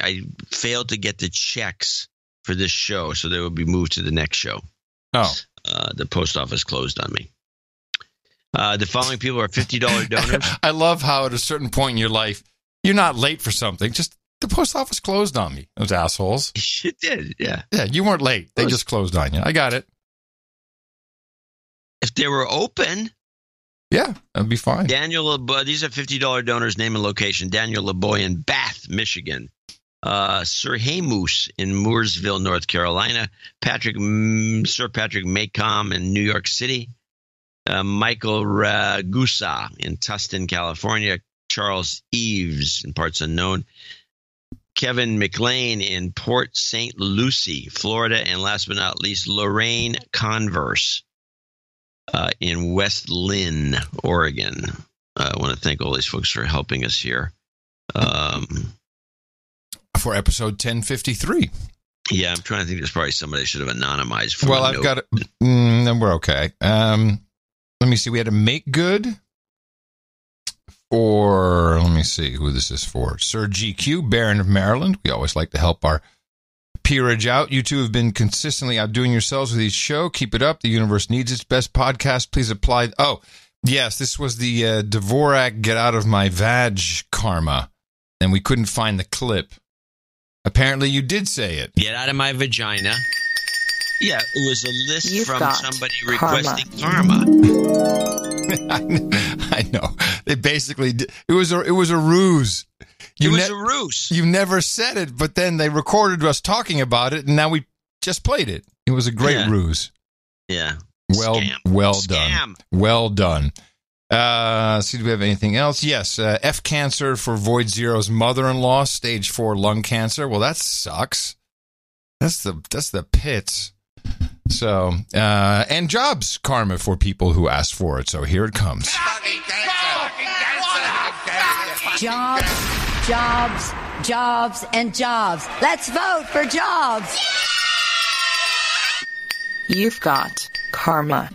I failed to get the checks for this show, so they will be moved to the next show. Oh. The post office closed on me. The following people are $50 donors. I love how at a certain point in your life, you're not late for something, just the post office closed on me. Those assholes. It did, yeah. Yeah, you weren't late. They just closed on you. I got it. If they were open. Yeah, that'd be fine. Daniel, these are $50 donors, name and location. Daniel LeBoy in Bath, Michigan. Sir Haymoose in Mooresville, North Carolina. Sir Patrick Maycom in New York City. Michael Ragusa in Tustin, California. Charles Eves in Parts Unknown. Kevin McLean in Port St. Lucie, Florida. And last but not least, Lorraine Converse in West Lynn, Oregon. I want to thank all these folks for helping us here. For episode 1053. Yeah, I'm trying to think. There's probably somebody I should have anonymized. Well, I've got it. Then we're okay. Let me see. We had a make good. Or let me see who this is for. Sir GQ, Baron of Maryland. We always like to help our peerage out. You two have been consistently outdoing yourselves with each show. Keep it up. The universe needs its best podcast. Please apply. Oh, yes, this was the Dvorak Get Out of My Vag karma. And we couldn't find the clip. Apparently you did say it. Get out of my vagina. Yeah, it was a list from somebody requesting karma. I know. They basically did. It was a ruse. It was a ruse. You never said it, but then they recorded us talking about it, and now we just played it. It was a great ruse. Yeah. Well done. Well done. See, do we have anything else? Yes, F cancer for Void Zero's mother-in-law, stage 4 lung cancer. Well, that sucks. That's the pits. So, and jobs karma for people who asked for it. So here it comes. Jobs, jobs, jobs, and jobs. Let's vote for jobs. You've got karma.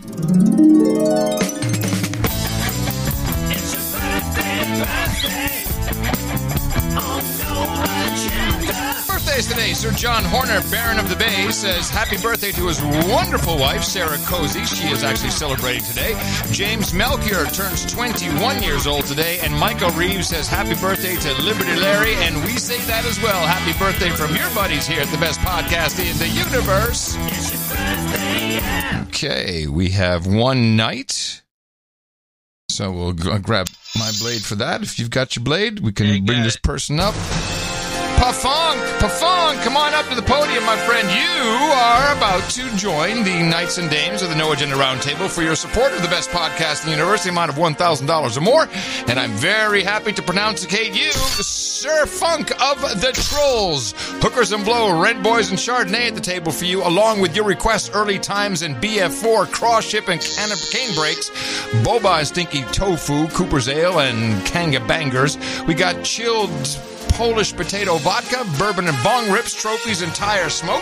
Birthdays today. Sir John Horner, Baron of the Bay, says happy birthday to his wonderful wife, Sarah Cozy. She is actually celebrating today. James Melchior turns 21 years old today. And Michael Reeves says happy birthday to Liberty Larry. And we say that as well. Happy birthday from your buddies here at the best podcast in the universe. It's your birthday, yeah. Okay, we have one night. So we'll grab my blade for that. If you've got your blade, we can bring this person up. Pafunk, come on up to the podium, my friend. You are about to join the Knights and Dames of the No Agenda Roundtable for your support of the best podcast in the universe, the amount of $1,000 or more. And I'm very happy to pronounceate you, Sir Funk of the Trolls. Hookers and Blow, Rent Boys, and Chardonnay at the table for you, along with your requests, Early Times, and BF4, Cross Ship, and Cane Breaks, Boba and Stinky Tofu, Cooper's Ale, and Kanga Bangers. We got chilled Polish potato vodka, bourbon and bong rips, trophies and tire smoke.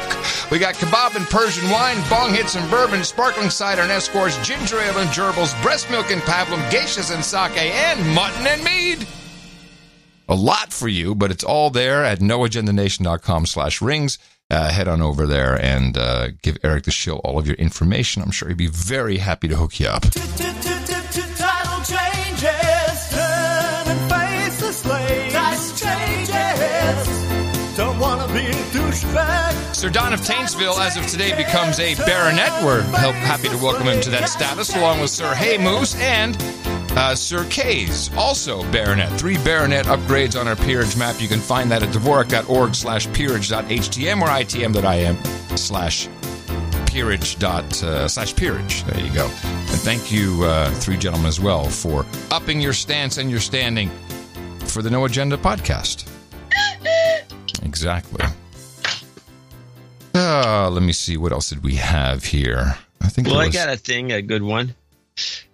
We got kebab and Persian wine, bong hits and bourbon, sparkling cider and escorts, ginger ale and gerbils, breast milk and pablum, geishas and sake, and mutton and mead. A lot for you, but it's all there at noagendanation.com/rings. Head on over there and give Eric the Shill all of your information. I'm sure he'd be very happy to hook you up. Title changes, turn and face the slave. Nice changes, don't want to be a douchebag. Sir Don of Taintsville, as of today, becomes a baronet. We're happy to welcome him to that status, along with Sir Hey Moose and Sir K's, also baronet. 3 baronet upgrades on our peerage map. You can find that at dvorak.org/peerage.htm or itm.im/peerage. There you go. And thank you, 3 gentlemen, as well, for upping your stance and your standing for the No Agenda podcast. Exactly. Let me see. What else did we have here? I got a thing, a good one.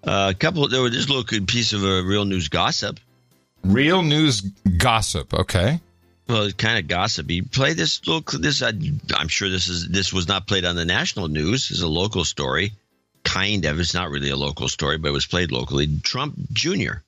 There was this little good piece of real news gossip. Real news gossip, okay. Well, it's kind of gossipy. Play this little. I'm sure this was not played on the national news. It's a local story, kind of. It's not really a local story, but it was played locally. Trump Jr.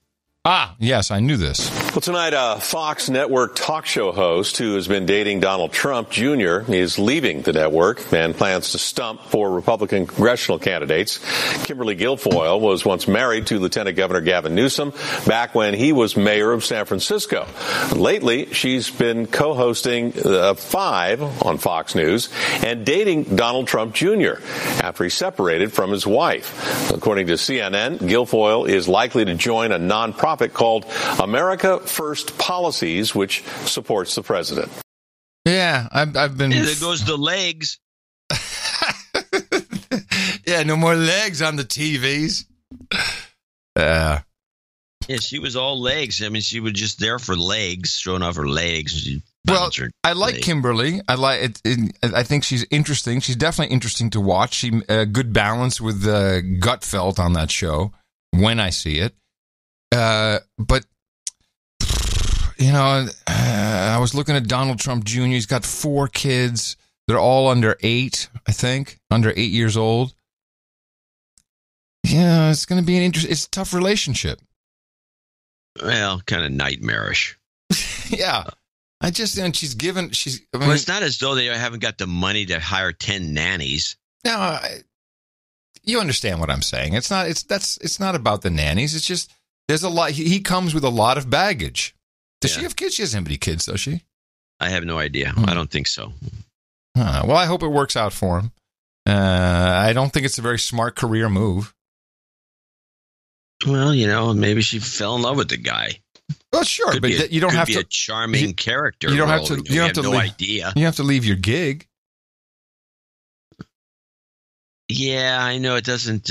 Ah, yes, I knew this. Well, tonight, a Fox network talk show host who has been dating Donald Trump Jr. is leaving the network and plans to stump 4 Republican congressional candidates. Kimberly Guilfoyle was once married to Lieutenant Governor Gavin Newsom back when he was mayor of San Francisco. Lately, she's been co-hosting 5 on Fox News and dating Donald Trump Jr. after he separated from his wife. According to CNN, Guilfoyle is likely to join a nonprofit called America First Policies, which supports the president. Yeah, I've been... There goes the legs. Yeah, no more legs on the TVs. Yeah, she was all legs. I mean, she was just there for legs, showing off her legs. Well, I like Kimberly. I like it. I think she's interesting. She's definitely interesting to watch. She good balance with Gutfeld on that show when I see it. But, you know, I was looking at Donald Trump Jr. He's got 4 kids. They're all under 8, I think, under 8 years old. Yeah, it's going to be it's a tough relationship. Well, kind of nightmarish. Yeah. Well, it's not as though they haven't got the money to hire 10 nannies. No, you understand what I'm saying. It's not about the nannies. It's just, there's a lot. He comes with a lot of baggage. Does she have kids? She doesn't have any kids, does she? I have no idea. I don't think so. Well, I hope it works out for him. I don't think it's a very smart career move. Well, you know, maybe she fell in love with the guy. Well, sure, but you don't have to be a charming character. You don't have to. You have no idea. You have to leave your gig. Yeah, I know it doesn't.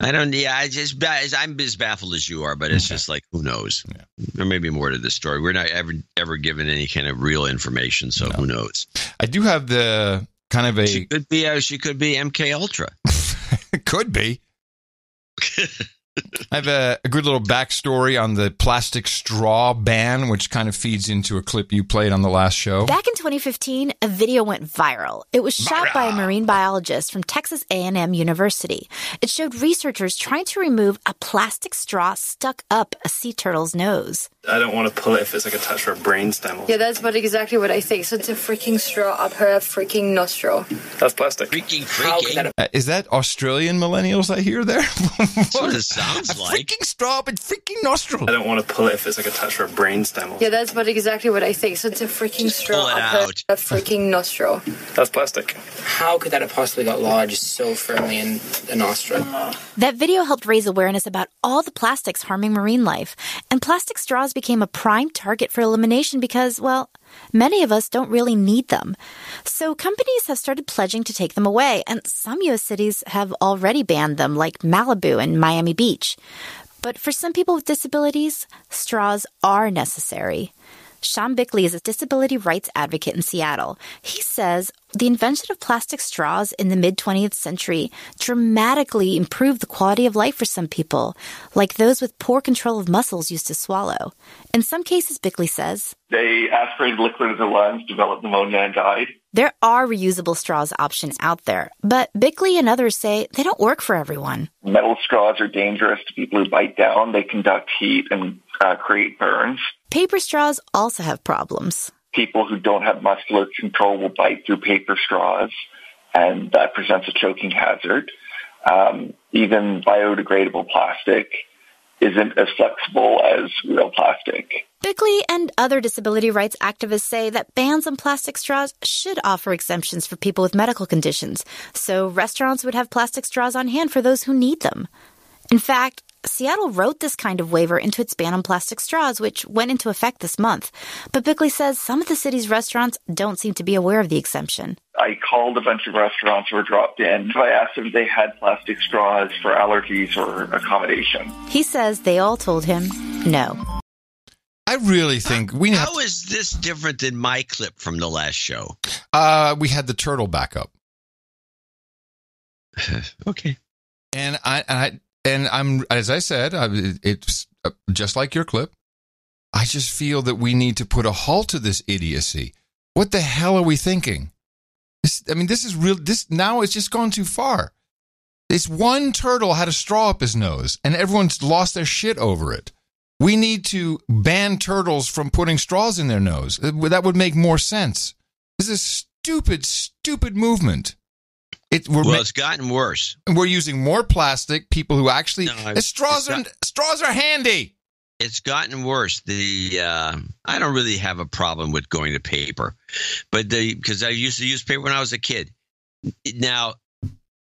I don't. Yeah, I'm as baffled as you are, but it's just like, who knows? Yeah. There may be more to this story. We're not ever given any kind of real information, so who knows? I do have the kind of a. She could be MK Ultra. Could be. I have a good little backstory on the plastic straw ban, which kind of feeds into a clip you played on the last show. Back in 2015, a video went viral. It was shot by a marine biologist from Texas A&M University. It showed researchers trying to remove a plastic straw stuck up a sea turtle's nose. I don't want to pull it if it's like attached to a brainstem. Yeah, that's about exactly what I think. So it's a freaking straw up her freaking nostril. That's plastic. Freaking. Is that Australian millennials I hear there? That's what it sounds like. Freaking straw up and freaking nostril. I don't want to pull it if it's like attached to a brainstem. Yeah, that's about exactly what I think. So it's a freaking straw up her freaking nostril. That's plastic. How could that have possibly got lodged so firmly in the nostril? That video helped raise awareness about all the plastics harming marine life. And plastic straws became a prime target for elimination because, well, many of us don't really need them. So companies have started pledging to take them away, and some U.S. cities have already banned them, like Malibu and Miami Beach. But for some people with disabilities, straws are necessary. Sean Bickley is a disability rights advocate in Seattle. He says the invention of plastic straws in the mid-20th century dramatically improved the quality of life for some people, like those with poor control of muscles used to swallow. In some cases, Bickley says, they aspirated liquid into the lungs, developed pneumonia, and died. There are reusable straws options out there, but Bickley and others say they don't work for everyone. Metal straws are dangerous to people who bite down. They conduct heat and create burns. Paper straws also have problems. People who don't have muscular control will bite through paper straws, and that presents a choking hazard. Even biodegradable plastic isn't as flexible as real plastic. Bickley and other disability rights activists say that bans on plastic straws should offer exemptions for people with medical conditions, so restaurants would have plastic straws on hand for those who need them. In fact, Seattle wrote this kind of waiver into its ban on plastic straws, which went into effect this month. But Bickley says some of the city's restaurants don't seem to be aware of the exemption. I called a bunch of restaurants who were dropped in. I asked them if they had plastic straws for allergies or accommodation. He says they all told him no. I really think we have How is this different than my clip from the last show? We had the turtle backup. Okay. And I'm, as I said, it's just like your clip. I just feel that we need to put a halt to this idiocy. What the hell are we thinking? This is real. This now it's just gone too far. This one turtle had a straw up his nose, and everyone's lost their shit over it. We need to ban turtles from putting straws in their nose. That would make more sense. This is a stupid movement. It's gotten worse. We're using more plastic. People who actually straws are handy. It's gotten worse. I don't really have a problem with going to paper, but because I used to use paper when I was a kid. Now,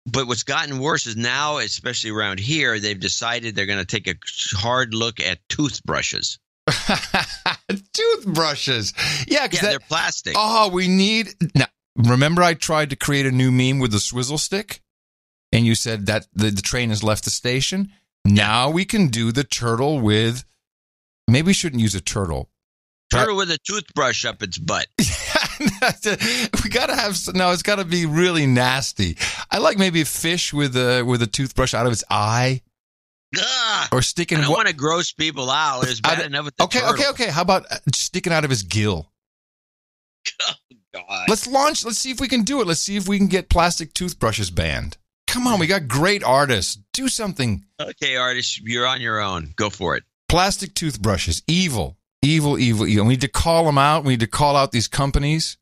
but what's gotten worse is now, especially around here, they've decided they're going to take a hard look at toothbrushes. Toothbrushes, yeah, they're plastic. Oh, we need now. Remember I tried to create a new meme with the swizzle stick? And you said that the train has left the station? Now we can do the turtle with... Maybe we shouldn't use a turtle. Turtle with a toothbrush up its butt. We got to have... No, it's got to be really nasty. I like maybe a fish with a toothbrush out of its eye. Ugh, or sticking... I don't want to gross people out. It's bad enough with the turtle. Okay. How about sticking out of his gill? Oh, God. Let's see if we can do it. Let's see if we can get plastic toothbrushes banned. Come on, we got great artists. Do something. Okay, artists, you're on your own. Go for it. Plastic toothbrushes. Evil. We need to call them out. We need to call out these companies.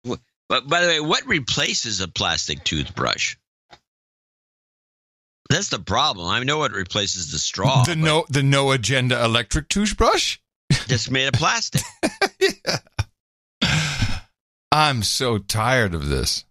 But by the way, what replaces a plastic toothbrush? That's the problem. I know what replaces the straw. The no agenda electric toothbrush? Just made of plastic. Yeah. I'm so tired of this.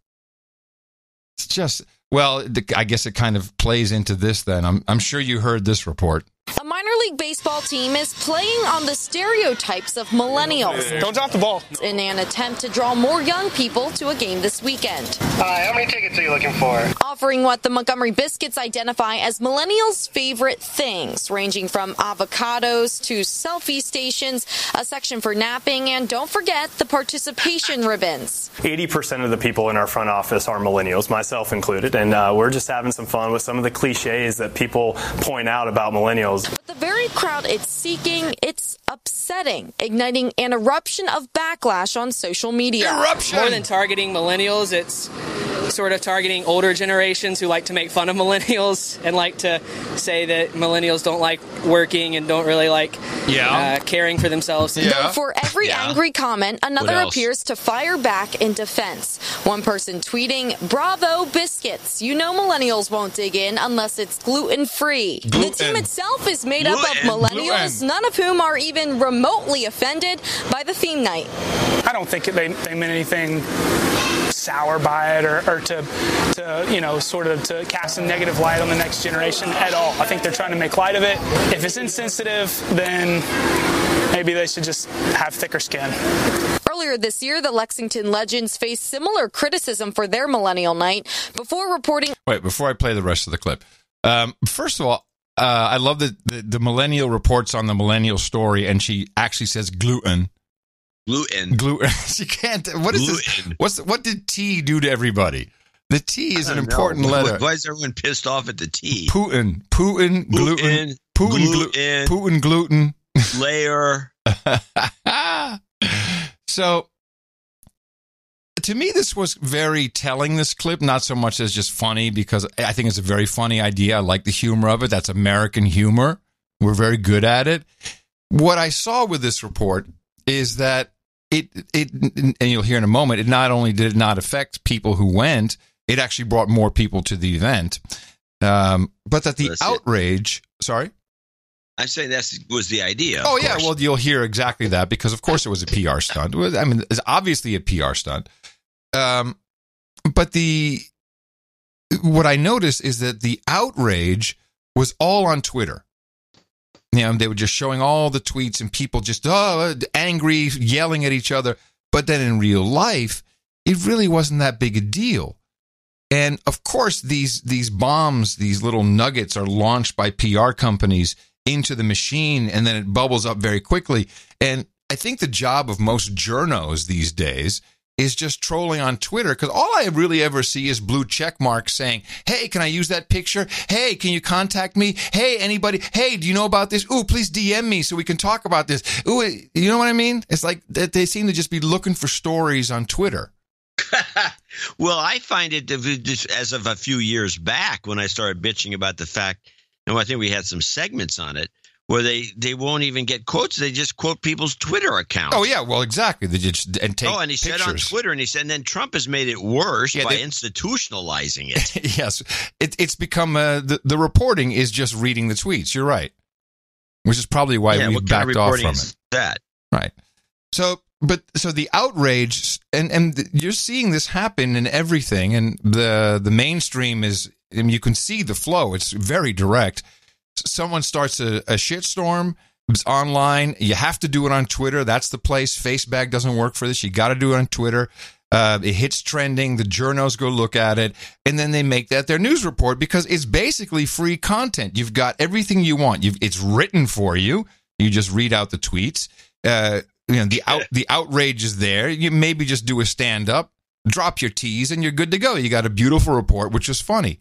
It's just, well, I guess it kind of plays into this then. I'm sure you heard this report. A minor League Baseball team is playing on the stereotypes of millennials. Don't drop the ball. In an attempt to draw more young people to a game this weekend. Hi, how many tickets are you looking for? Offering what the Montgomery Biscuits identify as millennials' favorite things, ranging from avocados to selfie stations, a section for napping, and don't forget the participation ribbons. 80% of the people in our front office are millennials, myself included, and we're just having some fun with some of the cliches that people point out about millennials. But the very crowd it's seeking, it's upsetting, igniting an eruption of backlash on social media. More than targeting millennials, it's sort of targeting older generations who like to make fun of millennials and like to say that millennials don't like working and don't really like caring for themselves. Though for every angry comment, another appears to fire back in defense. One person tweeting, "Bravo, biscuits. You know millennials won't dig in unless it's gluten-free." The team itself is made up of millennials, none of whom are even remotely offended by the theme night. I don't think they meant anything sour by it or to sort of to cast a negative light on the next generation at all. I think they're trying to make light of it. If it's insensitive, then maybe they should just have thicker skin. Earlier this year, the Lexington Legends faced similar criticism for their millennial night before reporting. Wait, before I play the rest of the clip. First of all, I love that the millennial reports on the millennial story, and she actually says gluten. Gluten. She can't. What is this? What did T do to everybody? The T is an important letter. Why is everyone pissed off at the T? Putin, gluten, Putin, gluten. Layer. So, to me, this was very telling, this clip, not so much as just funny, because I think it's a very funny idea. I like the humor of it. That's American humor. We're very good at it. What I saw with this report is that it and you'll hear in a moment, it not only did not affect people who went, it actually brought more people to the event. But that the outrage, sorry? I'm saying that was the idea. Oh, yeah. Well, you'll hear exactly that because, of course, it was a PR stunt. I mean, it's obviously a PR stunt. But what I noticed is that the outrage was all on Twitter. They were just showing all the tweets and people just angry, yelling at each other. But then in real life, it really wasn't that big a deal. And, of course, these bombs, these little nuggets are launched by PR companies into the machine, and then it bubbles up very quickly. And I think the job of most journos these days is just trolling on Twitter, because all I really ever see is blue check marks saying, "Hey, can I use that picture? Hey, can you contact me? Hey, anybody? Hey, do you know about this? Ooh, please DM me so we can talk about this." Ooh, you know what I mean? It's like that they seem to just be looking for stories on Twitter. Well, I find it just as of a few years back when I started bitching about the fact, and I think we had some segments on it, where they won't even get quotes. They just quote people's Twitter accounts. Oh, yeah. Well, exactly. They just take and he pictures. said on Twitter, and then Trump has made it worse by institutionalizing it. Yes. It's become the reporting is just reading the tweets. You're right. Which is probably why we've backed off from it. That. Right. So the outrage, and you're seeing this happen in everything, and the mainstream is, and you can see the flow. It's very direct. Someone starts a shitstorm. It's online. You have to do it on Twitter. That's the place. Facebag doesn't work for this. You got to do it on Twitter. It hits trending. The journos go look at it, and then they make that their news report because it's basically free content. You've got everything you want. It's written for you. You just read out the tweets. The outrage is there. You maybe just do a stand up, drop your T's, and you're good to go. You got a beautiful report, which is funny.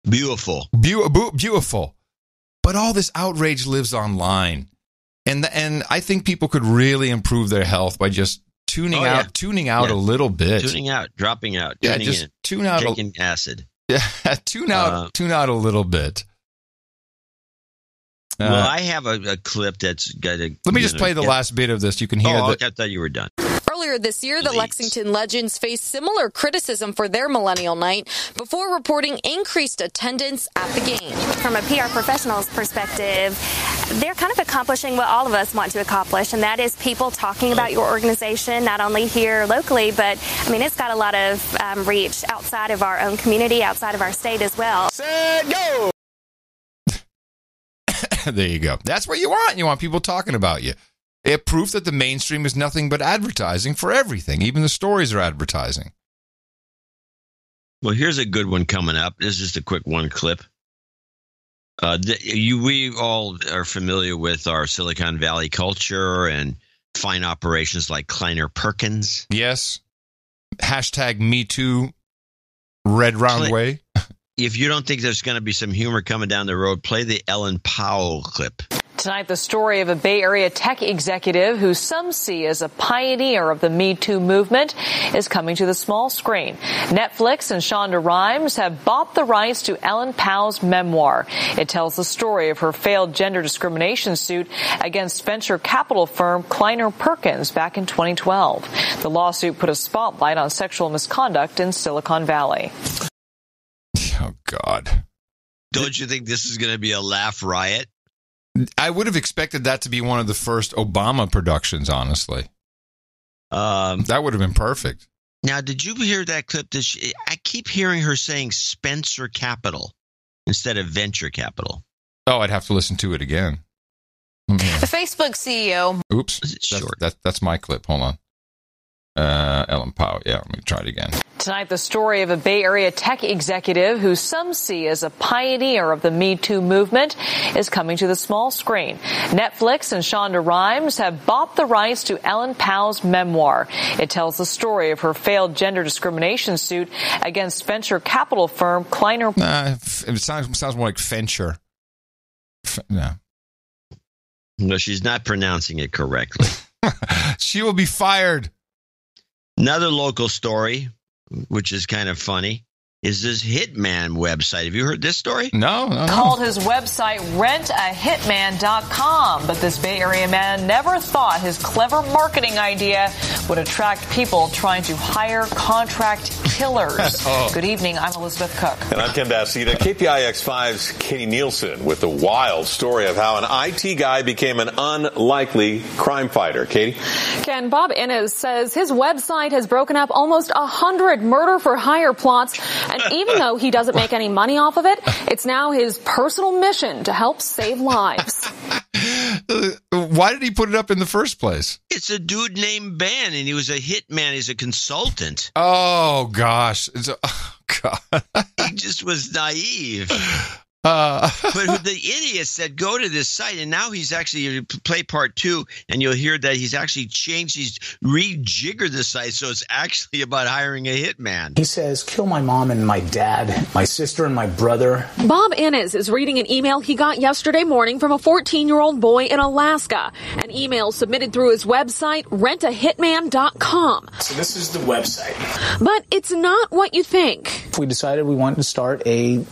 Beautiful. Beautiful. But all this outrage lives online, and I think people could really improve their health by just tuning out a little bit, dropping out, tuning just in, tune out, taking acid. Yeah, tune out a little bit. Well, I have a clip that's got a. Let me just play the last bit of this. You can hear. I thought you were done. Earlier this year, the Lexington Legends faced similar criticism for their millennial night before reporting increased attendance at the game. From a PR professional's perspective, they're kind of accomplishing what all of us want to accomplish, and that is people talking about your organization, not only here locally, but, it's got a lot of reach outside of our own community, outside of our state as well. Set, go! There you go. That's what you want. You want people talking about you. It proof that the mainstream is nothing but advertising for everything. Even the stories are advertising. Well, here's a good one coming up. This is just a quick one clip. We all are familiar with our Silicon Valley culture and fine operations like Kleiner Perkins. Yes. Hashtag #MeToo, red round way. If you don't think there's going to be some humor coming down the road, play the Ellen Powell clip. Tonight, the story of a Bay Area tech executive who some see as a pioneer of the Me Too movement is coming to the small screen. Netflix and Shonda Rhimes have bought the rights to Ellen Powell's memoir. It tells the story of her failed gender discrimination suit against venture capital firm Kleiner Perkins back in 2012. The lawsuit put a spotlight on sexual misconduct in Silicon Valley. Oh, God. Don't you think this is going to be a laugh riot? I would have expected that to be one of the first Obama productions, honestly. That would have been perfect. Now, did you hear that clip? I keep hearing her saying Spencer Capital instead of venture capital. Oh, I'd have to listen to it again. The Facebook CEO. Oops. That's my clip. Hold on. Ellen Powell. Yeah, let me try it again. Tonight, the story of a Bay Area tech executive who some see as a pioneer of the Me Too movement is coming to the small screen. Netflix and Shonda Rhimes have bought the rights to Ellen Powell's memoir. It tells the story of her failed gender discrimination suit against venture capital firm Kleiner. It sounds more like Fencher. No, she's not pronouncing it correctly. She will be fired. Another local story, which is kind of funny, is this Hitman website. Have you heard this story? No. Called his website rentahitman.com, but this Bay Area man never thought his clever marketing idea would attract people trying to hire contract killers. Good evening, I'm Elizabeth Cook. And I'm Ken Bassita. KPIX5's Katie Nielsen with the wild story of how an IT guy became an unlikely crime fighter. Katie? Ken, Bob Innes says his website has broken up almost 100 murder-for-hire plots. And even though he doesn't make any money off of it, it's now his personal mission to help save lives. Why did he put it up in the first place? It's a dude named Ben, and he was a hitman. He's a consultant. Oh, gosh. God. He just was naive. But the idiot said, go to this site, and now he's actually play part 2, and you'll hear that he's actually changed, he's rejiggered the site, so it's actually about hiring a hitman. He says, kill my mom and my dad, my sister and my brother. Bob Innes is reading an email he got yesterday morning from a 14-year-old boy in Alaska. An email submitted through his website, rentahitman.com. So this is the website. But it's not what you think. We decided we wanted to start a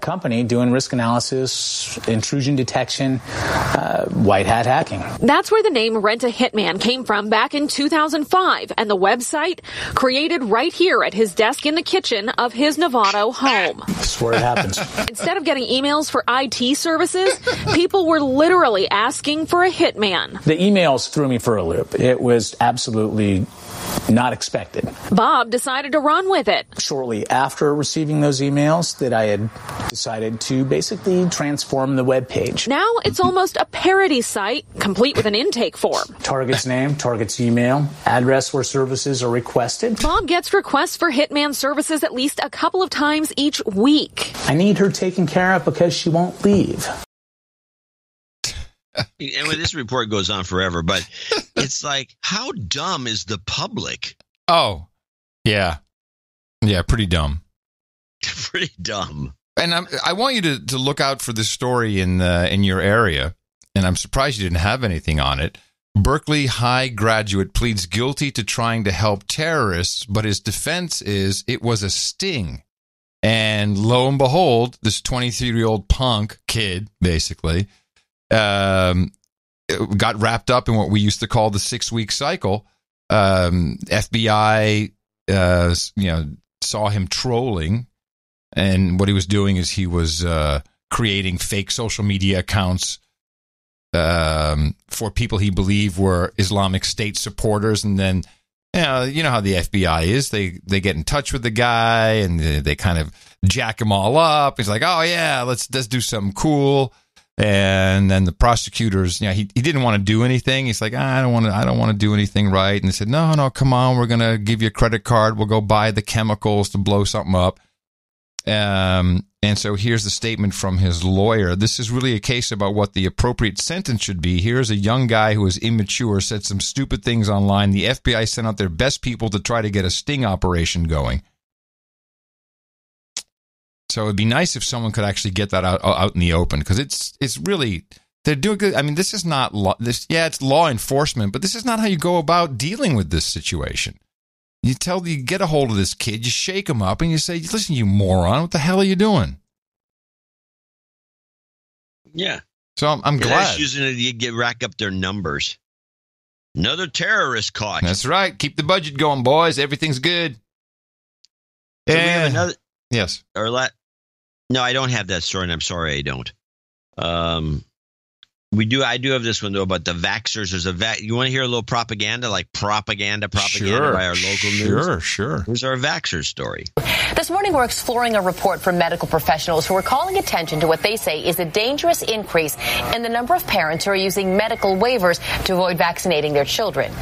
company doing risk analysis, intrusion detection, white hat hacking. That's where the name Rent a Hitman came from back in 2005, and the website created right here at his desk in the kitchen of his Novato home. That's where it happens. Instead of getting emails for IT services, people were literally asking for a hitman. The emails threw me for a loop. It was absolutely not expected. Bob decided to run with it. Shortly after receiving those emails, that I had decided to basically transform the web page. Now it's almost a parody site, complete with an intake form. Target's name, target's email, address where services are requested. Bob gets requests for hitman services at least a couple of times each week. I need her taken care of because she won't leave. And when this report goes on forever, but it's like, how dumb is the public? Oh, yeah. Yeah, pretty dumb. Pretty dumb. And I want you to look out for this story in your area, and I'm surprised you didn't have anything on it. Berkeley High graduate pleads guilty to trying to help terrorists, but his defense is it was a sting. And lo and behold, this 23-year-old punk kid, basically, got wrapped up in what we used to call the 6-week cycle. FBI, saw him trolling, and what he was doing is he was creating fake social media accounts for people he believed were Islamic State supporters, and then you know how the FBI is. They get in touch with the guy and they kind of jack him all up. He's like, oh yeah, let's do something cool. And then the prosecutors, he didn't want to do anything. He's like, I don't want to do anything right. And they said, no, come on, we're going to give you a credit card. We'll go buy the chemicals to blow something up. And so here's the statement from his lawyer. This is really a case about what the appropriate sentence should be. Here's a young guy who was immature, said some stupid things online. The FBI sent out their best people to try to get a sting operation going. So it'd be nice if someone could actually get that out in the open, because it's really, they're doing good. I mean, this is not it's law enforcement, but this is not how you go about dealing with this situation. You get a hold of this kid, you shake him up, and you say, listen, you moron, what the hell are you doing? Yeah. So I'm glad. They're using it to rack up their numbers. Another terrorist caught. That's right. Keep the budget going, boys. Everything's good. So we have another. Yes. No, I don't have that story, and I'm sorry I don't. I do have this one, though, about the vaxxers. There's you want to hear a little propaganda, like propaganda by our local news? Sure. Here's our vaxxer story. This morning, we're exploring a report from medical professionals who are calling attention to what they say is a dangerous increase in the number of parents who are using medical waivers to avoid vaccinating their children.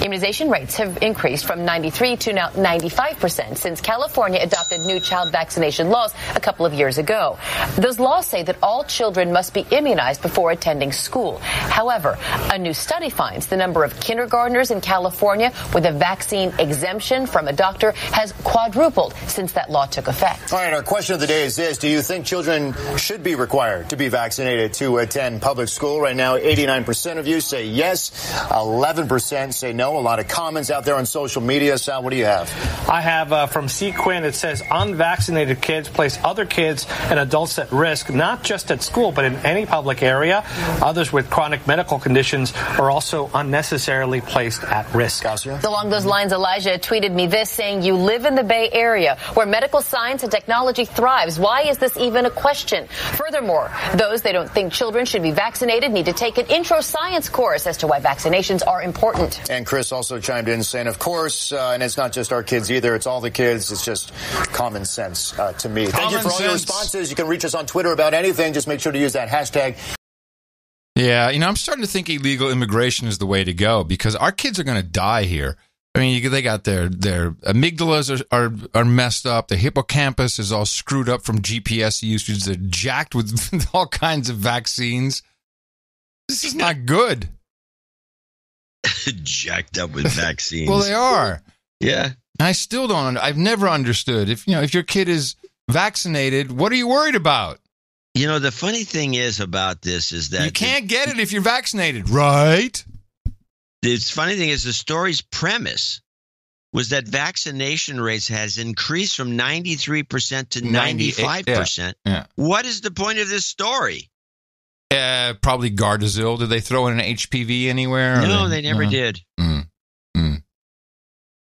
Immunization rates have increased from 93 to now 95% since California adopted new child vaccination laws a couple of years ago. Those laws say that all children must be immunized before attending school. However, a new study finds the number of kindergartners in California with a vaccine exemption from a doctor has quadrupled since that law took effect. All right, our question of the day is this. Do you think children should be required to be vaccinated to attend public school? Right now, 89% of you say yes, 11% say no. A lot of comments out there on social media. Sal, what do you have? I have from Sequin. It says unvaccinated kids place other kids and adults at risk, not just at school, but in any public area. Others with chronic medical conditions are also unnecessarily placed at risk. Along those lines, Elijah tweeted me this, saying, you live in the Bay Area where medical science and technology thrives. Why is this even a question? Furthermore, those they don't think children should be vaccinated need to take an intro science course as to why vaccinations are important. And Chris also chimed in saying, of course, and it's not just our kids either. It's all the kids. It's just common sense to me. Thank you for all your responses. You can reach us on Twitter about anything. Just make sure to use that hashtag. Yeah, I'm starting to think illegal immigration is the way to go, because our kids are going to die here. I mean, they got their amygdalas are messed up. The hippocampus is all screwed up from GPS usage. They're jacked with all kinds of vaccines. This is not good. Jacked up with vaccines. Well, they are. Yeah. I still don't. I've never understood. If your kid is vaccinated, what are you worried about? The funny thing is about this is that you can't get it if you're vaccinated, right? The funny thing is the story's premise was that vaccination rates has increased from 93% to 95%. Yeah. What is the point of this story? Probably Gardasil. Did they throw in an HPV anywhere? No, they never did.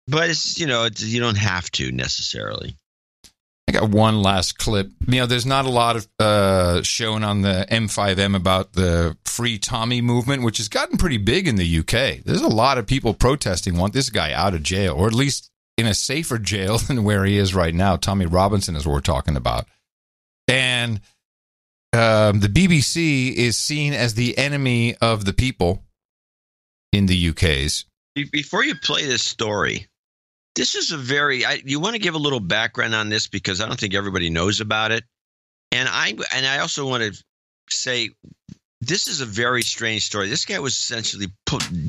But it's, you don't have to necessarily. I got one last clip. There's not a lot of shown on the M5M about the Free Tommy movement, which has gotten pretty big in the UK. There's a lot of people protesting, want this guy out of jail, or at least in a safer jail than where he is right now. Tommy Robinson is what we're talking about. And the BBC is seen as the enemy of the people in the UK's. Before you play this story, this is you want to give a little background on this because I don't think everybody knows about it. And I also want to say this is a very strange story. This guy was essentially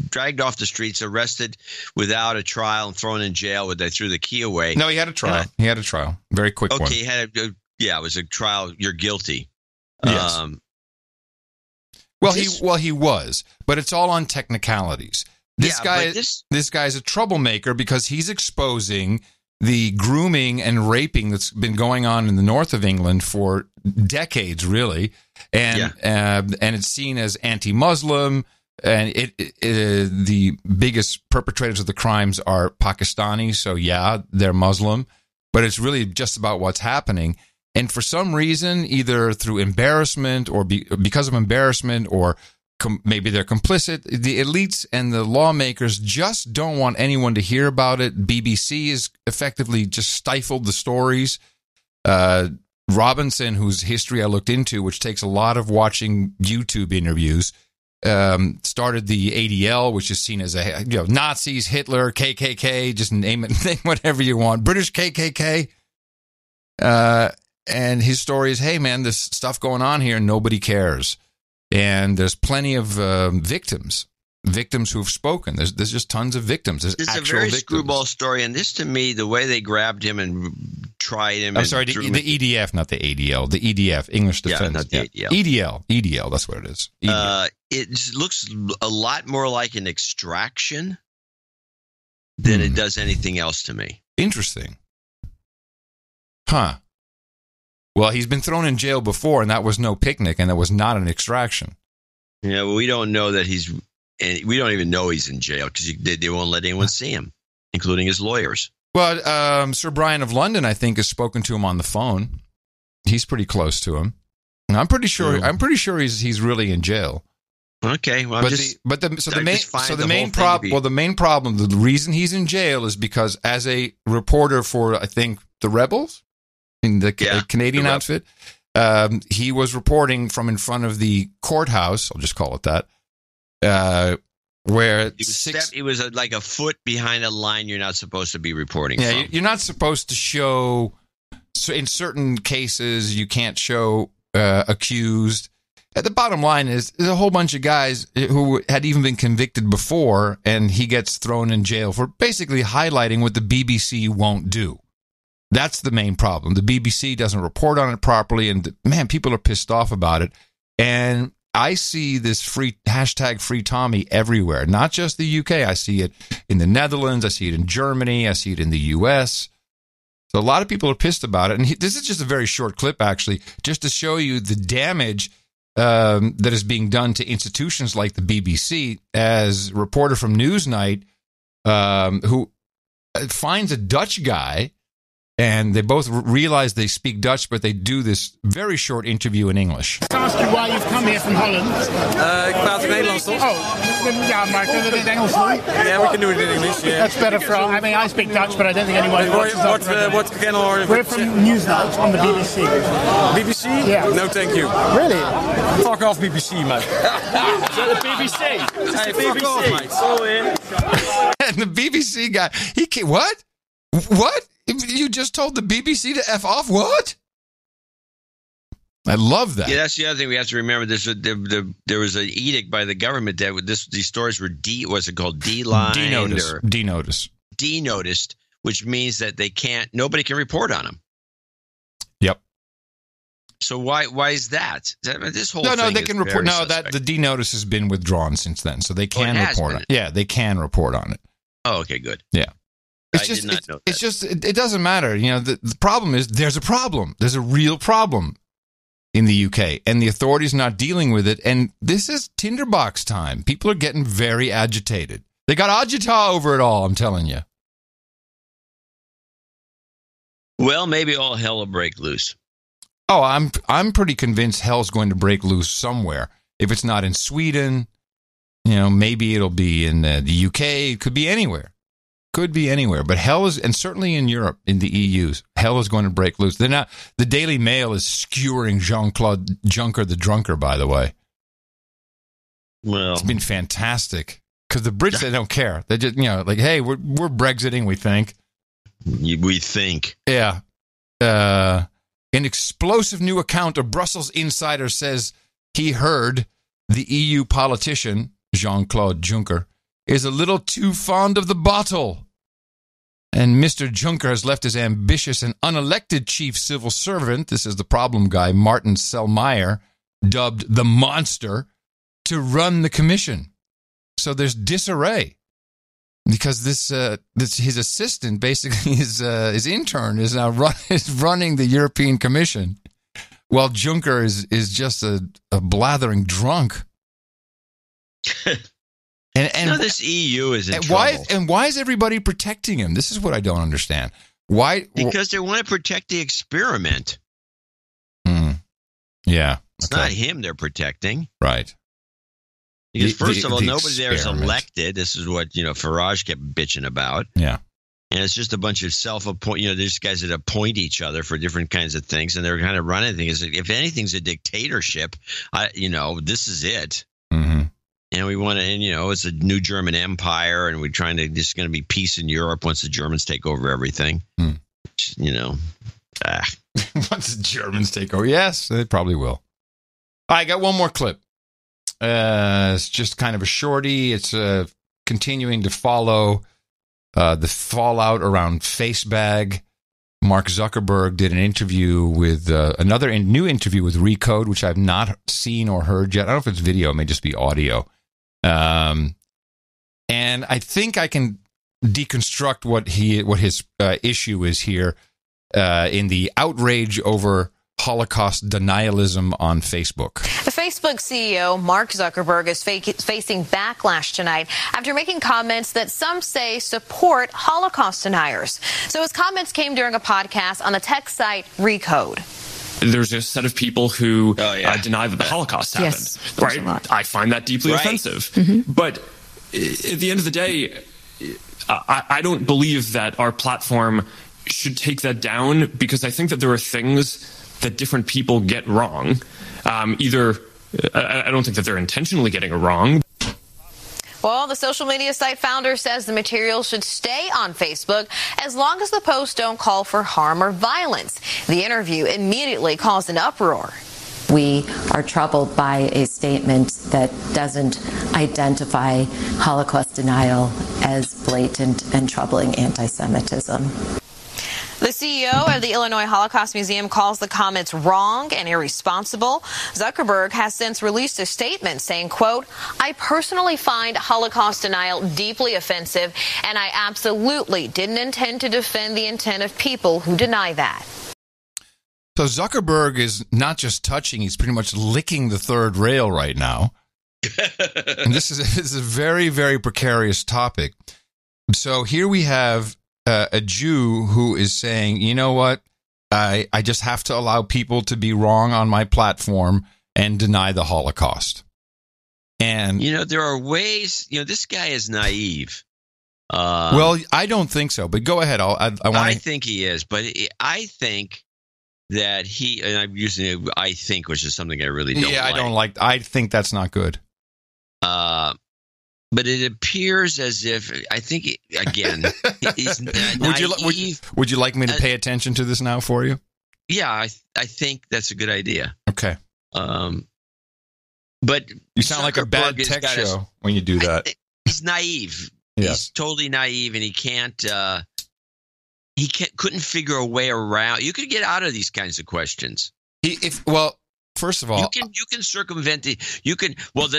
dragged off the streets, arrested without a trial, and thrown in jail where they threw the key away. No, he had a trial. He had a trial. Very quick one. Okay, it was a trial. You're guilty. Yes. He was, but it's all on technicalities. This guy's a troublemaker because he's exposing the grooming and raping that's been going on in the north of England for decades, really, and it's seen as anti-Muslim. And the biggest perpetrators of the crimes are Pakistani, so they're Muslim, but it's really just about what's happening. And for some reason, either through embarrassment or because of embarrassment, or maybe they're complicit, the elites and the lawmakers just don't want anyone to hear about it. BBC has effectively just stifled the stories. Robinson, whose history I looked into, which takes a lot of watching YouTube interviews, started the ADL, which is seen as Nazis, Hitler, KKK, just name whatever you want, British KKK. And his story is, hey, man, there's stuff going on here and nobody cares. And there's plenty of victims who have spoken. There's just tons of victims. There's a very screwball story. And this, to me, the way they grabbed him and tried him. I'm sorry, the EDF, not the ADL. The EDF, English Defense. Yeah, not the ADL. EDL, that's what it is. EDL. It looks a lot more like an extraction than it does anything else to me. Interesting. Huh. Well, he's been thrown in jail before, and that was no picnic, and it was not an extraction. Yeah, well, we don't know that we don't even know he's in jail because they won't let anyone see him, including his lawyers. Well, Sir Brian of London, I think, has spoken to him on the phone. He's pretty close to him, and I'm pretty sure he's really in jail. Okay, well, the main problem, the reason he's in jail is because as a reporter for, I think, the Rebels in the Canadian outfit, he was reporting from in front of the courthouse. I'll just call it that. Where it was like a foot behind a line you're not supposed to be reporting from. Yeah, you're not supposed to show. So in certain cases, you can't show accused. The bottom line is there's a whole bunch of guys who had even been convicted before, and he gets thrown in jail for basically highlighting what the BBC won't do. That's the main problem. The BBC doesn't report on it properly, and man, people are pissed off about it. And I see this free Tommy everywhere, not just the UK. I see it in the Netherlands. I see it in Germany. I see it in the US. So a lot of people are pissed about it. And this is just a very short clip, actually, just to show you the damage that is being done to institutions like the BBC. As a reporter from Newsnight, who finds a Dutch guy, and they both realize they speak Dutch, but they do this very short interview in English. I ask you why you've come here from Holland. Ik praat Nederlands, toch? Oh, ja, maar kunnen we dit Engels doen? Yeah, we can do it in English, yeah. That's better for, I mean, I speak Dutch, but I don't think anyone watches what channel? We're from Newsnight on the BBC. BBC? Yeah. No, thank you. Really? Fuck off, BBC, mate. The BBC? Hey, fuck off, mate. So in. And the BBC guy, what? What? You just told the BBC to F off? What? I love that. Yeah, that's the other thing we have to remember. There was an edict by the government that these stories were D-lined? Denotissed, which means that nobody can report on them. Yep. So why is that? This whole no, thing they can report. No, suspect. the denotice has been withdrawn since then, so they can report on it. Yeah, they can report on it. Oh, okay, good. Yeah. It's just it doesn't matter. You know, the problem is there's a problem. There's a real problem in the UK, and the authorities not dealing with it. And this is tinderbox time. People are getting very agitated. They got agita over it all, I'm telling you. Well, maybe all hell will break loose. Oh, I'm pretty convinced hell's going to break loose somewhere. If it's not in Sweden, you know, maybe it'll be in the UK. It could be anywhere. Could be anywhere, but hell is, and certainly in Europe, in the EU, hell is going to break loose. They're not. The Daily Mail is skewering Jean-Claude Juncker, the drunker. By the way, well, it's been fantastic because the Brits, they don't care. They just, like, hey, we're Brexiting. We think. Yeah. An explosive new account of Brussels insider says he heard the EU politician Jean-Claude Juncker is a little too fond of the bottle. And Mr. Juncker has left his ambitious and unelected chief civil servant, this is the problem guy, Martin Selmayr, dubbed the monster, to run the commission. So there's disarray. Because this his assistant, basically his intern, is now running the European Commission, while Juncker is just a blathering drunk. And no, this EU is in trouble. Why is everybody protecting him? This is what I don't understand. Why? Because they want to protect the experiment. Yeah. It's not him they're protecting. Right. Because first of all, nobody there is elected. This is what, Farage kept bitching about. Yeah. And it's just a bunch of self-appoint. There's guys that appoint each other for different kinds of things, and they're kind of running things. If anything's a dictatorship, this is it. Mm-hmm. And we want to, it's a new German empire, and we're trying to. There's going to be peace in Europe once the Germans take over everything. Once the Germans take over, yes, they probably will. I got one more clip. It's just kind of a shorty. It's continuing to follow the fallout around FaceBag. Mark Zuckerberg did an interview with new interview with Recode, which I've not seen or heard yet. I don't know if it's video, it may just be audio. And I think I can deconstruct what his issue is here in the outrage over Holocaust denialism on Facebook. The Facebook CEO, Mark Zuckerberg, is facing backlash tonight after making comments that some say support Holocaust deniers. So his comments came during a podcast on the tech site Recode. There's a set of people who deny that the Holocaust happened. Yes, right? I find that deeply offensive. Mm-hmm. But at the end of the day, I don't believe that our platform should take that down, because I think that there are things that different people get wrong. I don't think that they're intentionally getting it wrong. Well, the social media site founder says the material should stay on Facebook as long as the posts don't call for harm or violence. The interview immediately caused an uproar. We are troubled by a statement that doesn't identify Holocaust denial as blatant and troubling anti-Semitism. The CEO of the Illinois Holocaust Museum calls the comments wrong and irresponsible. Zuckerberg has since released a statement saying, quote, "I personally find Holocaust denial deeply offensive, and I absolutely didn't intend to defend the intent of people who deny that." So Zuckerberg is not just touching, he's pretty much licking the third rail right now. And this is a very, very precarious topic. So here we have a Jew who is saying, you know what, I just have to allow people to be wrong on my platform and deny the Holocaust. And there are ways. This guy is naive. Well, I don't think so. But go ahead. I think he is, but I think that and I'm using I think, which is something I really don't like. Yeah, I don't like. I think that's not good. But it appears as if, I think, again, he's naive. Would you like me to pay attention to this now for you? Yeah, I think that's a good idea. Okay. But you sound like a bad tech show when you do that. He's naive. Yes. He's totally naive, and he couldn't figure a way around. You could get out of these kinds of questions. First of all, you can circumvent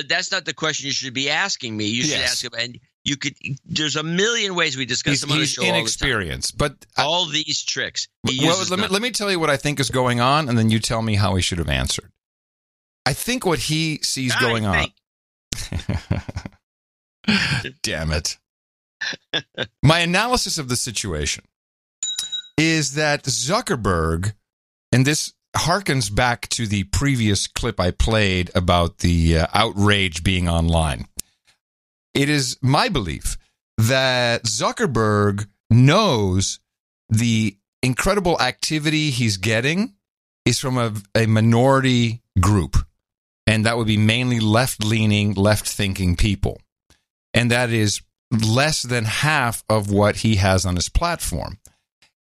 that's not the question you should be asking me. You should ask him, and you could. There's a million ways we discuss them on the show. He's inexperienced, but all these tricks. Let me tell you what I think is going on, and then you tell me how he should have answered. I think what he sees going on. Damn it! My analysis of the situation is that Zuckerberg, and this harkens back to the previous clip I played about the outrage being online. It is my belief that Zuckerberg knows the incredible activity he's getting is from a minority group, and that would be mainly left-leaning, left-thinking people. And that is less than half of what he has on his platform.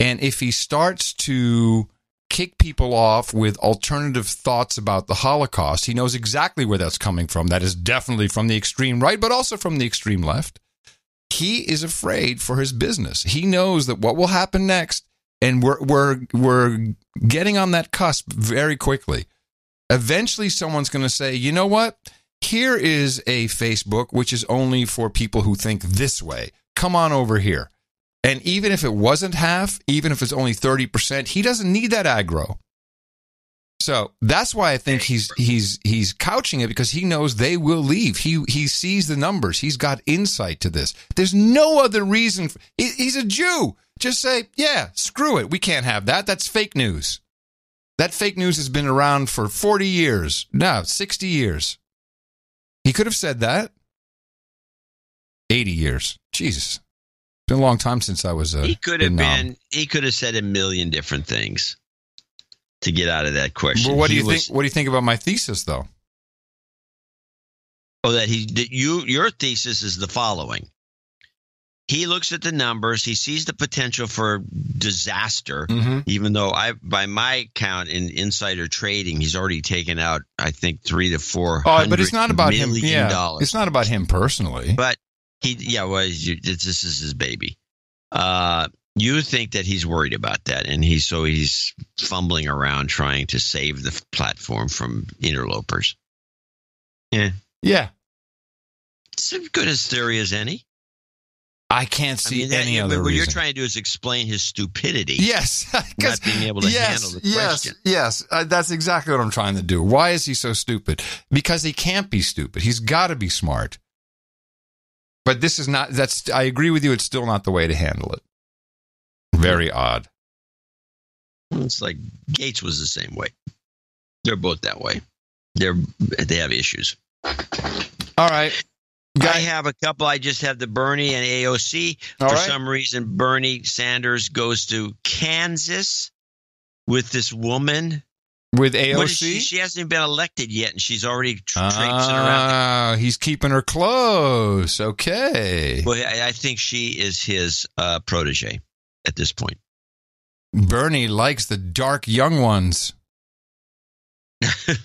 And if he starts to kick people off with alternative thoughts about the Holocaust, he knows exactly where that's coming from. That is definitely from the extreme right, but also from the extreme left. He is afraid for his business. He knows that what will happen next, and we're getting on that cusp very quickly. Eventually, someone's going to say, you know what? Here is a Facebook which is only for people who think this way. Come on over here. And even if it wasn't half, even if it's only 30%, he doesn't need that aggro. So that's why I think he's couching it, because he knows they will leave. He sees the numbers. He's got insight to this. There's no other reason. He's a Jew. Just say, yeah, screw it. We can't have that. That's fake news. That fake news has been around for 40 years. No, 60 years. He could have said that. 80 years. Jesus. been a long time since I was he could have said a million different things to get out of that question. Well, what do you think? What do you think about my thesis, though? Oh, your thesis is the following. He looks at the numbers. He sees the potential for disaster, even though by my count in insider trading, he's already taken out, I think, $300 to $400 but it's not about him. Yeah, it's not about him personally. But this is his baby. You think that he's worried about that, and he's fumbling around trying to save the platform from interlopers. Yeah. It's as good a theory as any. I can't see any other reason. What you're trying to do is explain his stupidity. Yes. Not being able to handle the question. Yes. That's exactly what I'm trying to do. Why is he so stupid? Because he can't be stupid. He's got to be smart. But this is not, I agree with you, it's still not the way to handle it. Very odd. It's like Gates was the same way. They're both that way. They have issues. All right. I have a couple. I just have the Bernie and AOC. For some reason, Bernie Sanders goes to Kansas with this woman. With AOC? She hasn't even been elected yet, and she's already traipsing around. He's keeping her close. Okay. Well, I think she is his protege at this point. Bernie likes the dark young ones.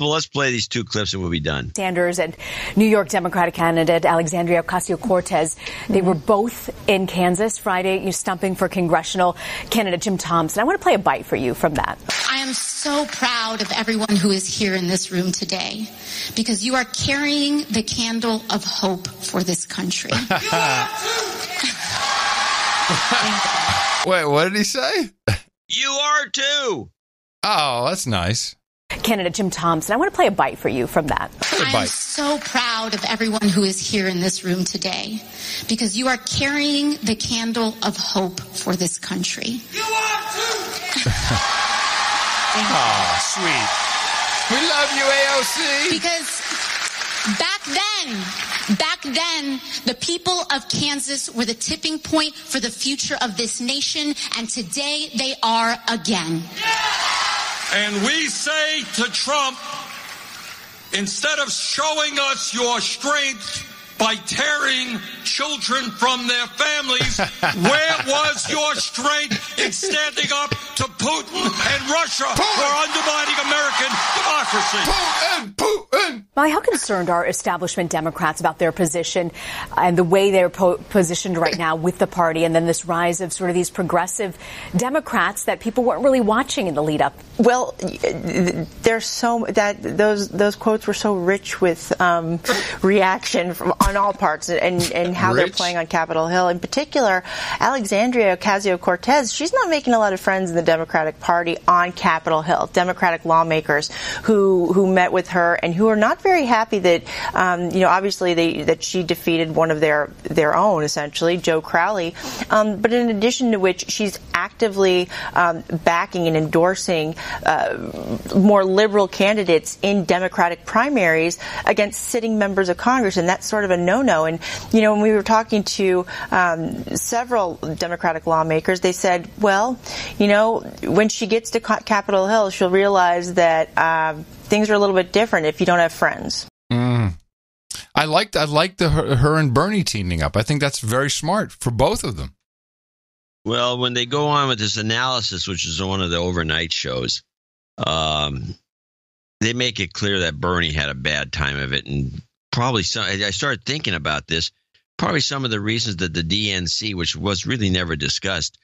Well, let's play these two clips and we'll be done. Sanders and New York Democratic candidate Alexandria Ocasio-Cortez, they were both in Kansas Friday, stumping for congressional candidate Jim Thompson. I want to play a bite for you from that. I am so proud of everyone who is here in this room today because you are carrying the candle of hope for this country. Wait, what did he say? You are too. Oh, that's nice. Candidate Jim Thompson. I want to play a bite for you from that. I am so proud of everyone who is here in this room today because you are carrying the candle of hope for this country. You are too. Oh, sweet. We love you, AOC. Because back then, the people of Kansas were the tipping point for the future of this nation, and today they are again. And we say to Trump, instead of showing us your strength by tearing children from their families, where was your strength in standing up to Putin and Russia for undermining American democracy? Putin! Molly, how concerned are establishment Democrats about their position and the way they're positioned right now with the party, and then this rise of sort of these progressive Democrats that people weren't really watching in the lead up? Well, there's those quotes were so rich with reaction on all parts and how they're playing on Capitol Hill. In particular, Alexandria Ocasio-Cortez, she's not making a lot of friends in the Democratic Party on Capitol Hill. Democratic lawmakers who met with her and who are not very happy that, obviously that she defeated one of their own, essentially, Joe Crowley. But in addition to which, she's actively backing and endorsing more liberal candidates in Democratic primaries against sitting members of Congress, and that's sort of a no-no. And, when we were talking to several Democratic lawmakers, they said, well, when she gets to Capitol Hill, she'll realize that things are a little bit different if you don't have friends. I liked her and Bernie teaming up. I think that's very smart for both of them. Well, when they go on with this analysis, which is one of the overnight shows, they make it clear that Bernie had a bad time of it, and probably I started thinking about this. Probably some of the reasons that the DNC, which was really never discussed,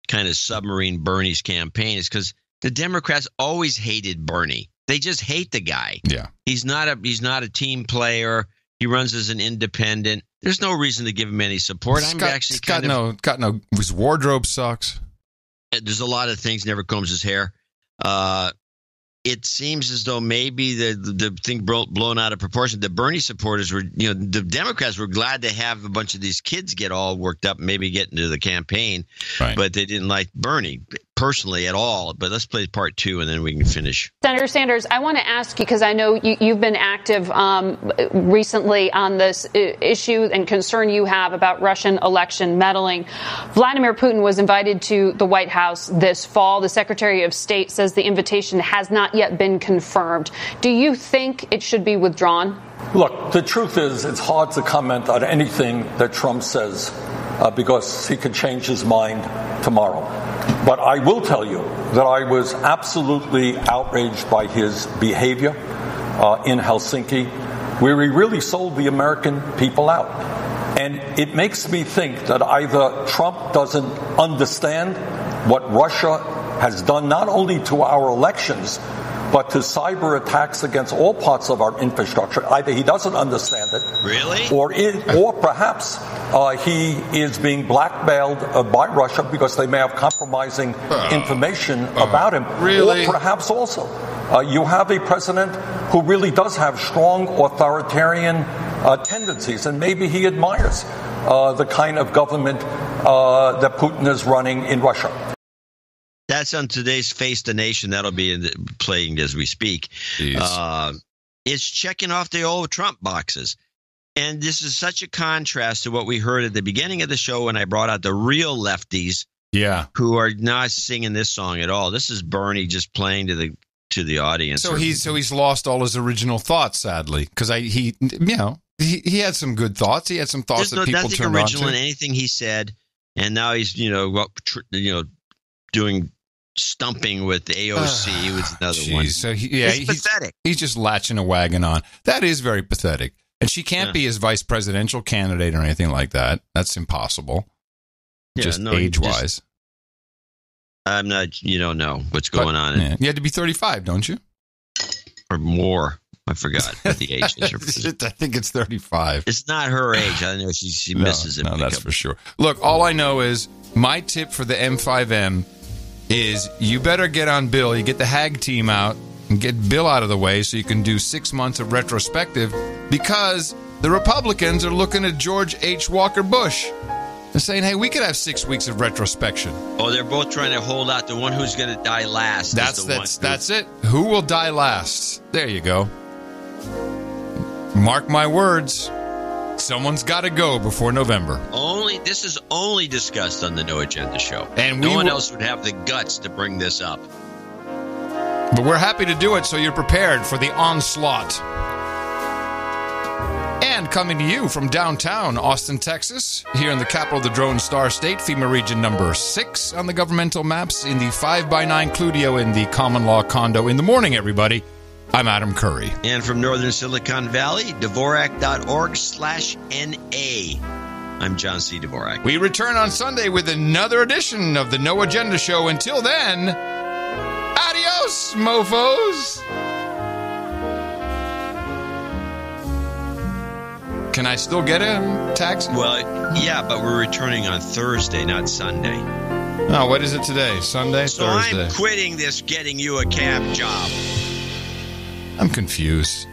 kind of submarine Bernie's campaign is because the Democrats always hated Bernie. They just hate the guy. Yeah, he's not a team player. He runs as an independent. There's no reason to give him any support. His wardrobe sucks. There's a lot of things. Never combs his hair. It seems as though maybe the thing blown out of proportion. The Bernie supporters were, the Democrats were glad to have a bunch of these kids get all worked up and maybe get into the campaign, but they didn't like Bernie. personally at all, but let's play part 2 and then we can finish. Senator Sanders, I want to ask you, because I know you've been active recently on this issue and concern you have about Russian election meddling. Vladimir Putin was invited to the White House this fall. The Secretary of State says the invitation has not yet been confirmed. Do you think it should be withdrawn? Look, the truth is it's hard to comment on anything that Trump says because he could change his mind tomorrow. But I will tell you that I was absolutely outraged by his behavior in Helsinki, where he really sold the American people out. And it makes me think that either Trump doesn't understand what Russia has done not only to our elections, but to cyber attacks against all parts of our infrastructure. Either he doesn't understand it, really, or perhaps he is being blackmailed by Russia because they may have compromising information about him. Really? Or perhaps also you have a president who really does have strong authoritarian tendencies, and maybe he admires the kind of government that Putin is running in Russia. That's on today's Face the Nation. That'll be playing as we speak. It's checking off the old Trump boxes. And this is such a contrast to what we heard at the beginning of the show when I brought out the real lefties, who are not singing this song at all. This is Bernie just playing to the audience. So he's lost all his original thoughts, sadly, because he had some good thoughts. He had some thoughts that people turned on to. There's nothing original in anything he said, and now he's doing stumping with the AOC was another one. So he's pathetic. He's just latching a wagon on. That is very pathetic. And she can't be his vice presidential candidate or anything like that. That's impossible. Age-wise. I'm not, you don't know what's going on. Yeah. You had to be 35, don't you? Or more. I forgot what the age is. I think it's 35. It's not her age. I know she misses it. No, that's for sure. Look, all I know is my tip for the M5M is you better get on Bill. You get the HAG team out and get Bill out of the way so you can do 6 months of retrospective, because the Republicans are looking at George H. Walker Bush and saying, hey, we could have 6 weeks of retrospection. Oh, they're both trying to hold out the one who's going to die last. That's it. Who will die last? There you go. Mark my words. Someone's got to go before November. This is only discussed on the No Agenda show. And no one else would have the guts to bring this up. But we're happy to do it so you're prepared for the onslaught. And coming to you from downtown Austin, Texas, here in the capital of the Drone Star State, FEMA region number 6 on the governmental maps, in the 5x9 Cludio in the common law condo. In the morning, everybody, I'm Adam Curry. And from northern Silicon Valley, Dvorak.org/NA. I'm John C. Dvorak. We return on Sunday with another edition of the No Agenda Show. Until then, adios, mofos. Can I still get a taxi? Well, yeah, but we're returning on Thursday, not Sunday. Oh, what is it today? Sunday? So Thursday. I'm quitting this getting you a cab job. I'm confused.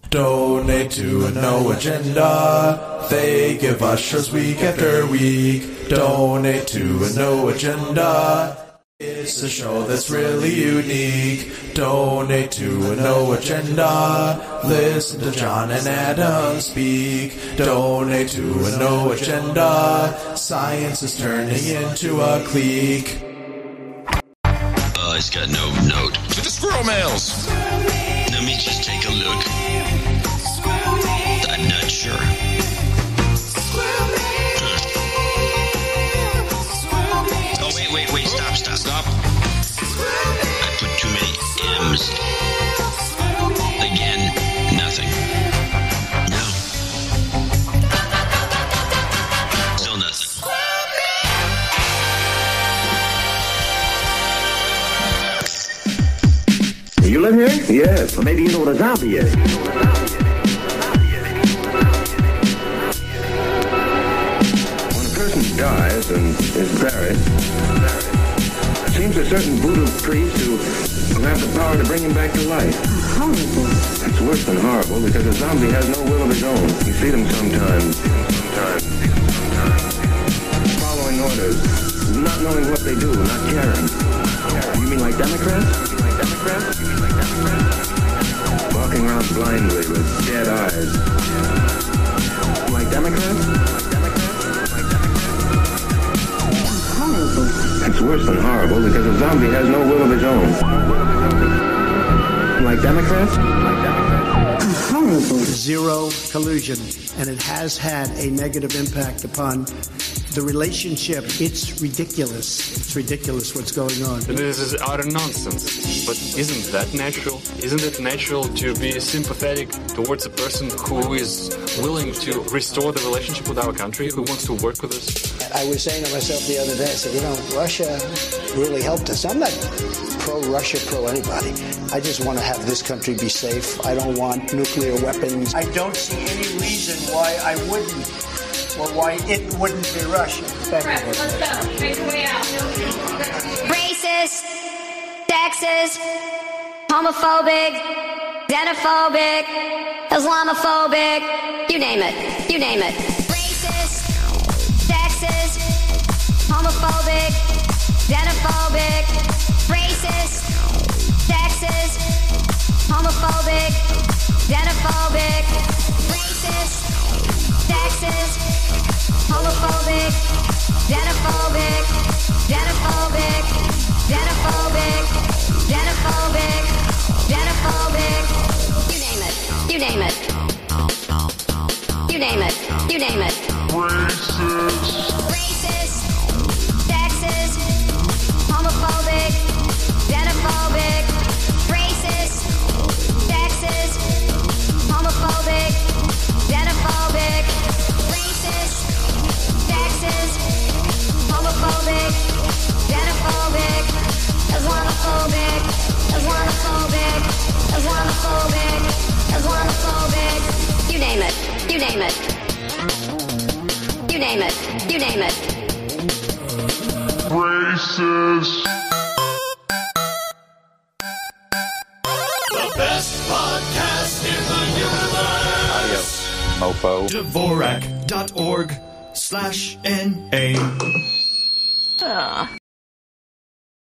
Donate to a No Agenda. They give us shows week after week. Donate to a No Agenda. It's a show that's really unique. Donate to a No Agenda. Listen to John and Adam speak. Donate to a No Agenda. Science is turning into a clique. It's got no note. Look at the squirrel mails. Let me just take a look. I'm not sure. Oh, wait, stop. I put too many M's. Again, nothing. No. Still nothing. You live here? Yes. Well, maybe you know what a zombie is. When a person dies and is buried, it seems a certain voodoo priest who have the power to bring him back to life. Horrible. It's worse than horrible because a zombie has no will of his own. You see them sometimes. Following orders, not knowing what they do, not caring. You mean like Democrats? Walking around blindly with dead eyes. Like Democrats? It's worse than horrible because a zombie has no will of his own. Like Democrats? Zero collusion, and it has had a negative impact upon the relationship. It's ridiculous. It's ridiculous what's going on. This is utter nonsense. But isn't that natural? Isn't it natural to be sympathetic towards a person who is willing to restore the relationship with our country, who wants to work with us? I was saying to myself the other day, I said, Russia really helped us. I'm not pro-Russia, pro-anybody. I just want to have this country be safe. I don't want nuclear weapons. I don't see any reason why I wouldn't, or why it wouldn't be Russia. Thank you. Let's go. Make your way out. Racist, sexist, homophobic, xenophobic, Islamophobic, you name it. You name it. Racist, sexist, homophobic, xenophobic, racist, sexist, homophobic, xenophobic, racist, sexist, homophobic, xenophobic, xenophobic, xenophobic, xenophobic, xenophobic, you name it, you name it, you name it, you name it. Racist, sexist, homophobic, xenophobic, racist, sexist, homophobic, xenophobic, racist, sexist, homophobic, xenophobic, Islamophobic, Islamophobic, Islamophobic, Islamophobic, you name it, you name it, you name it, you name it. Racist. The best podcast in the universe. Mofo. Dvorak.org/NA.